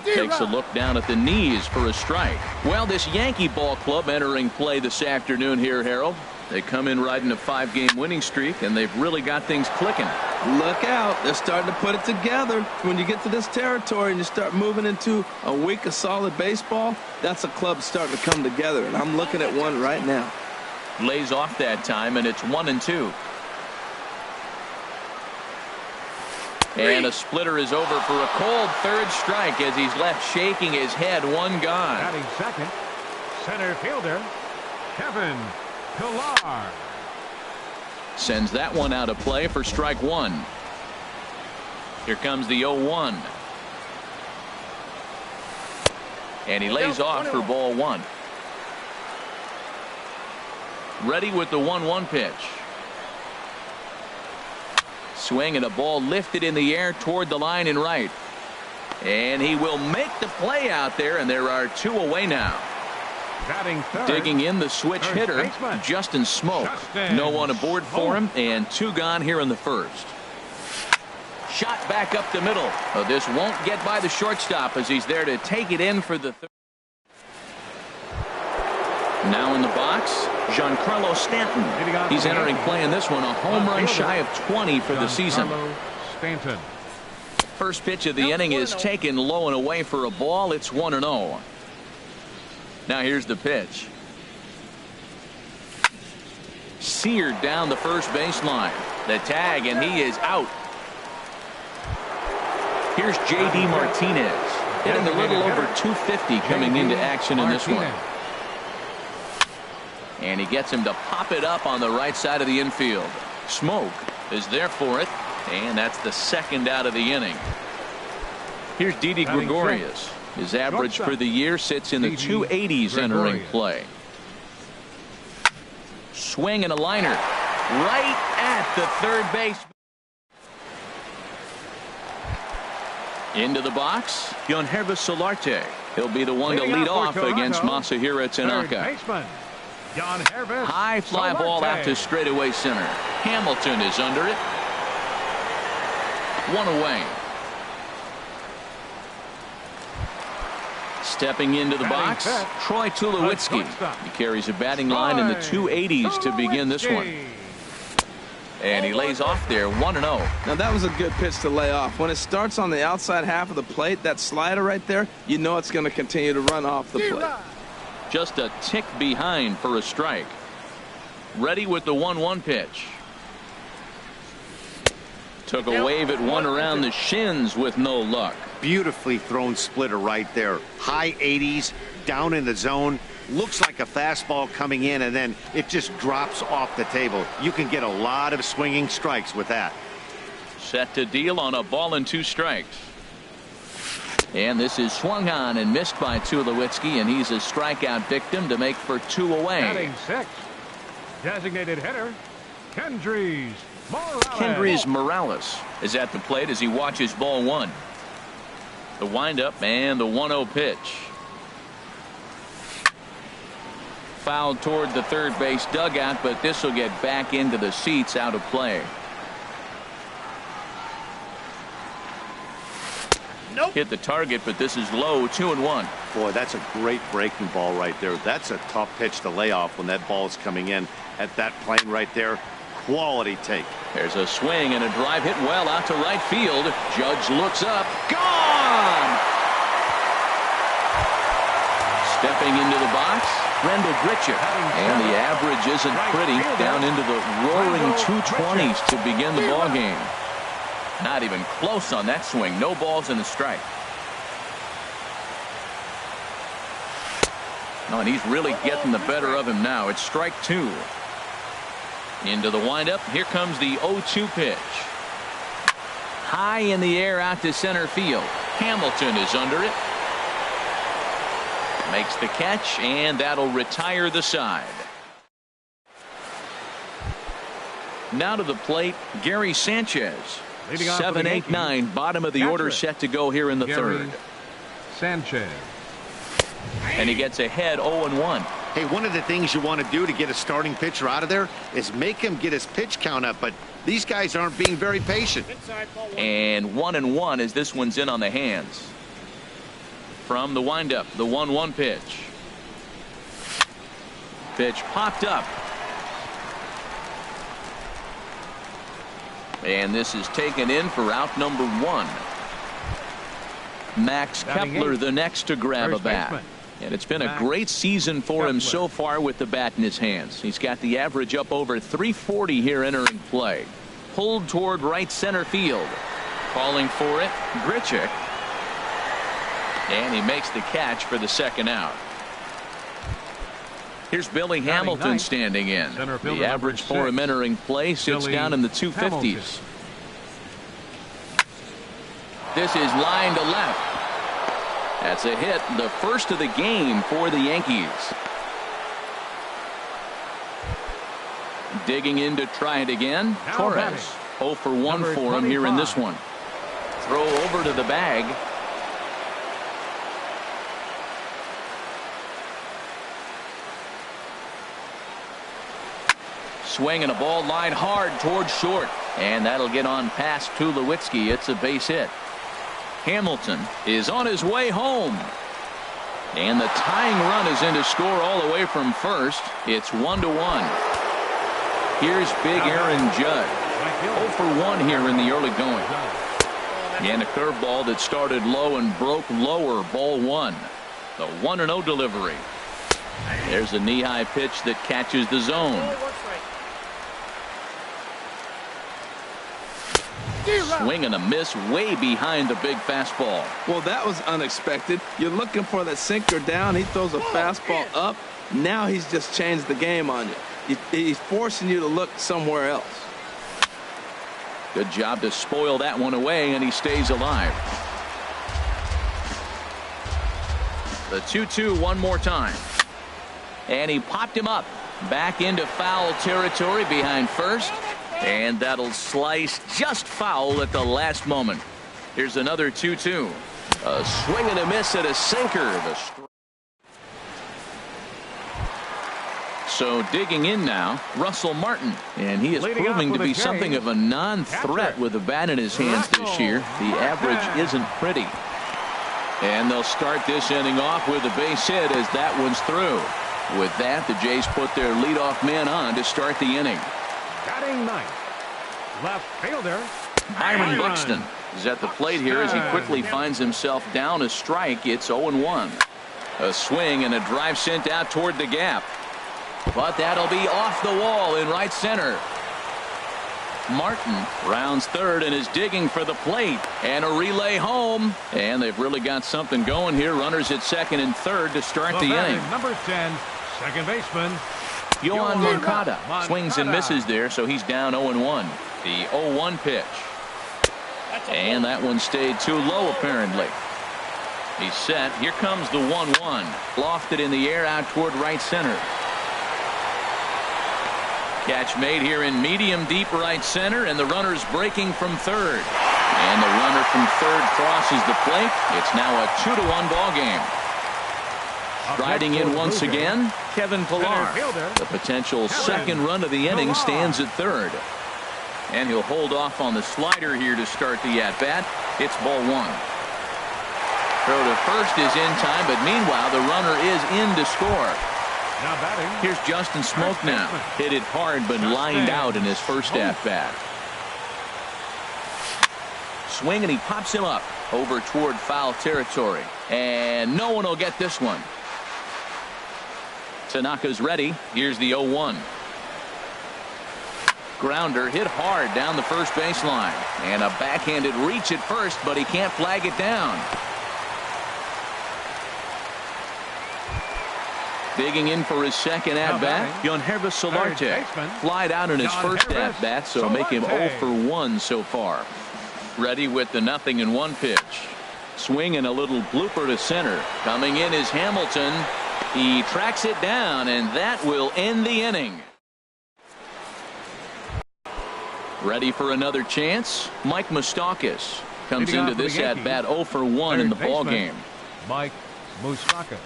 Speaker 1: Takes a look down at the knees for a strike. Well, this Yankee ball club entering play this afternoon here, Harold. They come in riding a 5-game winning streak, and they've really got things clicking.
Speaker 2: Look out. They're starting to put it together. When you get to this territory and you start moving into a week of solid baseball, that's a club starting to come together, and I'm looking at one right now.
Speaker 1: Lays off that time, and it's 1-2. And a splitter is over for a cold third strike as he's left shaking his head. One gone.
Speaker 3: Batting second, center fielder Kevin Pillar.
Speaker 1: Sends that one out of play for strike one. Here comes the 0-1. And he lays off for ball one. Ready with the 1-1 pitch. Swing and a ball lifted in the air toward the line and right. And he will make the play out there, and there are 2 away now.
Speaker 3: Batting third,
Speaker 1: digging in the switch hitter,
Speaker 3: baseman,
Speaker 1: Justin Smoak. No one aboard for him, and 2 gone here in the first. Shot back up the middle. Oh, this won't get by the shortstop as he's there to take it in for the third. Now in the box, Giancarlo Stanton. He's entering play in this one, a home run shy of 20 for the season.
Speaker 3: Stanton.
Speaker 1: First pitch of the inning is taken low and away for a ball. It's 1-0. Now here's the pitch. Seared down the first baseline. The tag, and he is out. Here's J.D. Martinez, hitting a little over 250 coming into action in this one. And he gets him to pop it up on the right side of the infield. Smoak is there for it, and that's the second out of the inning. Here's Didi Gregorius. His average for the year sits in the 280s entering play. Swing and a liner right at the third base. Into the box, Yangervis Solarte. He'll be the one to lead off against Masahiro Tanaka. High fly ball out to straightaway center. Hamilton is under it. 1 away. Stepping into the box, Troy Tulowitzki. He carries a batting line in the 280s to begin this one. And he lays off there, 1-0.
Speaker 2: Now that was a good pitch to lay off. When it starts on the outside half of the plate, that slider right there, you know it's going to continue to run off the plate.
Speaker 1: Just a tick behind for a strike. Ready with the 1-1 pitch. Took a wave at one around the shins with no luck.
Speaker 4: Beautifully thrown splitter right there. High 80s, down in the zone. Looks like a fastball coming in, and then it just drops off the table. You can get a lot of swinging strikes with that.
Speaker 1: Set to deal on a ball and 2 strikes. And this is swung on and missed by Tulowitzki, and he's a strikeout victim to make for 2 away.
Speaker 3: Batting 6, designated hitter Kendrys Morales.
Speaker 1: Kendrys Morales is at the plate as he watches ball 1. The windup and the 1-0 pitch. Fouled toward the third base dugout, but this will get back into the seats, out of play. Nope. Hit the target, but this is low, 2-1.
Speaker 4: Boy, that's a great breaking ball right there. That's a tough pitch to lay off when that ball is coming in at that plane right there. Quality take.
Speaker 1: There's a swing and a drive hit well out to right field. Judge looks up. Gone! Stepping into the box, Rendell Grichuk. And the average isn't pretty, down into the roaring 220s to begin the ball game. Not even close on that swing. No balls and a strike. Oh, and he's really getting the better of him now. It's strike 2. Into the windup. Here comes the 0-2 pitch. High in the air out to center field. Hamilton is under it. Makes the catch, and that'll retire the side. Now to the plate, Gary Sanchez. 7, 8, 9, bottom of the order set to go here in the third.
Speaker 3: Sanchez.
Speaker 1: And he gets ahead 0-1.
Speaker 4: Hey, one of the things you want to do to get a starting pitcher out of there is make him get his pitch count up, but these guys aren't being very patient.
Speaker 1: And 1-1 as this one's in on the hands. From the windup, the 1-1 pitch. Pitch popped up. And this is taken in for out number 1. Max Kepler, the next to grab a bat. And it's been a great season for him so far with the bat in his hands. He's got the average up over 340 here entering play. Pulled toward right center field. Calling for it, Grichuk. And he makes the catch for the second out. Here's Billy Hamilton standing in. The average for him entering play sits down in the 250s. This is line to left. That's a hit, the first of the game for the Yankees. Digging in to try it again. Torres. 0 for 1 for him here in this one. Throw over to the bag. Swing and a ball line hard towards short. And that'll get on past Tulowitzki. It's a base hit. Hamilton is on his way home. And the tying run is in to score all the way from first. It's 1-1. Here's big Aaron Judge. 0 for 1 here in the early going. And a curveball that started low and broke lower. Ball 1. The 1-0 delivery. There's a knee-high pitch that catches the zone. Swing and a miss way behind the big fastball.
Speaker 2: Well, that was unexpected. You're looking for that sinker down. He throws a fastball up. Now he's just changed the game on you. He's forcing you to look somewhere else.
Speaker 1: Good job to spoil that one away, and he stays alive. The 2-2 one more time. And he popped him up. Back into foul territory behind first. And that'll slice just foul at the last moment. Here's another 2-2. A swing and a miss at a sinker. So digging in now, Russell Martin. And he is proving to be something of a non-threat with a bat in his hands this year. The average isn't pretty. And they'll start this inning off with a base hit as that one's through. With that, the Jays put their leadoff man on to start the inning.
Speaker 3: Batting ninth, left fielder
Speaker 1: Byron Buxton is at the plate here as he quickly finds himself down a strike. It's 0-1. A swing and a drive sent out toward the gap. But that'll be off the wall in right center. Martin rounds third and is digging for the plate. And a relay home. And they've really got something going here. Runners at second and third to start the inning.
Speaker 3: Number 10, second baseman
Speaker 1: Yoan Moncada swings and misses there, so he's down 0-1. The 0-1 pitch. And that one stayed too low apparently. He's set. Here comes the 1-1. Lofted in the air out toward right center. Catch made here in medium deep right center, and the runner's breaking from third. And the runner from third crosses the plate. It's now a 2-1 ball game. Striding in once again, Kevin Pillar. The potential second run of the inning stands at third. And he'll hold off on the slider here to start the at-bat. It's ball 1. Throw to first is in time, but meanwhile the runner is in to score.
Speaker 3: Now batting.
Speaker 1: Here's Justin Smoak now. Hit it hard but lined out in his first at-bat. Swing and he pops him up over toward foul territory. And no one will get this one. Tanaka's ready. Here's the 0-1. Grounder hit hard down the first baseline. And a backhanded reach at first, but he can't flag it down. Digging in for his second at-bat, Yangervis Solarte flied out in his first at-bat, so make him 0 for 1 so far. Ready with the 0-1 pitch. Swing and a little blooper to center. Coming in is Hamilton. He tracks it down, and that will end the inning. Ready for another chance? Mike Moustakas comes into this at-bat 0 for 1 in the ballgame.
Speaker 3: Mike Moustakas.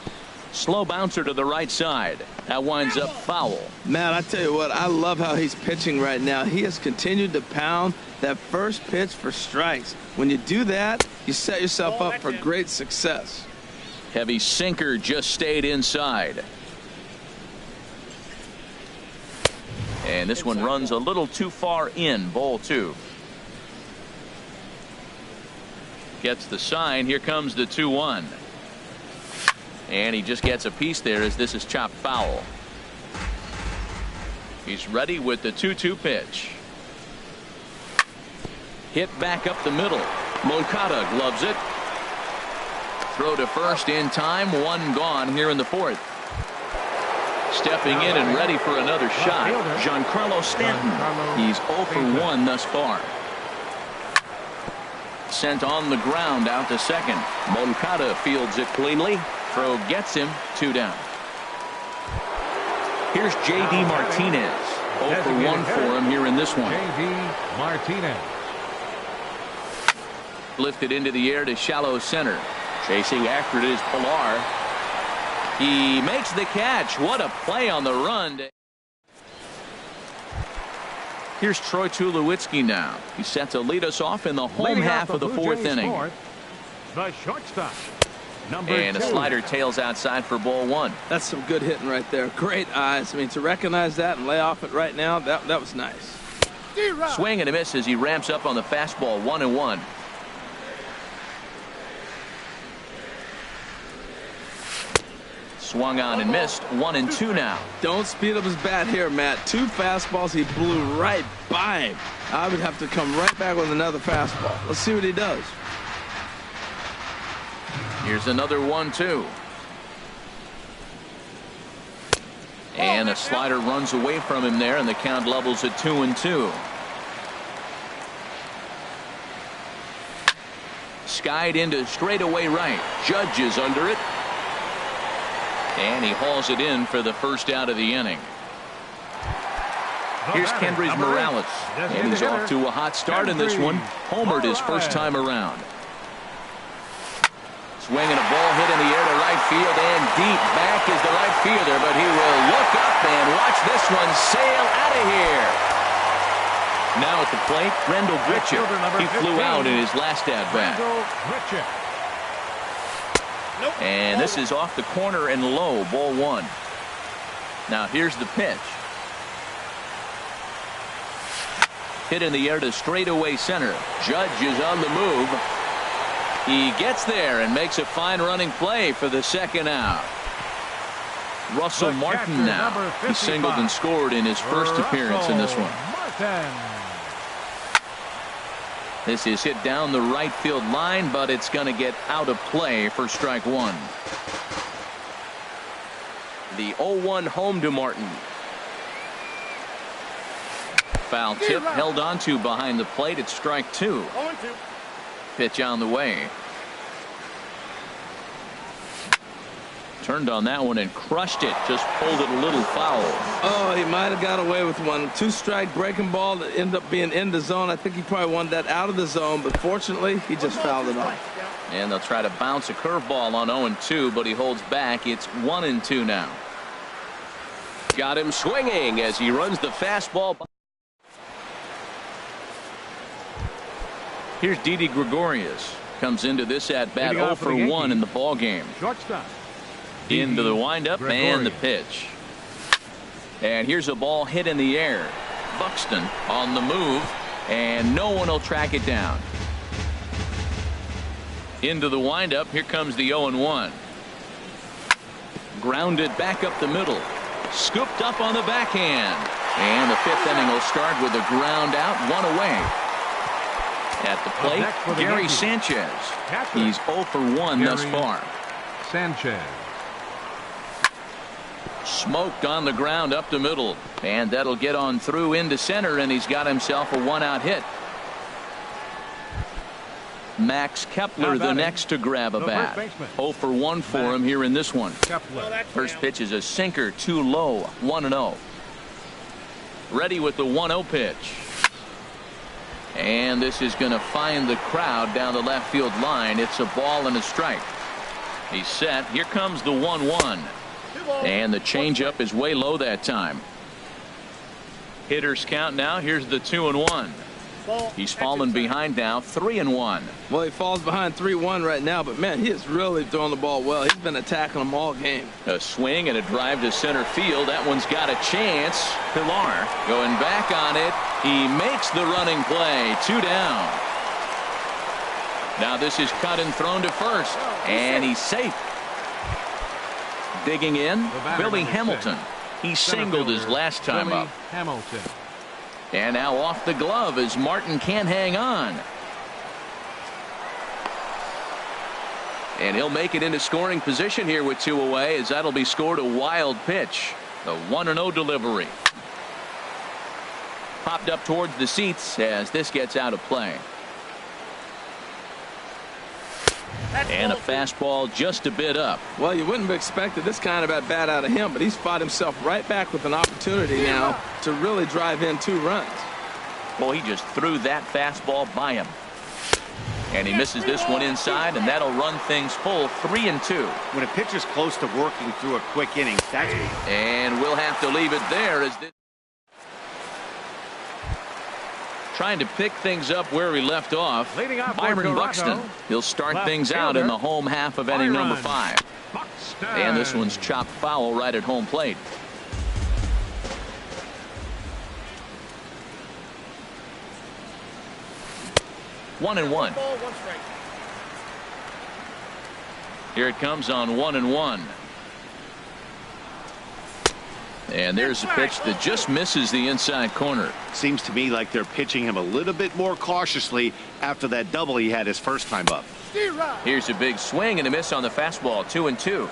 Speaker 1: Slow bouncer to the right side. That winds up foul.
Speaker 2: Man, I tell you what, I love how he's pitching right now. He has continued to pound that first pitch for strikes. When you do that, you set yourself up for great success.
Speaker 1: Heavy sinker just stayed inside. And this one runs a little too far in. Ball 2. Gets the sign. Here comes the 2-1. And he just gets a piece there as this is chopped foul. He's ready with the 2-2 pitch. Hit back up the middle. Moncada gloves it. Throw to first in time. One gone here in the 4th. Stepping in and ready for another shot, Giancarlo Stanton. He's 0 for 1 thus far. Sent on the ground out to second. Moncada fields it cleanly. Throw gets him. 2 down. Here's J.D. Martinez. 0 for 1 for him here in this one.
Speaker 3: J.D. Martinez.
Speaker 1: Lifted into the air to shallow center. Chasing after it is Pilar. He makes the catch. What a play on the run. Here's Troy Tulowitzki now. He's set to lead us off in the home half of the 4th inning.
Speaker 3: The shortstop.
Speaker 1: And a slider tails outside for ball 1.
Speaker 2: That's some good hitting right there. Great eyes. I mean, to recognize that and lay off it right now, that was nice.
Speaker 1: Swing and a miss as he ramps up on the fastball. 1-1. Swung on and missed. 1-2 now.
Speaker 2: Don't speed up his bat here, Matt. 2 fastballs. He blew right by him. I would have to come right back with another fastball. Let's see what he does.
Speaker 1: Here's another 1-2. And a slider runs away from him there, and the count levels at 2-2. Skied into straightaway right. Judge is under it. And he hauls it in for the first out of the inning. Here's Kendrys Morales. And he's off to a hot start in this one. Homered his first time around. Swinging a ball hit in the air to right field and deep. Back is the right fielder, but he will look up and watch this one sail out of here. Now at the plate, Rendell Grichuk. He flew out in his last at-bat. And this is off the corner and low. Ball 1. Now here's the pitch. Hit in the air to straightaway center. Judge is on the move. He gets there and makes a fine running play for the second out. Russell Martin now. He singled and scored in his first appearance in this one. This is hit down the right field line, but it's going to get out of play for strike 1. The 0-1 home to Martin. Foul tip held onto behind the plate. It's strike 2. Pitch on the way. Turned on that one and crushed it. Just pulled it a little foul.
Speaker 2: Oh, he might have got away with one. 2-strike breaking ball that ended up being in the zone. I think he probably wanted that out of the zone, but fortunately, he just fouled it off.
Speaker 1: And they'll try to bounce a curveball on 0-2, but he holds back. It's 1-2 now. Got him swinging as he runs the fastball. Here's Didi Gregorius. Comes into this at bat 0 for 1 in the ball game.
Speaker 3: Shortstop.
Speaker 1: Into the windup and the pitch. And here's a ball hit in the air. Buxton on the move, and no one will track it down. Into the windup. Here comes the 0-1. Grounded back up the middle. Scooped up on the backhand. And the 5th inning will start with a ground out, 1 away. At the plate, Gary Sanchez. He's 0 for 1 thus far.
Speaker 3: Sanchez.
Speaker 1: Smoked on the ground up the middle. And that'll get on through into center, and he's got himself a 1-out hit. Max Kepler the next to grab a bat. 0 for 1 for him here in this one. First pitch is a sinker, too low. 1-0. Ready with the 1-0 pitch. And this is going to find the crowd down the left field line. It's a ball and a strike. He's set. Here comes the 1-1. And the changeup is way low that time. Hitters count now. Here's the 2-1. He's fallen behind now, 3-1.
Speaker 2: Well, he falls behind 3-1 right now, but man, he is really throwing the ball well. He's been attacking them all game.
Speaker 1: A swing and a drive to center field. That one's got a chance. Pilar going back on it. He makes the running play. 2 down. Now this is cut and thrown to first, and he's safe. Digging in, Billy Hamilton. He singled his last time up.
Speaker 3: Hamilton.
Speaker 1: And now off the glove as Martin can't hang on. And he'll make it into scoring position here with 2 away, as that'll be scored a wild pitch. The 1-0 delivery. Popped up towards the seats as this gets out of play. And a fastball just a bit up.
Speaker 2: Well, you wouldn't have expected this kind of at bat out of him, but he's fought himself right back with an opportunity now to really drive in 2 runs.
Speaker 1: Well, he just threw that fastball by him. And he misses this one inside, and that'll run things full 3-2.
Speaker 4: When a pitcher's close to working through a quick inning, that's...
Speaker 1: And we'll have to leave it there as this... Trying to pick things up where we left off.
Speaker 3: Leading off
Speaker 1: Byron Buxton. He'll start things out in the home half of inning number 5.
Speaker 3: Buxton.
Speaker 1: And this one's chopped foul right at home plate. One and one. Here it comes on 1-1. And there's a pitch that just misses the inside corner.
Speaker 4: Seems to me like they're pitching him a little bit more cautiously after that double he had his first time up.
Speaker 1: Here's a big swing and a miss on the fastball. 2-2.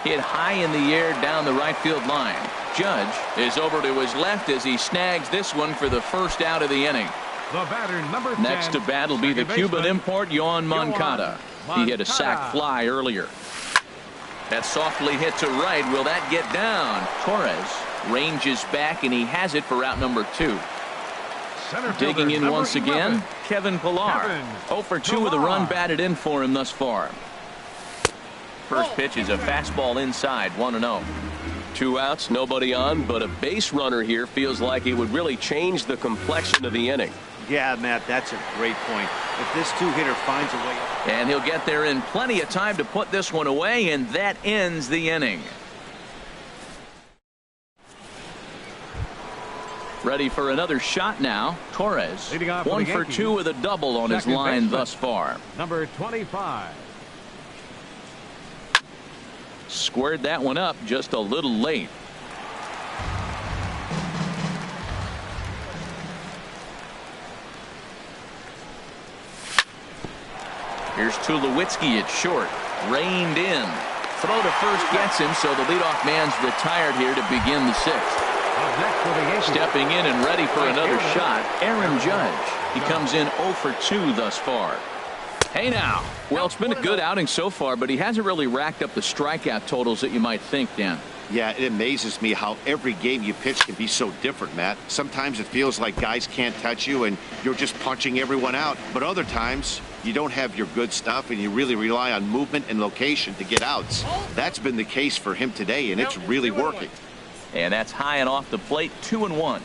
Speaker 1: Hit high in the air down the right field line. Judge is over to his left as he snags this one for the first out of the inning.
Speaker 3: The batter, number 10.
Speaker 1: Next to bat will be the Cuban import, Yoan Moncada. He hit a sac fly earlier. That softly hit to right. Will that get down? Torres ranges back, and he has it for out number 2. Digging in once again, Kevin Pilar. 0 for 2 with a run batted in for him thus far. First pitch is a fastball inside, 1-0. 2 outs, nobody on, but a base runner here feels like it would really change the complexion of the inning.
Speaker 4: Yeah, Matt, that's a great point. If this 2-hitter finds a way...
Speaker 1: And he'll get there in plenty of time to put this one away, and that ends the inning. Ready for another shot now. Torres, 1 for 2 with a double on his line thus far.
Speaker 3: Number 25.
Speaker 1: Squared that one up just a little late. Here's Tulowitzki at short. Reined in. Throw to first gets him, so the leadoff man's retired here to begin the 6th. Stepping in and ready for another shot, Aaron Judge. He comes in 0 for 2 thus far. Hey now. Well, it's been a good outing so far, but he hasn't really racked up the strikeout totals that you might think, Dan.
Speaker 4: Yeah, it amazes me how every game you pitch can be so different, Matt. Sometimes it feels like guys can't touch you and you're just punching everyone out. But other times you don't have your good stuff and you really rely on movement and location to get outs. That's been the case for him today, and it's really working.
Speaker 1: And that's high and off the plate, 2-1.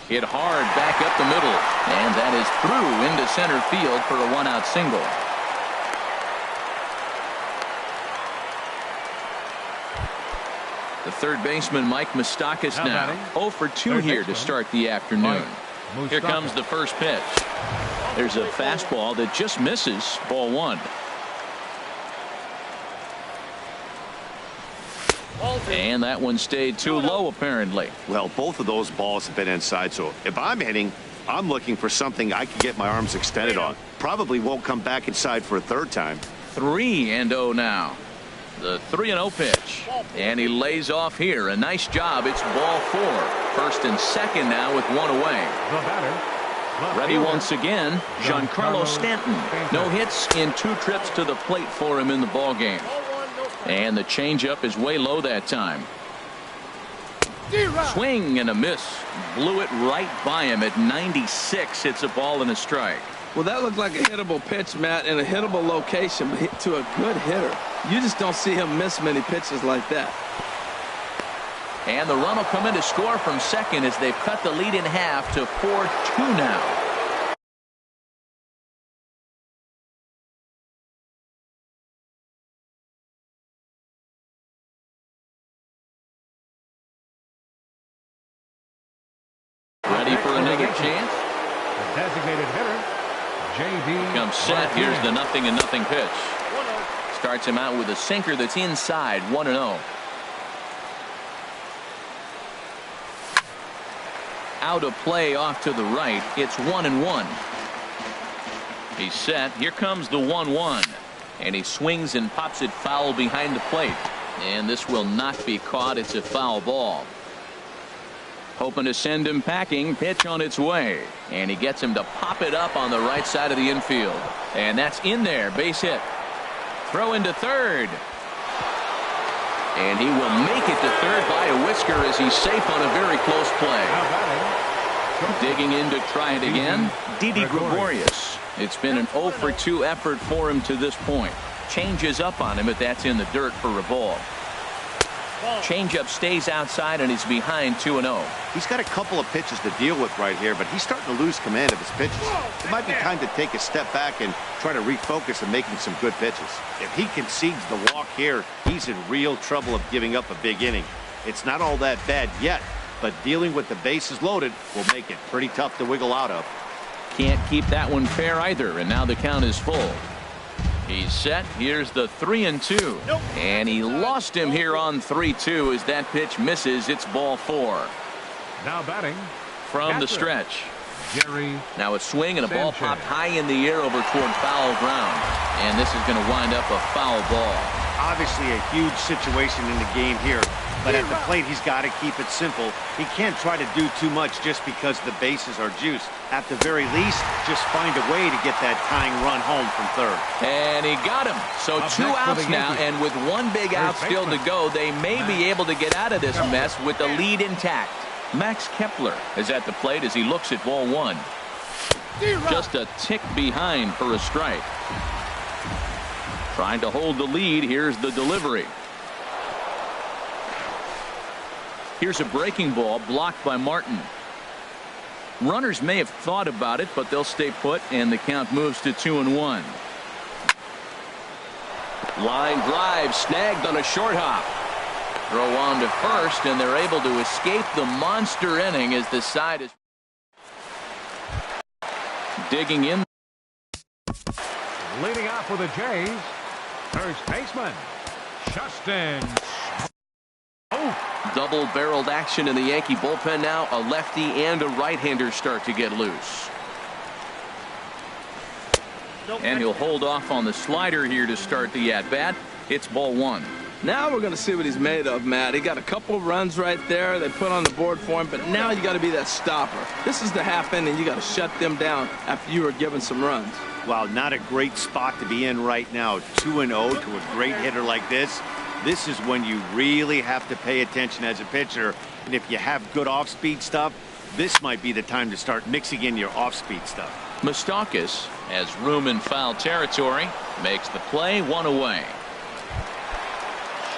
Speaker 1: Hit hard back up the middle, and that is through into center field for a 1-out single. The third baseman, Mike Moustakas, now 0 for 2 here to start the afternoon. Here comes the first pitch. There's a fastball that just misses, ball 1. And that one stayed too low, apparently.
Speaker 4: Well, both of those balls have been inside, so if I'm hitting, I'm looking for something I can get my arms extended on. Probably won't come back inside for a third time.
Speaker 1: 3-0 now. The 3-0 pitch. And he lays off here. A nice job. It's ball 4. First and second now with 1 away.
Speaker 3: The batter.
Speaker 1: Ready once again, Giancarlo Stanton. No hits in 2 trips to the plate for him in the ballgame. And the changeup is way low that time. Swing and a miss. Blew it right by him at 96. It's a ball and a strike.
Speaker 2: Well, that looked like a hittable pitch, Matt, in a hittable location, but hit to a good hitter. You just don't see him miss many pitches like that.
Speaker 1: And the run will come in to score from second as they've cut the lead in half to 4-2 now. Ready for another chance?
Speaker 3: The designated hitter, J.D.
Speaker 1: Comes set. Here's the 0-0 pitch. Starts him out with a sinker that's inside, 1-0. Out of play off to the right. It's 1-1. He's set. Here comes the 1-1. And he swings and pops it foul behind the plate. And this will not be caught. It's a foul ball. Hoping to send him packing. Pitch on its way. And he gets him to pop it up on the right side of the infield. And that's in there. Base hit. Throw into third. And he will make it to third by a whisker as he's safe on a very close play. Digging in to try it again. Didi Gregorius. It's been an 0 for 2 effort for him to this point. Changes up on him, but that's in the dirt for a ball. Changeup stays outside and he's behind 2-0.
Speaker 4: He's got a couple of pitches to deal with right here, but he's starting to lose command of his pitches. It might be time to take a step back and try to refocus on making some good pitches. If he concedes the walk here, he's in real trouble of giving up a big inning. It's not all that bad yet, but dealing with the bases loaded will make it pretty tough to wiggle out of.
Speaker 1: Can't keep that one fair either, and now the count is full. He's set. Here's the 3-2. Nope. And he lost him here on 3-2 as that pitch misses. It's ball 4.
Speaker 3: Now batting
Speaker 1: from the stretch.
Speaker 3: Jerry.
Speaker 1: Now a swing and a ball popped high in the air over toward foul ground. And this is going to wind up a foul ball.
Speaker 4: Obviously a huge situation in the game here. But at the plate, he's got to keep it simple. He can't try to do too much just because the bases are juiced. At the very least, just find a way to get that tying run home from third.
Speaker 1: And he got him. So 2 outs now, and with 1 big out still to go, they may be able to get out of this mess with the lead intact. Max Kepler is at the plate as he looks at ball 1. Just a tick behind for a strike. Trying to hold the lead. Here's the delivery. Here's a breaking ball blocked by Martin. Runners may have thought about it, but they'll stay put, and the count moves to 2-1. Line drive snagged on a short hop. Throw on to first, and they're able to escape the monster inning as the side is digging in.
Speaker 3: Leading off for the Jays, first baseman, Justin.
Speaker 1: Double-barreled action in the Yankee bullpen now. A lefty and a right-hander start to get loose. And he'll hold off on the slider here to start the at-bat. It's ball 1.
Speaker 2: Now we're going to see what he's made of, Matt. He got a couple runs right there they put on the board for him, but now you got to be that stopper. This is the half inning. You got to shut them down after you were given some runs.
Speaker 4: Well, not a great spot to be in right now. 2-0 to a great hitter like this. This is when you really have to pay attention as a pitcher. And if you have good off-speed stuff, this might be the time to start mixing in your off-speed stuff.
Speaker 1: Moustakas has room in foul territory. Makes the play, 1 away.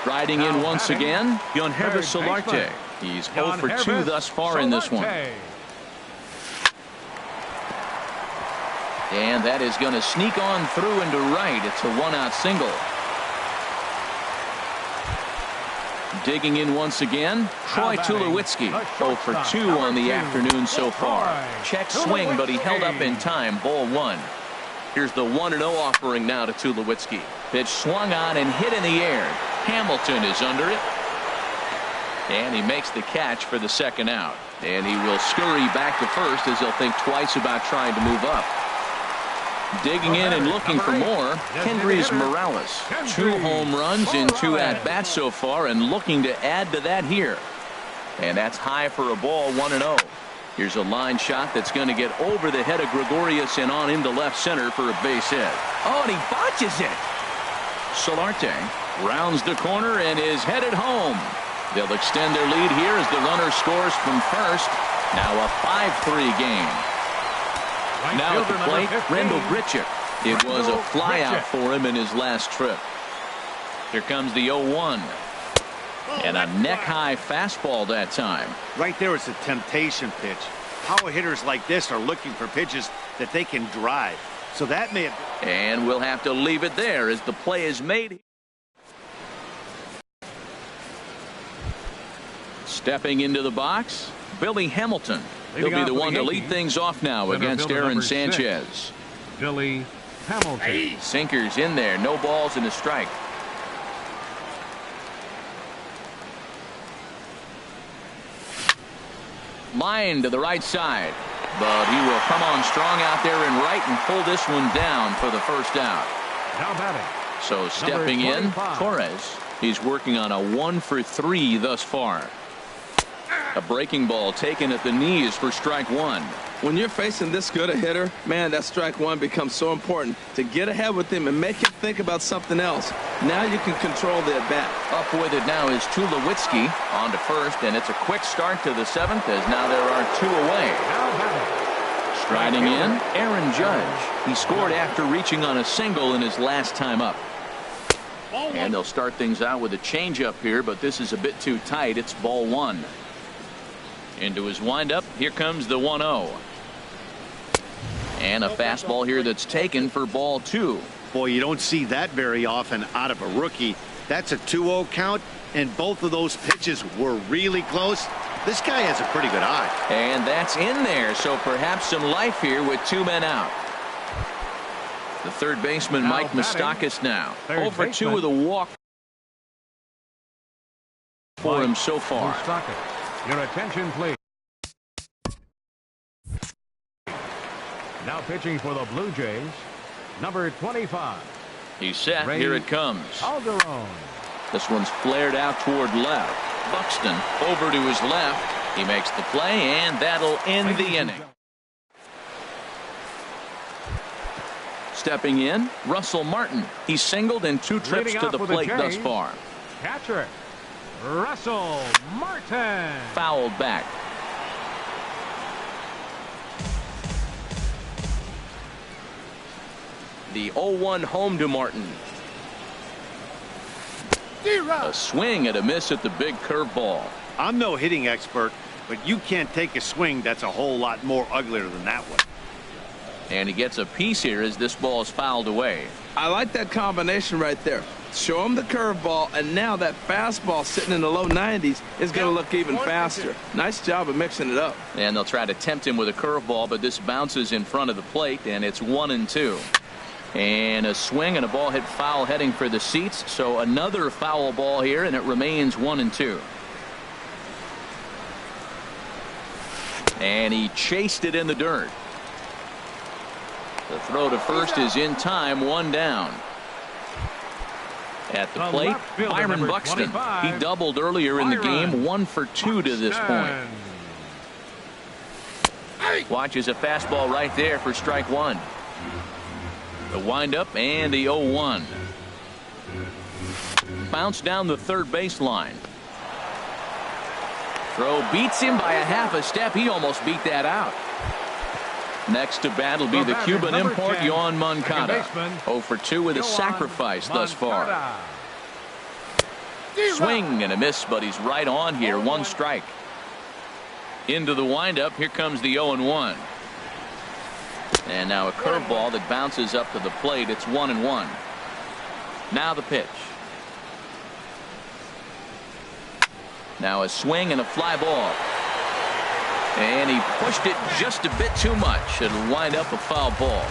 Speaker 1: Striding in once again, Yangervis Solarte. He's 0 for 2 thus far in this one. And that is going to sneak on through into right. It's a 1-out single. Digging in once again, Troy Tulowitzki, 0 for 2 on the afternoon so far. Check swing, but he held up in time. Ball 1. Here's the 1-0 offering now to Tulowitzki. Pitch swung on and hit in the air. Hamilton is under it. And he makes the catch for the 2nd out. And he will scurry back to first as he'll think twice about trying to move up. Digging in and looking for more, Kendrys Morales. 2 home runs in 2 at-bats so far and looking to add to that here. And that's high for a ball, 1-0. Here's a line shot that's going to get over the head of Gregorius and on into left center for a base hit. Oh, and he botches it. Solarte rounds the corner and is headed home. They'll extend their lead here as the runner scores from first. Now a 5-3 game. Now at the plate, Randall Grichuk. It was a flyout for him in his last trip. Here comes the 0-1. And a neck-high fastball that time.
Speaker 4: Right there is a temptation pitch. Power hitters like this are looking for pitches that they can drive. So that may have...
Speaker 1: And we'll have to leave it there as the play is made. Stepping into the box, Billy Hamilton. He'll be the one to lead things off now against Aaron Sanchez.
Speaker 3: Billy Hamilton.
Speaker 1: Sinkers in there, no balls and a strike. Line to the right side, but he will come on strong out there in right and pull this one down for the first out.
Speaker 3: Now batting.
Speaker 1: So stepping in, Torres. He's working on a 1-for-3 thus far. A breaking ball taken at the knees for strike one.
Speaker 2: When you're facing this good a hitter, man, that strike one becomes so important to get ahead with him and make him think about something else. Now you can control the at-bat.
Speaker 1: Up with it now is Tulowitzki on to first, and it's a quick start to the seventh as now there are two away. Striding in, Aaron Judge. He scored after reaching on a single in his last time up. And they'll start things out with a changeup here, but this is a bit too tight. It's ball one. Into his windup, here comes the 1-0. And a fastball here that's taken for ball two.
Speaker 4: Boy, you don't see that very often out of a rookie. That's a 2-0 count, and both of those pitches were really close. This guy has a pretty good eye.
Speaker 1: And that's in there, so perhaps some life here with two men out. The third baseman, Mike Moustakas now. 0-for-2 with a walk for him so far.
Speaker 3: Your attention, please. Now pitching for the Blue Jays, number 25.
Speaker 1: He's set. Here it comes.
Speaker 3: Alderone.
Speaker 1: This one's flared out toward left. Buxton over to his left. He makes the play, and that'll end the inning. Stepping in, Russell Martin. He's singled in two trips to the plate thus far.
Speaker 3: Catcher, Russell Martin.
Speaker 1: Fouled back. The 0-1 home to Martin. A swing and a miss at the big curveball.
Speaker 4: I'm no hitting expert, but you can't take a swing that's a whole lot more uglier than that one.
Speaker 1: And he gets a piece here as this ball is fouled away.
Speaker 2: I like that combination right there. Show him the curveball, and now that fastball sitting in the low 90s is going to look even faster. Nice job of mixing it up.
Speaker 1: And they'll try to tempt him with a curveball, but this bounces in front of the plate, and it's 1-2. And a swing and a ball hit foul heading for the seats. So another foul ball here, and it remains 1-2. And he chased it in the dirt. The throw to first is in time, one down. At the plate, Byron Buxton. He doubled earlier in the game, 1-for-2 to this point. Watches a fastball right there for strike one. The windup and the 0-1. Bounce down the third baseline. Throw beats him by a half a step. He almost beat that out. Next to bat will be the Cuban import, Yoán Moncada. 0-for-2 with a sacrifice thus far. Swing and a miss, but he's right on here. One strike. Into the windup. Here comes the 0-1. And now a curveball that bounces up to the plate. It's 1-1. Now the pitch. Now a swing and a fly ball. And he pushed it just a bit too much. It'll wind up a foul ball.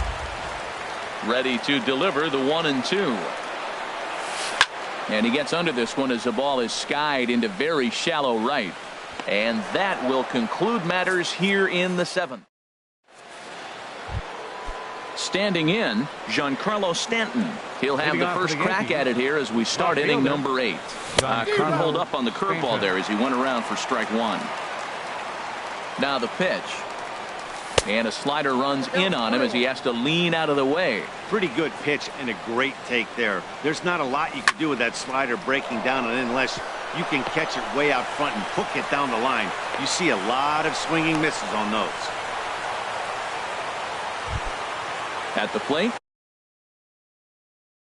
Speaker 1: Ready to deliver the 1-2. And he gets under this one as the ball is skied into very shallow right. And that will conclude matters here in the seventh. Standing in, Giancarlo Stanton. He'll have the first crack at it here as we start inning number 8. Couldn't hold up on the curveball there as he went around for strike one. Now the pitch. And a slider runs in on him as he has to lean out of the way.
Speaker 4: Pretty good pitch and a great take there. There's not a lot you can do with that slider breaking down and unless you can catch it way out front and hook it down the line. You see a lot of swinging misses on those.
Speaker 1: At the plate,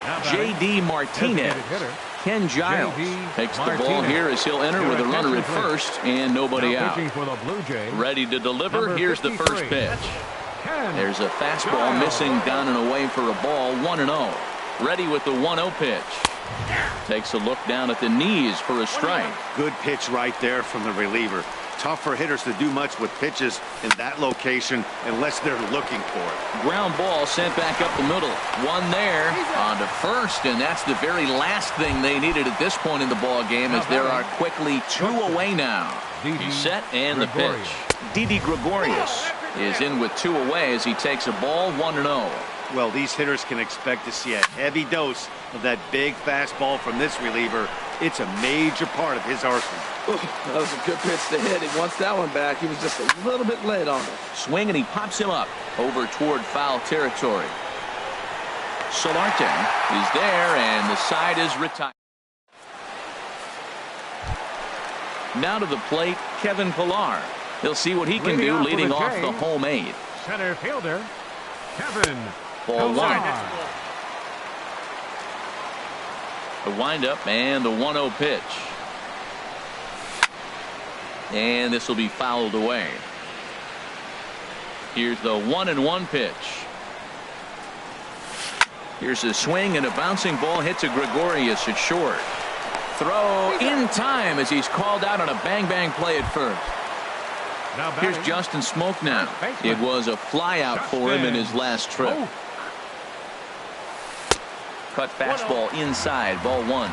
Speaker 3: Now batting,
Speaker 1: J.D. Martinez.
Speaker 3: designated hitter,
Speaker 1: Ken Giles
Speaker 3: J.D.
Speaker 1: takes the ball
Speaker 3: Martinez.
Speaker 1: here as he'll enter with a runner at first and nobody
Speaker 3: Now
Speaker 1: out.
Speaker 3: pitching for the Blue Jays.
Speaker 1: Ready to deliver.
Speaker 3: Number
Speaker 1: Here's the
Speaker 3: 53.
Speaker 1: first pitch.
Speaker 3: Ken
Speaker 1: There's a fastball
Speaker 3: Giles.
Speaker 1: missing down and away for a ball. 1-0. Ready with the 1-0 pitch. Takes a look down at the knees for a strike.
Speaker 4: Good pitch right there from the reliever. Tough for hitters to do much with pitches in that location unless they're looking for it.
Speaker 1: Ground ball sent back up the middle. One there on to first, and that's the very last thing they needed at this point in the ball game, as there are quickly 2 away now. He's set and the pitch. Didi Gregorius is in with 2 away as he takes a ball. 1-0.
Speaker 4: Well, these hitters can expect to see a heavy dose of that big fastball from this reliever. It's a major part of his arsenal.
Speaker 2: Ooh, that was a good pitch to hit. He wants that one back. He was just a little bit late on it.
Speaker 1: Swing, and he pops him up over toward foul territory. Solarte is there, and the side is retired. Now to the plate, Kevin Pillar. He'll see what he can do leading off the home 8.
Speaker 3: Center fielder, Kevin
Speaker 1: Ball 1.
Speaker 3: Pillar.
Speaker 1: The windup and the 1-0 pitch. And this will be fouled away. Here's the 1-1 pitch. Here's a swing, and a bouncing ball hits a Gregorius at short. Throw in time as he's called out on a bang-bang play at first.
Speaker 3: Now
Speaker 1: Here's
Speaker 3: batting,
Speaker 1: Justin Smoke now. It was a flyout for him in his last trip. Cut fastball inside, ball 1.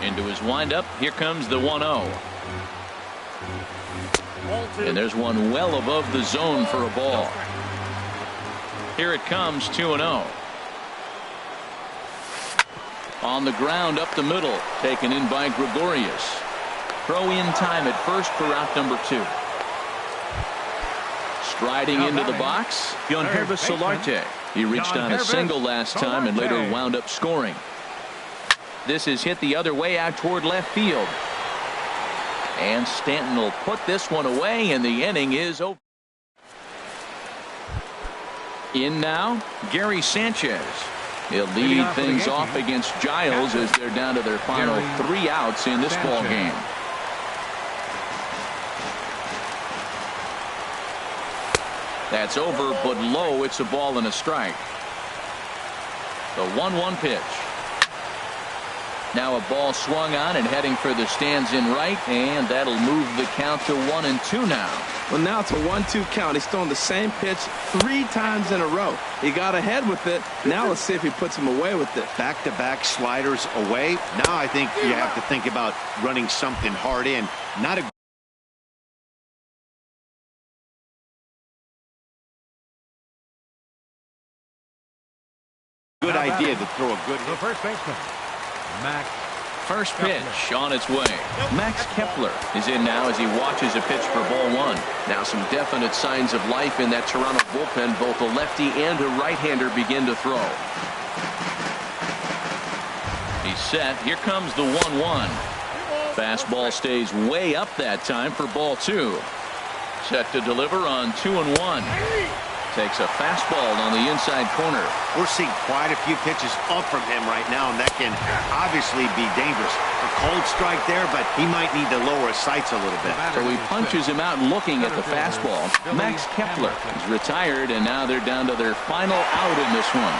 Speaker 1: Into his windup, here comes the 1-0. And there's one well above the zone for a ball. Here it comes, 2-0. On the ground up the middle, taken in by Gregorius. Throw in time at first for out number 2. Striding into the box, Yohannes Solarte. He reached on a single last time and later wound up scoring. This is hit the other way out toward left field. And Stanton will put this one away, and the inning is over. In now, Gary Sanchez. He'll lead things off against Giles as they're down to their final 3 outs in this ball game. That's over, but low. It's a ball and a strike. The 1-1 pitch. Now a ball swung on and heading for the stands in right, and that'll move the count to 1-2 now.
Speaker 2: Well, now it's a 1-2 count. He's throwing the same pitch 3 times in a row. He got ahead with it. Now let's see if he puts him away with it.
Speaker 4: Back-to-back sliders away. Now I think you have to think about running something hard in. Not a good idea to throw a good
Speaker 3: The
Speaker 4: hit.
Speaker 3: first baseman, Max.
Speaker 1: First pitch on its way. Max Kepler is in now as he watches a pitch for ball 1. Now some definite signs of life in that Toronto bullpen. Both a lefty and a right-hander begin to throw. He's set. Here comes the 1-1. Fastball stays way up that time for ball 2. Set to deliver on 2-1. Takes a fastball on the inside corner.
Speaker 4: We're seeing quite a few pitches up from him right now, and that can obviously be dangerous. A cold strike there, but he might need to lower his sights a little bit.
Speaker 1: So he punches him out looking at the fastball. Max Kepler is retired, and now they're down to their final out in this one.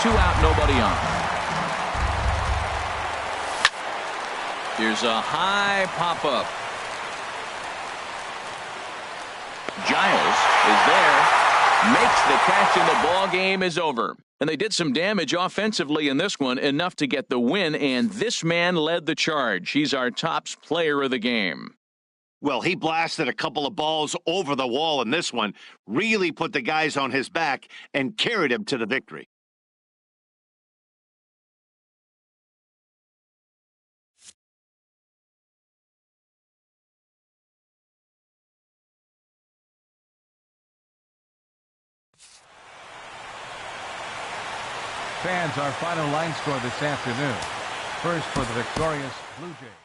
Speaker 1: 2 out, nobody on. Here's a high pop-up. Giles is there. Makes the catch, and the ball game is over. And they did some damage offensively in this one, enough to get the win, and this man led the charge. He's our top player of the game.
Speaker 4: Well, he blasted a couple of balls over the wall in this one, really put the guys on his back and carried him to the victory.
Speaker 3: Fans, our final line score this afternoon. First for the victorious Blue Jays.